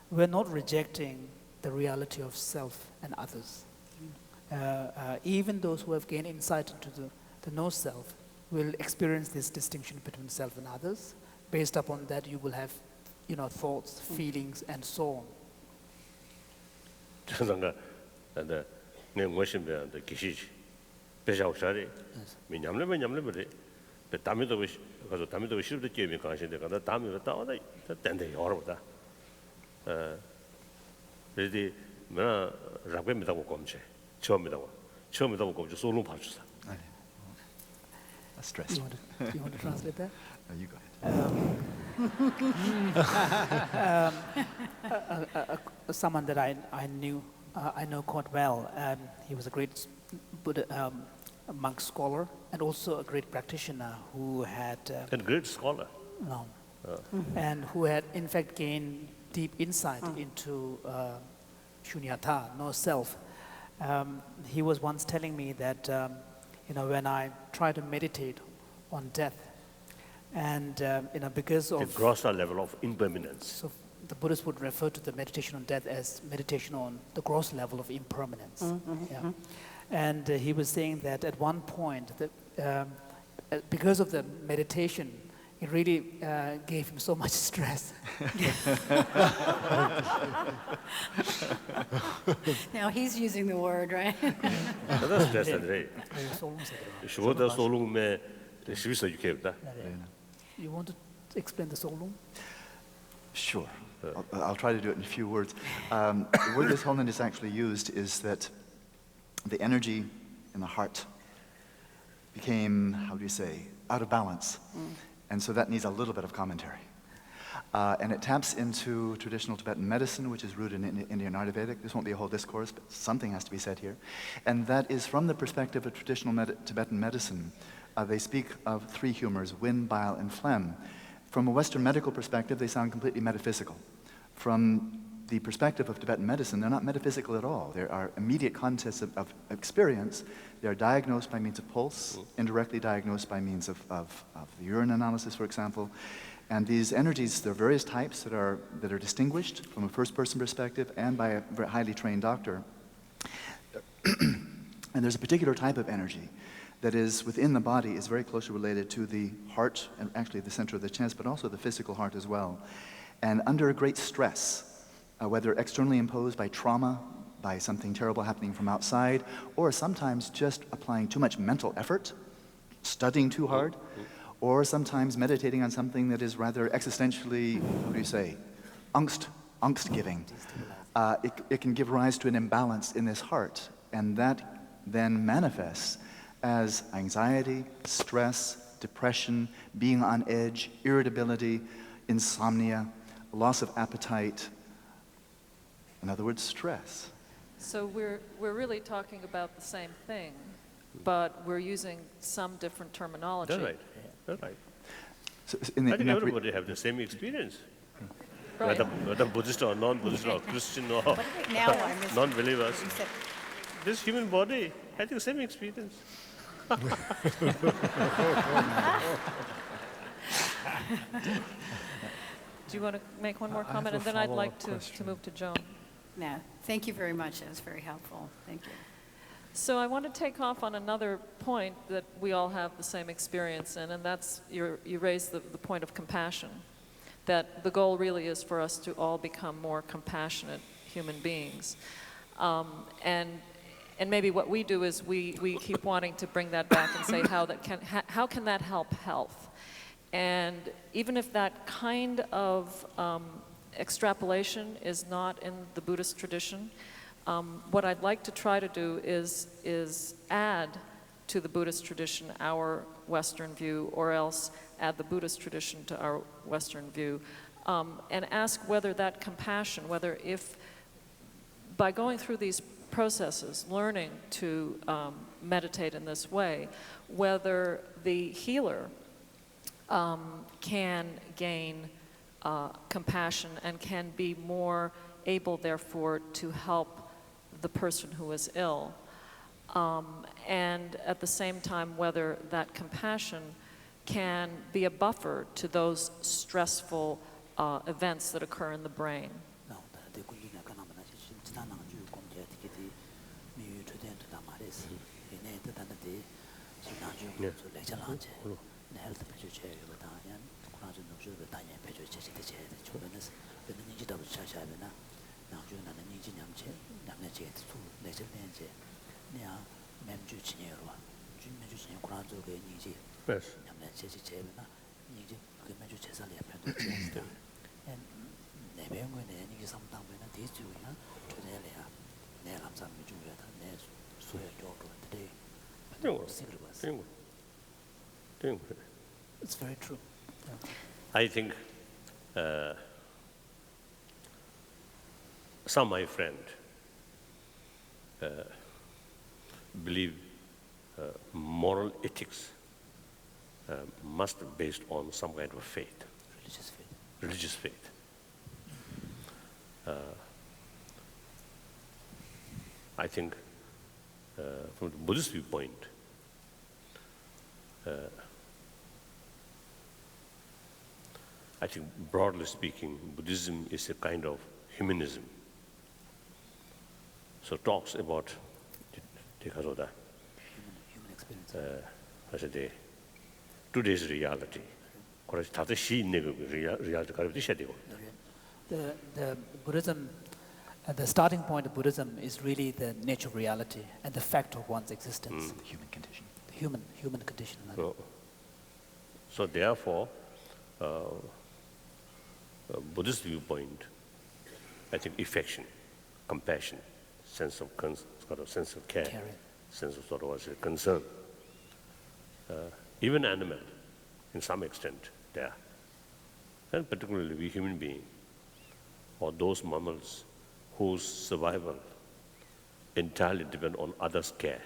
we're not rejecting the reality of self and others. Even those who have gained insight into the no-self will experience this distinction between self and others. Based upon that, you will have, thoughts, feelings, and so on. That's stressful. Do you want to translate that? No, you go ahead. Someone that I know quite well. He was a great Buddha, monk scholar and also a great practitioner who had... a great scholar? No. And who had, in fact, gained deep insight into shunyata, no self. He was once telling me that, when I try to meditate on death, and, because of... the gross level of impermanence. So the Buddhists would refer to the meditation on death as meditation on the gross level of impermanence. Yeah. And he was saying that at one point, that, because of the meditation, it really gave him so much stress. Now he's using the word, right? You want to explain the solum? Sure. I'll try to do it in a few words. The word His Holiness actually used is that the energy in the heart became, out of balance. And so that needs a little bit of commentary. And it taps into traditional Tibetan medicine, which is rooted in Indian Ayurvedic. This won't be a whole discourse, but something has to be said here. And that is from the perspective of traditional Tibetan medicine. They speak of three humors, wind, bile, and phlegm. From a Western medical perspective, they sound completely metaphysical. From the perspective of Tibetan medicine, they're not metaphysical at all. There are immediate contests of experience. They are diagnosed by means of pulse, indirectly diagnosed by means of the urine analysis, for example. And these energies, there are various types that are distinguished from a first-person perspective and by a very highly trained doctor. And there's a particular type of energy that is within the body, is very closely related to the heart, and actually the center of the chest, but also the physical heart as well. And under a great stress, whether externally imposed by trauma, by something terrible happening from outside, or sometimes just applying too much mental effort, studying too hard, or sometimes meditating on something that is rather existentially, angst-giving. It can give rise to an imbalance in this heart, and that then manifests as anxiety, stress, depression, being on edge, irritability, insomnia, loss of appetite. In other words, stress. So we're really talking about the same thing, but we're using some different terminology. That's right. That's right. So I think everybody have the same experience. Right. whether Buddhist or non-Buddhist or Christian or Now I miss non-believers. you said. This human body, I think same experience. Do you want to make one more I comment? have And a then I'd like follow-up to question. move to Joan. No, thank you very much. That was very helpful. Thank you. So I want to take off on another point that we all have the same experience in, and that's you raised the point of compassion, that the goal really is for us to all become more compassionate human beings. And maybe what we do is we keep wanting to bring that back and say how can that help health? And even if that kind of extrapolation is not in the Buddhist tradition, what I'd like to try to do is add to the Buddhist tradition our Western view, or else add the Buddhist tradition to our Western view, and ask whether that compassion, whether if by going through these processes, learning to meditate in this way, whether the healer can gain compassion and can be more able, therefore, to help the person who is ill. And at the same time, whether that compassion can be a buffer to those stressful events that occur in the brain. It's very true. I think some of my friends believe moral ethics must be based on some kind of faith. Religious faith. Religious faith. I think from the Buddhist viewpoint, I think broadly speaking, Buddhism is a kind of humanism. So talks about human experience. Today's reality. The Buddhism, the starting point of Buddhism is really the nature of reality and the fact of one's existence. The human condition. The human condition. So therefore, Buddhist viewpoint, I think affection, compassion, sense of sense of care, sense of sort of concern. Even animal, in some extent, there. And particularly we human beings, or those mammals whose survival entirely depend on others' care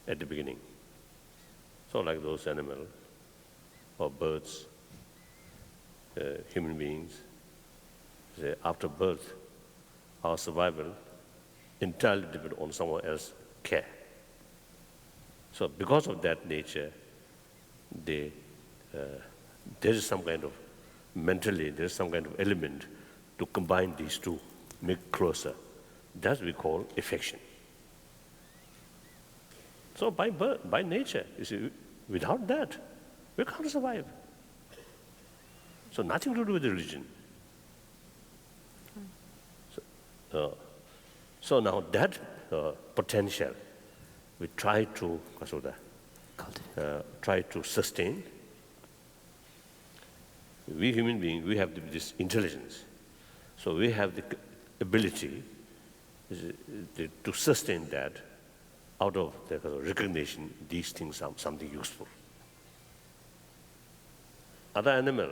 at the beginning. So like those animals, or birds, human beings, after birth, our survival entirely depend on someone else's care. So because of that nature, there is some kind of, mentally, there is some kind of element to combine these two, make closer. That we call affection. So by birth, by nature, you see, without that, we can't survive. So nothing to do with religion. So now that potential, we try to sustain. We human beings, we have this intelligence. So we have the ability to sustain that out of the recognition these things are something useful. Other animal,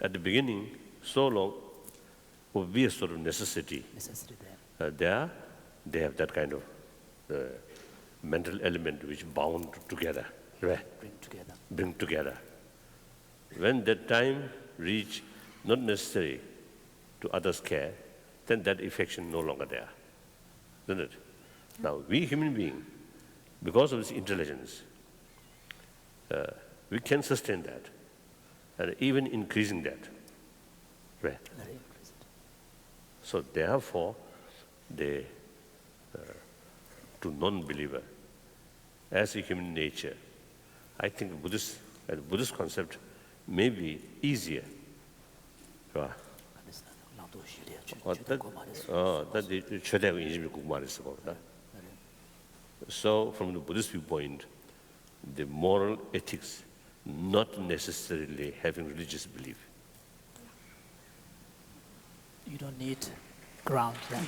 at the beginning, so long, would be a sort of necessity. There, they have that kind of mental element which bound together, right? Bring together. When that time reach, not necessary to others' care, then that affection no longer there, isn't it? Now, we human beings, because of this intelligence, we can sustain that, and even increasing that. Right? So therefore, to non-believer, as a human nature, I think Buddhist concept may be easier. Right? So from the Buddhist viewpoint, the moral ethics not necessarily having religious belief. You don't need ground then.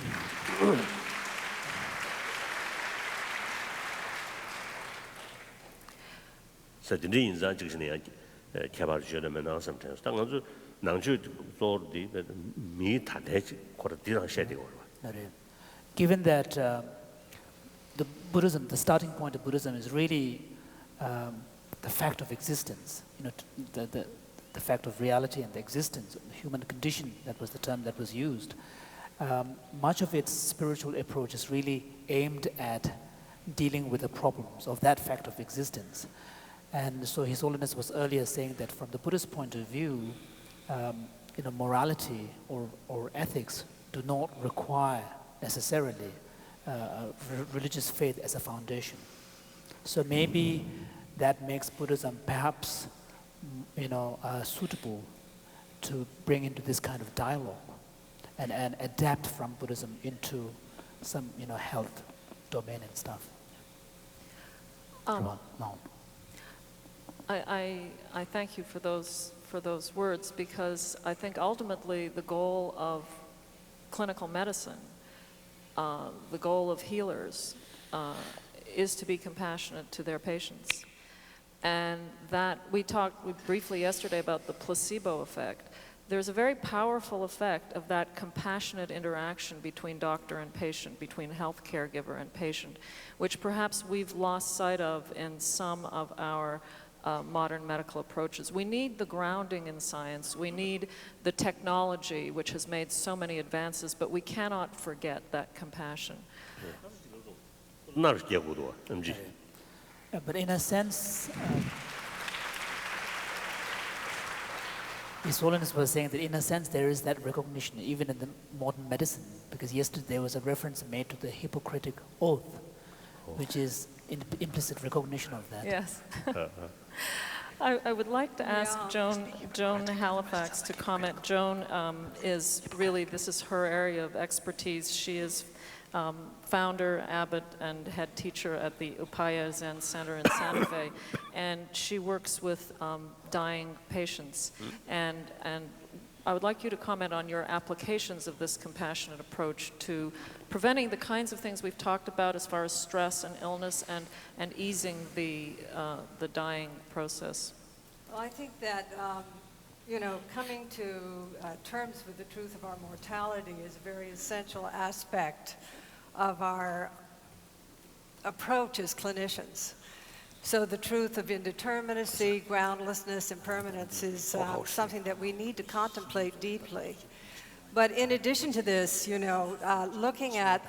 So the insan jikshne khabar jona na sometimes tang azu nangju zor di mi thane ko dirang shedi go. Given that the Buddhism, the starting point of Buddhism is really the fact of existence, the fact of reality and the existence, the human condition, that was the term that was used. Much of its spiritual approach is really aimed at dealing with the problems of that fact of existence. And so His Holiness was earlier saying that from the Buddhist point of view, morality or ethics do not require necessarily religious faith as a foundation. So maybe that makes Buddhism perhaps suitable to bring into this kind of dialogue and adapt from Buddhism into some health domain and stuff. I thank you for those words, because I think ultimately the goal of clinical medicine, the goal of healers, is to be compassionate to their patients. And that we talked briefly yesterday about the placebo effect. There's a very powerful effect of that compassionate interaction between doctor and patient, between health caregiver and patient, which perhaps we've lost sight of in some of our modern medical approaches. We need the grounding in science. We need the technology, which has made so many advances, but we cannot forget that compassion. But in a sense, His Holiness was saying that in a sense there is that recognition even in the modern medicine, because yesterday there was a reference made to the Hippocratic Oath, which is implicit recognition of that. Yes. I would like to ask Joan Halifax to comment. Joan is really, this is her area of expertise. She is founder, abbot, and head teacher at the Upaya Zen Center in Santa Fe, and she works with dying patients. And I would like you to comment on your applications of this compassionate approach to preventing the kinds of things we've talked about as far as stress and illness and easing the dying process. Well, I think that coming to terms with the truth of our mortality is a very essential aspect of our approach as clinicians. So the truth of indeterminacy, groundlessness, impermanence is something that we need to contemplate deeply. But in addition to this, looking at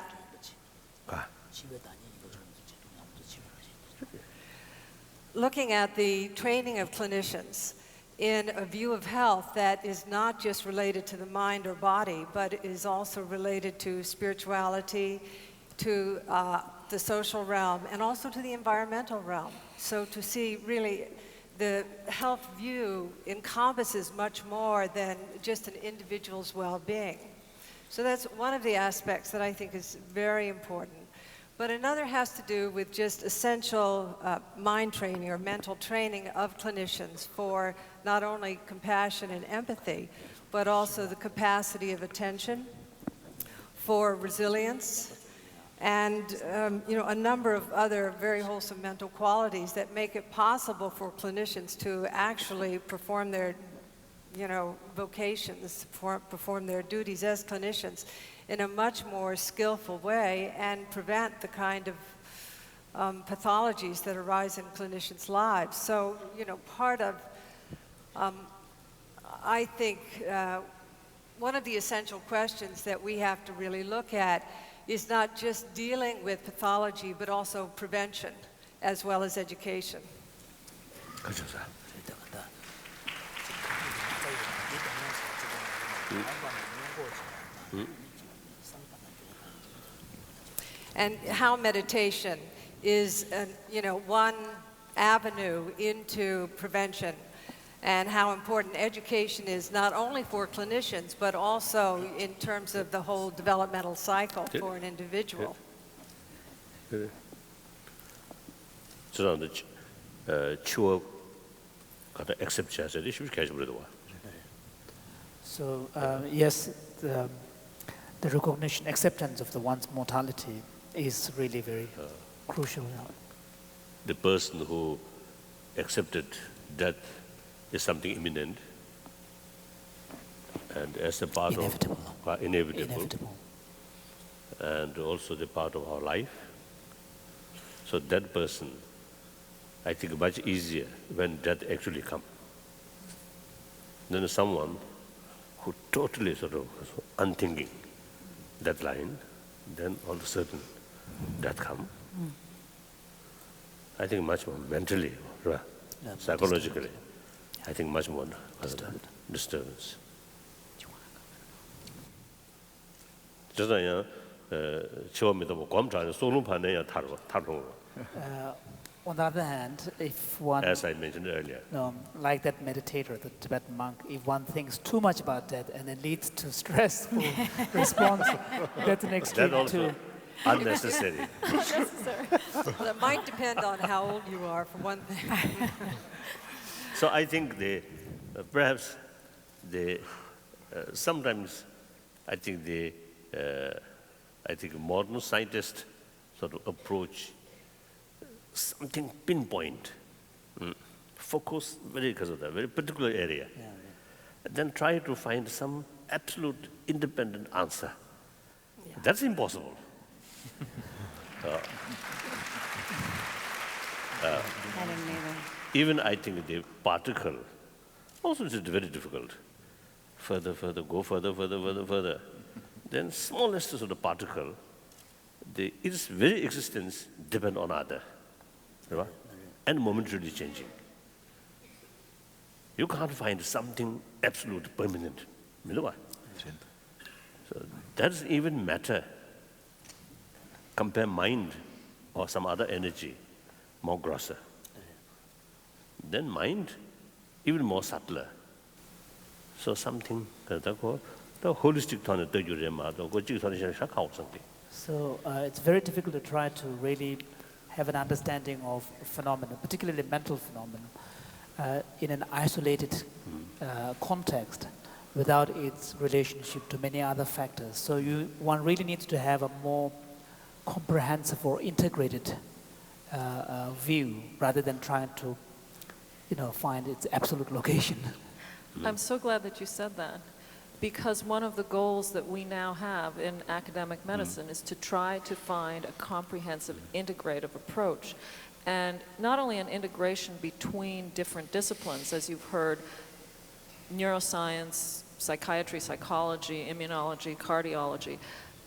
the training of clinicians in a view of health that is not just related to the mind or body, but is also related to spirituality, to the social realm, and also to the environmental realm. So to see really the health view encompasses much more than just an individual's well-being. So that's one of the aspects that I think is very important. But another has to do with just essential mind training or mental training of clinicians for not only compassion and empathy, but also the capacity of attention, for resilience, and a number of other very wholesome mental qualities that make it possible for clinicians to actually perform their vocations, perform their duties as clinicians in a much more skillful way and prevent the kind of pathologies that arise in clinicians' lives. So, part of I think one of the essential questions that we have to really look at is not just dealing with pathology, but also prevention, as well as education. And how meditation is, one avenue into prevention, and how important education is not only for clinicians, but also in terms of the whole developmental cycle for an individual. So, yes, the recognition, acceptance of the one's mortality is really very crucial. The person who accepted death is something imminent, and as a part of inevitable, and also the part of our life. So that person, I think, much easier when death actually comes. Then someone who totally sort of unthinking that line, then all of a sudden death comes. I think much more mentally, psychologically, I think much more disturbance. On the other hand, if one, as I mentioned earlier, like that meditator, the Tibetan monk, if one thinks too much about that and it leads to stressful response, that's an extreme that also too. unnecessary. Well, it might depend on how old you are, for one thing. So I think perhaps sometimes I think modern scientists sort of approach something pinpoint, focus very particular area, and then try to find some absolute independent answer. That's impossible. Even I think the particle also is very difficult. Go further. Then smallest sort of particle, its very existence depends on other, right? And momentarily changing. You can't find something absolute permanent. So that doesn't even matter. Compare mind or some other energy, more grosser. Then mind, even more subtler. So something the holistic something. So it's very difficult to try to really have an understanding of phenomena, particularly mental phenomena, in an isolated context without its relationship to many other factors. So one really needs to have a more comprehensive or integrated view rather than trying to find its absolute location. I'm so glad that you said that, because one of the goals that we now have in academic medicine is to try to find a comprehensive, integrative approach. And not only an integration between different disciplines, as you've heard, neuroscience, psychiatry, psychology, immunology, cardiology,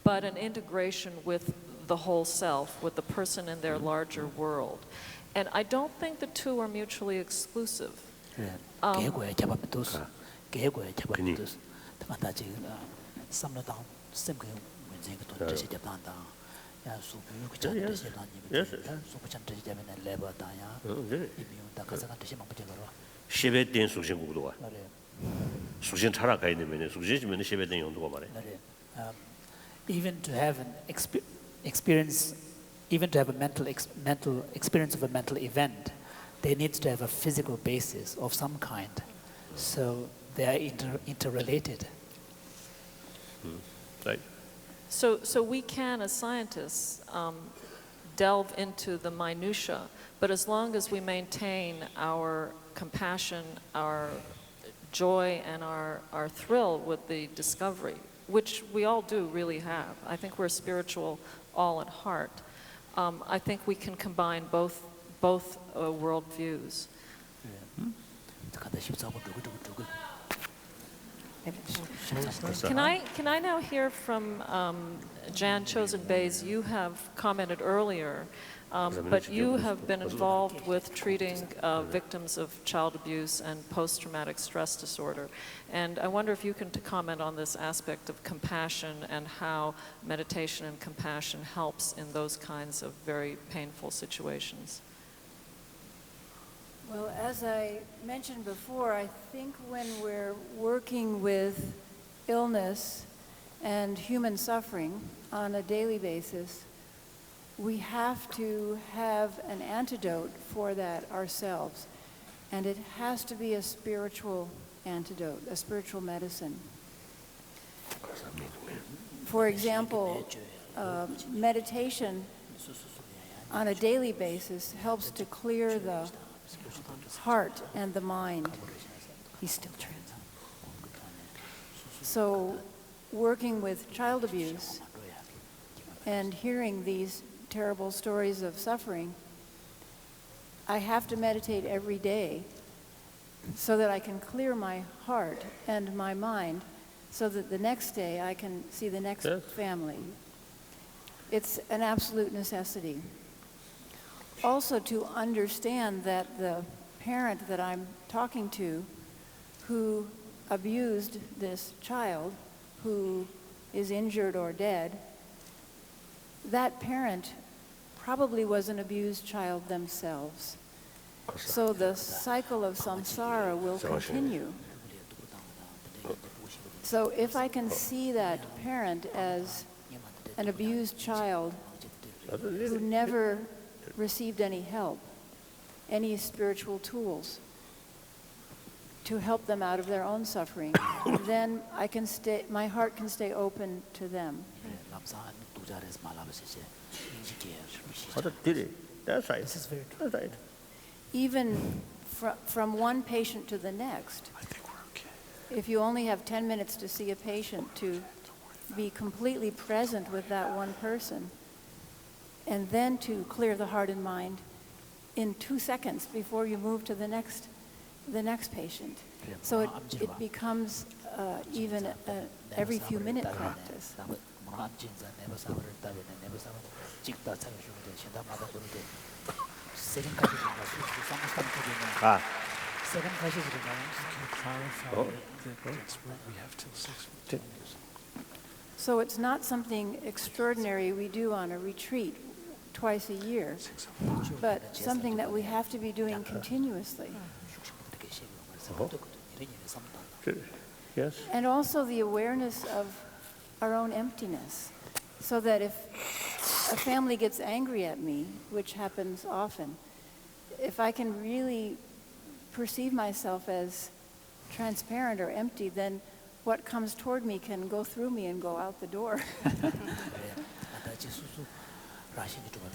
but an integration with the whole self, with the person in their larger world. And I don't think the two are mutually exclusive. Even to have an experience, even to have a mental experience of a mental event, they need to have a physical basis of some kind. So they are interrelated. Right. So we can, as scientists, delve into the minutia, but as long as we maintain our compassion, our joy, and our thrill with the discovery, which we all do really have. I think we're spiritual all at heart. I think we can combine both worldviews. Can I now hear from Jan Chozen Bays? You have commented earlier, but you have been involved with treating victims of child abuse and post-traumatic stress disorder. And I wonder if you can comment on this aspect of compassion and how meditation and compassion helps in those kinds of very painful situations. Well, as I mentioned before, I think when we're working with illness and human suffering on a daily basis, we have to have an antidote for that ourselves. And it has to be a spiritual antidote, a spiritual medicine. For example, meditation on a daily basis helps to clear the heart and the mind. He's still trans. So working with child abuse and hearing these terrible stories of suffering, I have to meditate every day so that I can clear my heart and my mind so that the next day I can see the next family. It's an absolute necessity. Also to understand that the parent that I'm talking to who abused this child who is injured or dead, that parent probably was an abused child themselves. So the cycle of samsara will continue. So if I can see that parent as an abused child who never received any help, any spiritual tools to help them out of their own suffering, then I can stay, my heart can stay open to them. This is very true. Even from one patient to the next, if you only have 10 minutes to see a patient, to be completely present with that one person, and then to clear the heart and mind in 2 seconds before you move to the next patient. So it becomes even every few minute practice. So it's not something extraordinary we do on a retreat twice a year, but something that we have to be doing continuously. Yes. And also the awareness of our own emptiness, so that if a family gets angry at me, which happens often, if I can really perceive myself as transparent or empty, then what comes toward me can go through me and go out the door.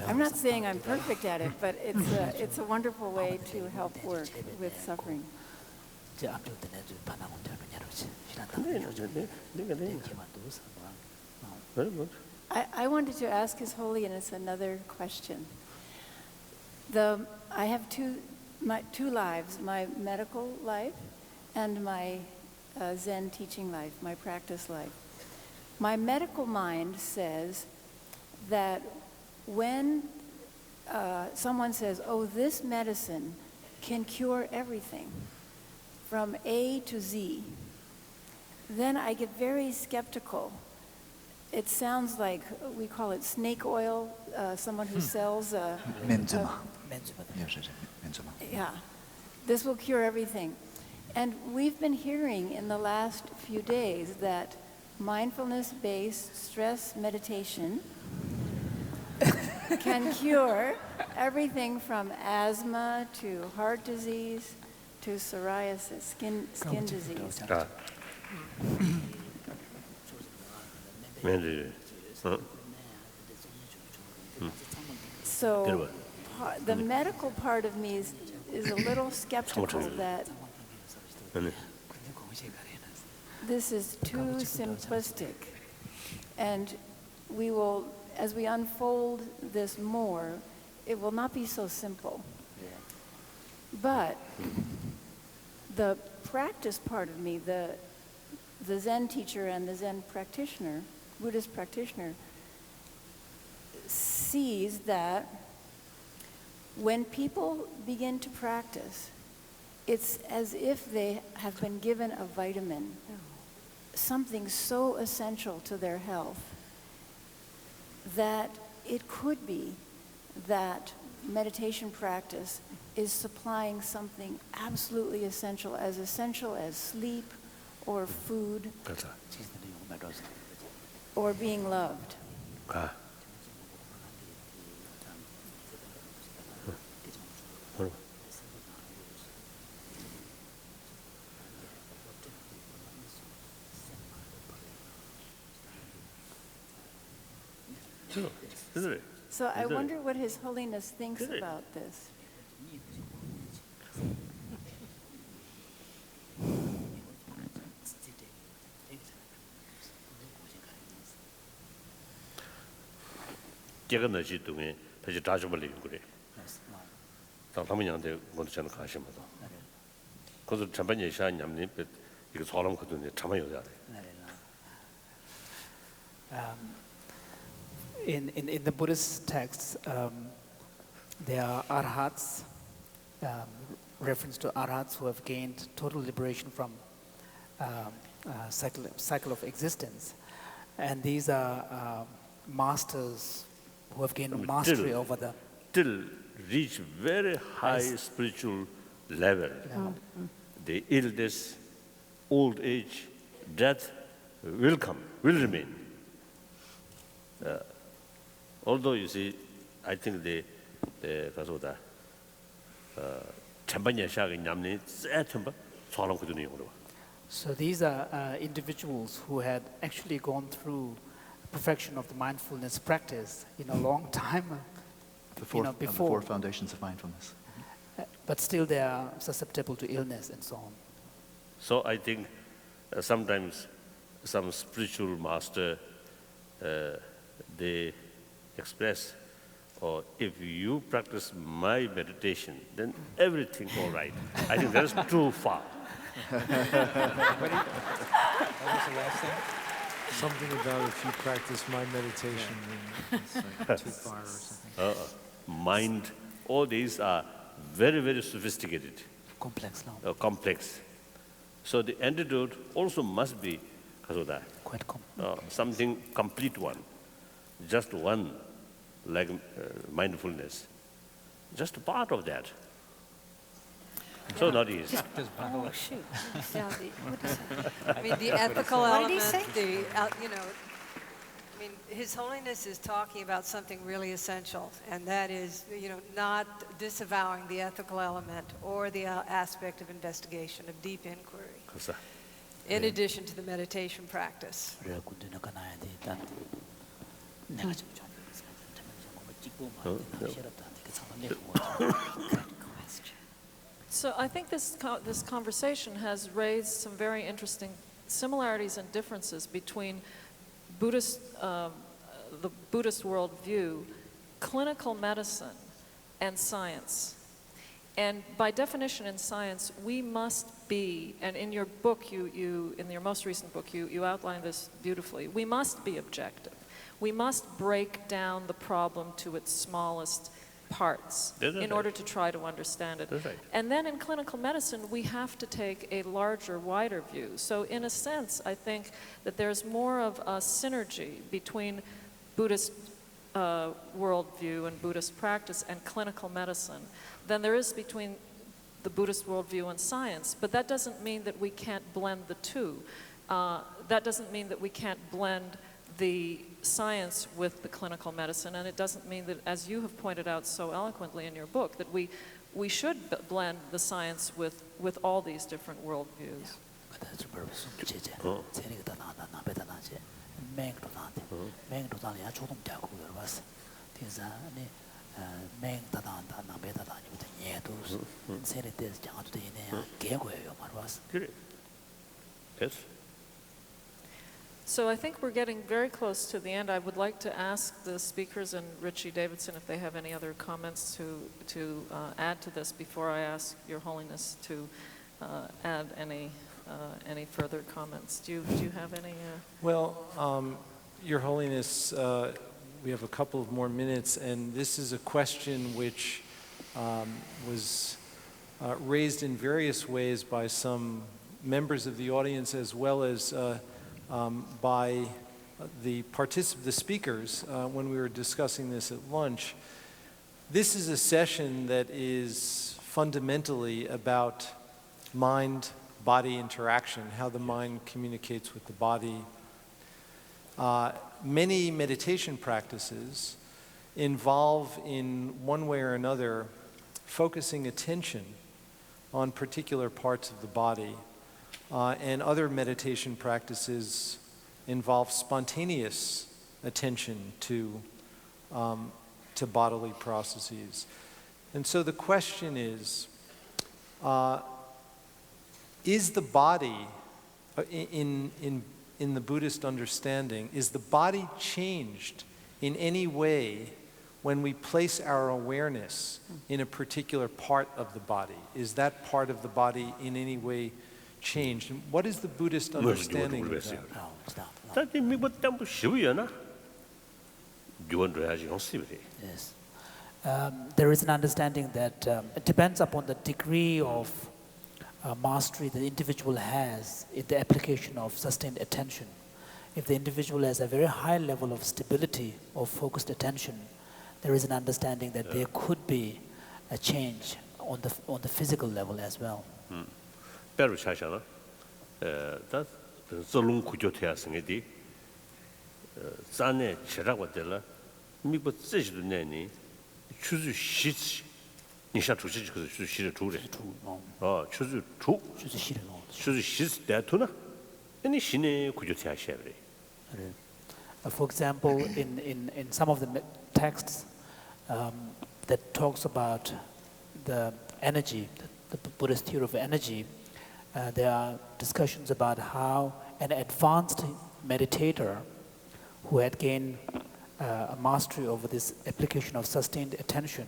I'm not saying I'm perfect at it, but it's a wonderful way to help work with suffering. I wanted to ask His Holiness another question. I have two lives, my medical life and my Zen teaching life, my practice life. My medical mind says that when someone says, oh, this medicine can cure everything from A to Z, then I get very skeptical. It sounds like, we call it snake oil, someone who sells yeah, this will cure everything. And we've been hearing in the last few days that mindfulness-based stress meditation can cure everything from asthma to heart disease to psoriasis, skin disease. So the medical part of me is a little skeptical that this is too simplistic. And we will, as we unfold this more, it will not be so simple. But the practice part of me, the Zen teacher and the Zen practitioner, Buddhist practitioner, sees that when people begin to practice, it's as if they have been given a vitamin, something so essential to their health, that it could be that meditation practice is supplying something absolutely essential as sleep or food or being loved. So I wonder what His Holiness thinks about this. In the Buddhist texts, there are arhats, reference to arhats who have gained total liberation from cycle of existence. And these are masters who have gained mastery over the... Till reach very high spiritual level. The illness, old age, death will come, will remain. Although you see, I think the So these are individuals who had actually gone through perfection of the mindfulness practice in a long time before the four foundations of mindfulness. But still they are susceptible to illness and so on. So I think sometimes some spiritual master, they express, or if you practice my meditation, then everything all right. I think that is too far. What was the last thing? Something about if you practice my meditation, then it's like too far or something. Mind, all these are very, very sophisticated. Complex. Complex. So the antidote also must be quite something complete one. Just one, like mindfulness. Just a part of that. So not easy. Oh, shoot. I mean, the ethical element, His Holiness is talking about something really essential, and that is, not disavowing the ethical element or the aspect of investigation, of deep inquiry, in addition to the meditation practice. So I think this conversation has raised some very interesting similarities and differences between the Buddhist worldview, clinical medicine, and science. And by definition in science, we must be, and in your book, in your most recent book, you outline this beautifully, we must be objective. We must break down the problem to its smallest parts in order to try to understand it. And then in clinical medicine, we have to take a larger, wider view. So in a sense, I think that there's more of a synergy between Buddhist worldview and Buddhist practice and clinical medicine than there is between the Buddhist worldview and science. But that doesn't mean that we can't blend the two. That doesn't mean that we can't blend the science with the clinical medicine, and it doesn't mean that, as you have pointed out so eloquently in your book, that we should blend the science with all these different worldviews. Yes. So I think we're getting very close to the end. I would like to ask the speakers and Richie Davidson if they have any other comments to add to this before I ask Your Holiness to add any any further comments. Do you have any? Well, Your Holiness, we have a couple of more minutes, and this is a question which was raised in various ways by some members of the audience as well as by the speakers when we were discussing this at lunch. This is a session that is fundamentally about mind-body interaction, how the mind communicates with the body. Many meditation practices involve, in one way or another, focusing attention on particular parts of the body. And other meditation practices involve spontaneous attention to bodily processes. And so the question is the body, in the Buddhist understanding, is the body changed in any way when we place our awareness in a particular part of the body? Is that part of the body in any way changed? And what is the Buddhist understanding of that? Yes. There is an understanding that it depends upon the degree of mastery the individual has in the application of sustained attention. If the individual has a very high level of stability or focused attention, there is an understanding that there could be a change on the physical level as well. For example, in some of the texts that talks about the energy, the Buddhist theory of energy, there are discussions about how an advanced meditator who had gained a mastery over this application of sustained attention,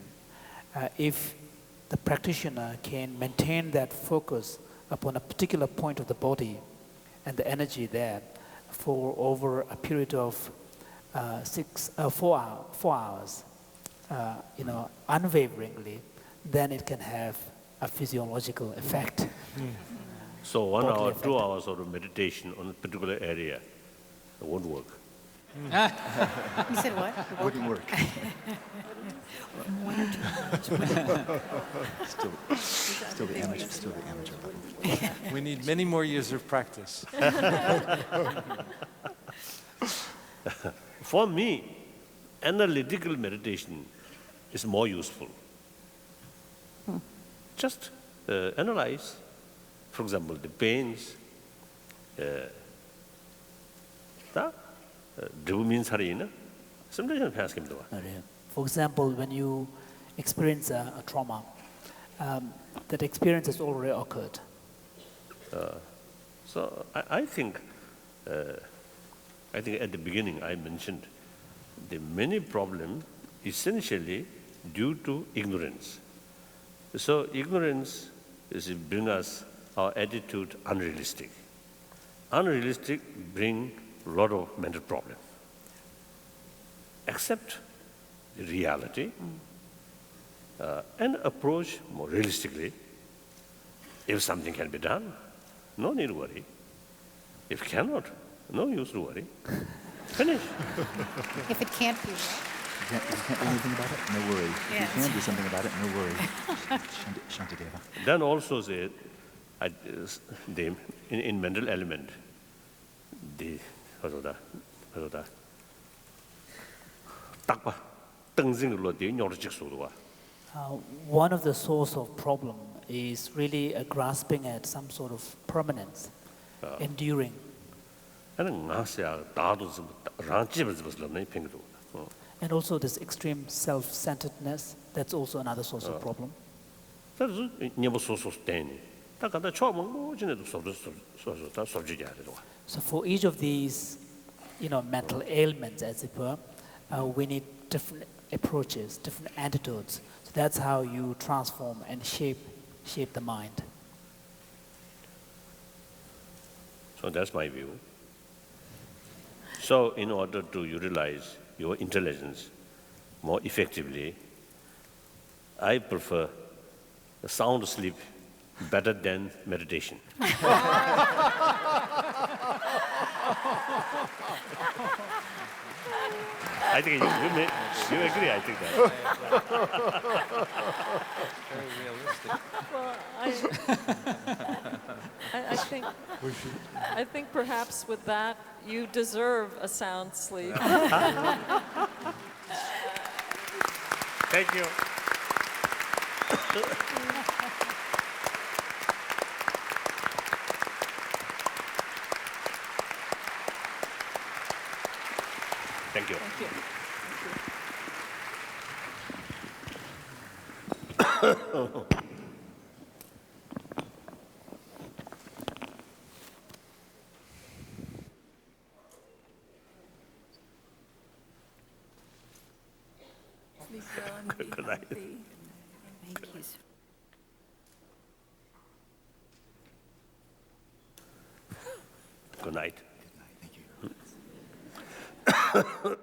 if the practitioner can maintain that focus upon a particular point of the body and the energy there for over a period of 4 hours, unwaveringly, then it can have a physiological effect. So 1 hour, 2 hours of meditation on a particular area won't work. You said what? It wouldn't work. Still the amateur level. We need many more years of practice. For me, analytical meditation is more useful. Just analyze, for example, the pains, For example, when you experience a trauma, that experience has already occurred. So I think at the beginning I mentioned the many problems essentially due to ignorance. So ignorance is bring us our attitude unrealistic. Unrealistic bring a lot of mental problems. Accept the reality and approach more realistically. If something can be done, no need to worry. If cannot, no use to worry. Finish. If it can't be You can't do anything about it? No worry. Yes. If you can do something about it, no worry. Shantideva. Then also in mental element, One of the source of problem is really grasping at some sort of permanence, enduring. And also this extreme self-centeredness, that's also another source of problem. So for each of these, mental ailments, as it were, we need different approaches, different antidotes. So that's how you transform and shape the mind. So that's my view. So in order to utilize your intelligence more effectively, I prefer a sound sleep better than meditation. I think you agree, I think that. Very realistic. Well, I think perhaps with that, you deserve a sound sleep. Thank you. Thank you. Thank you. Sleep well and be Good night. healthy. Thank you. Good night. Thank you.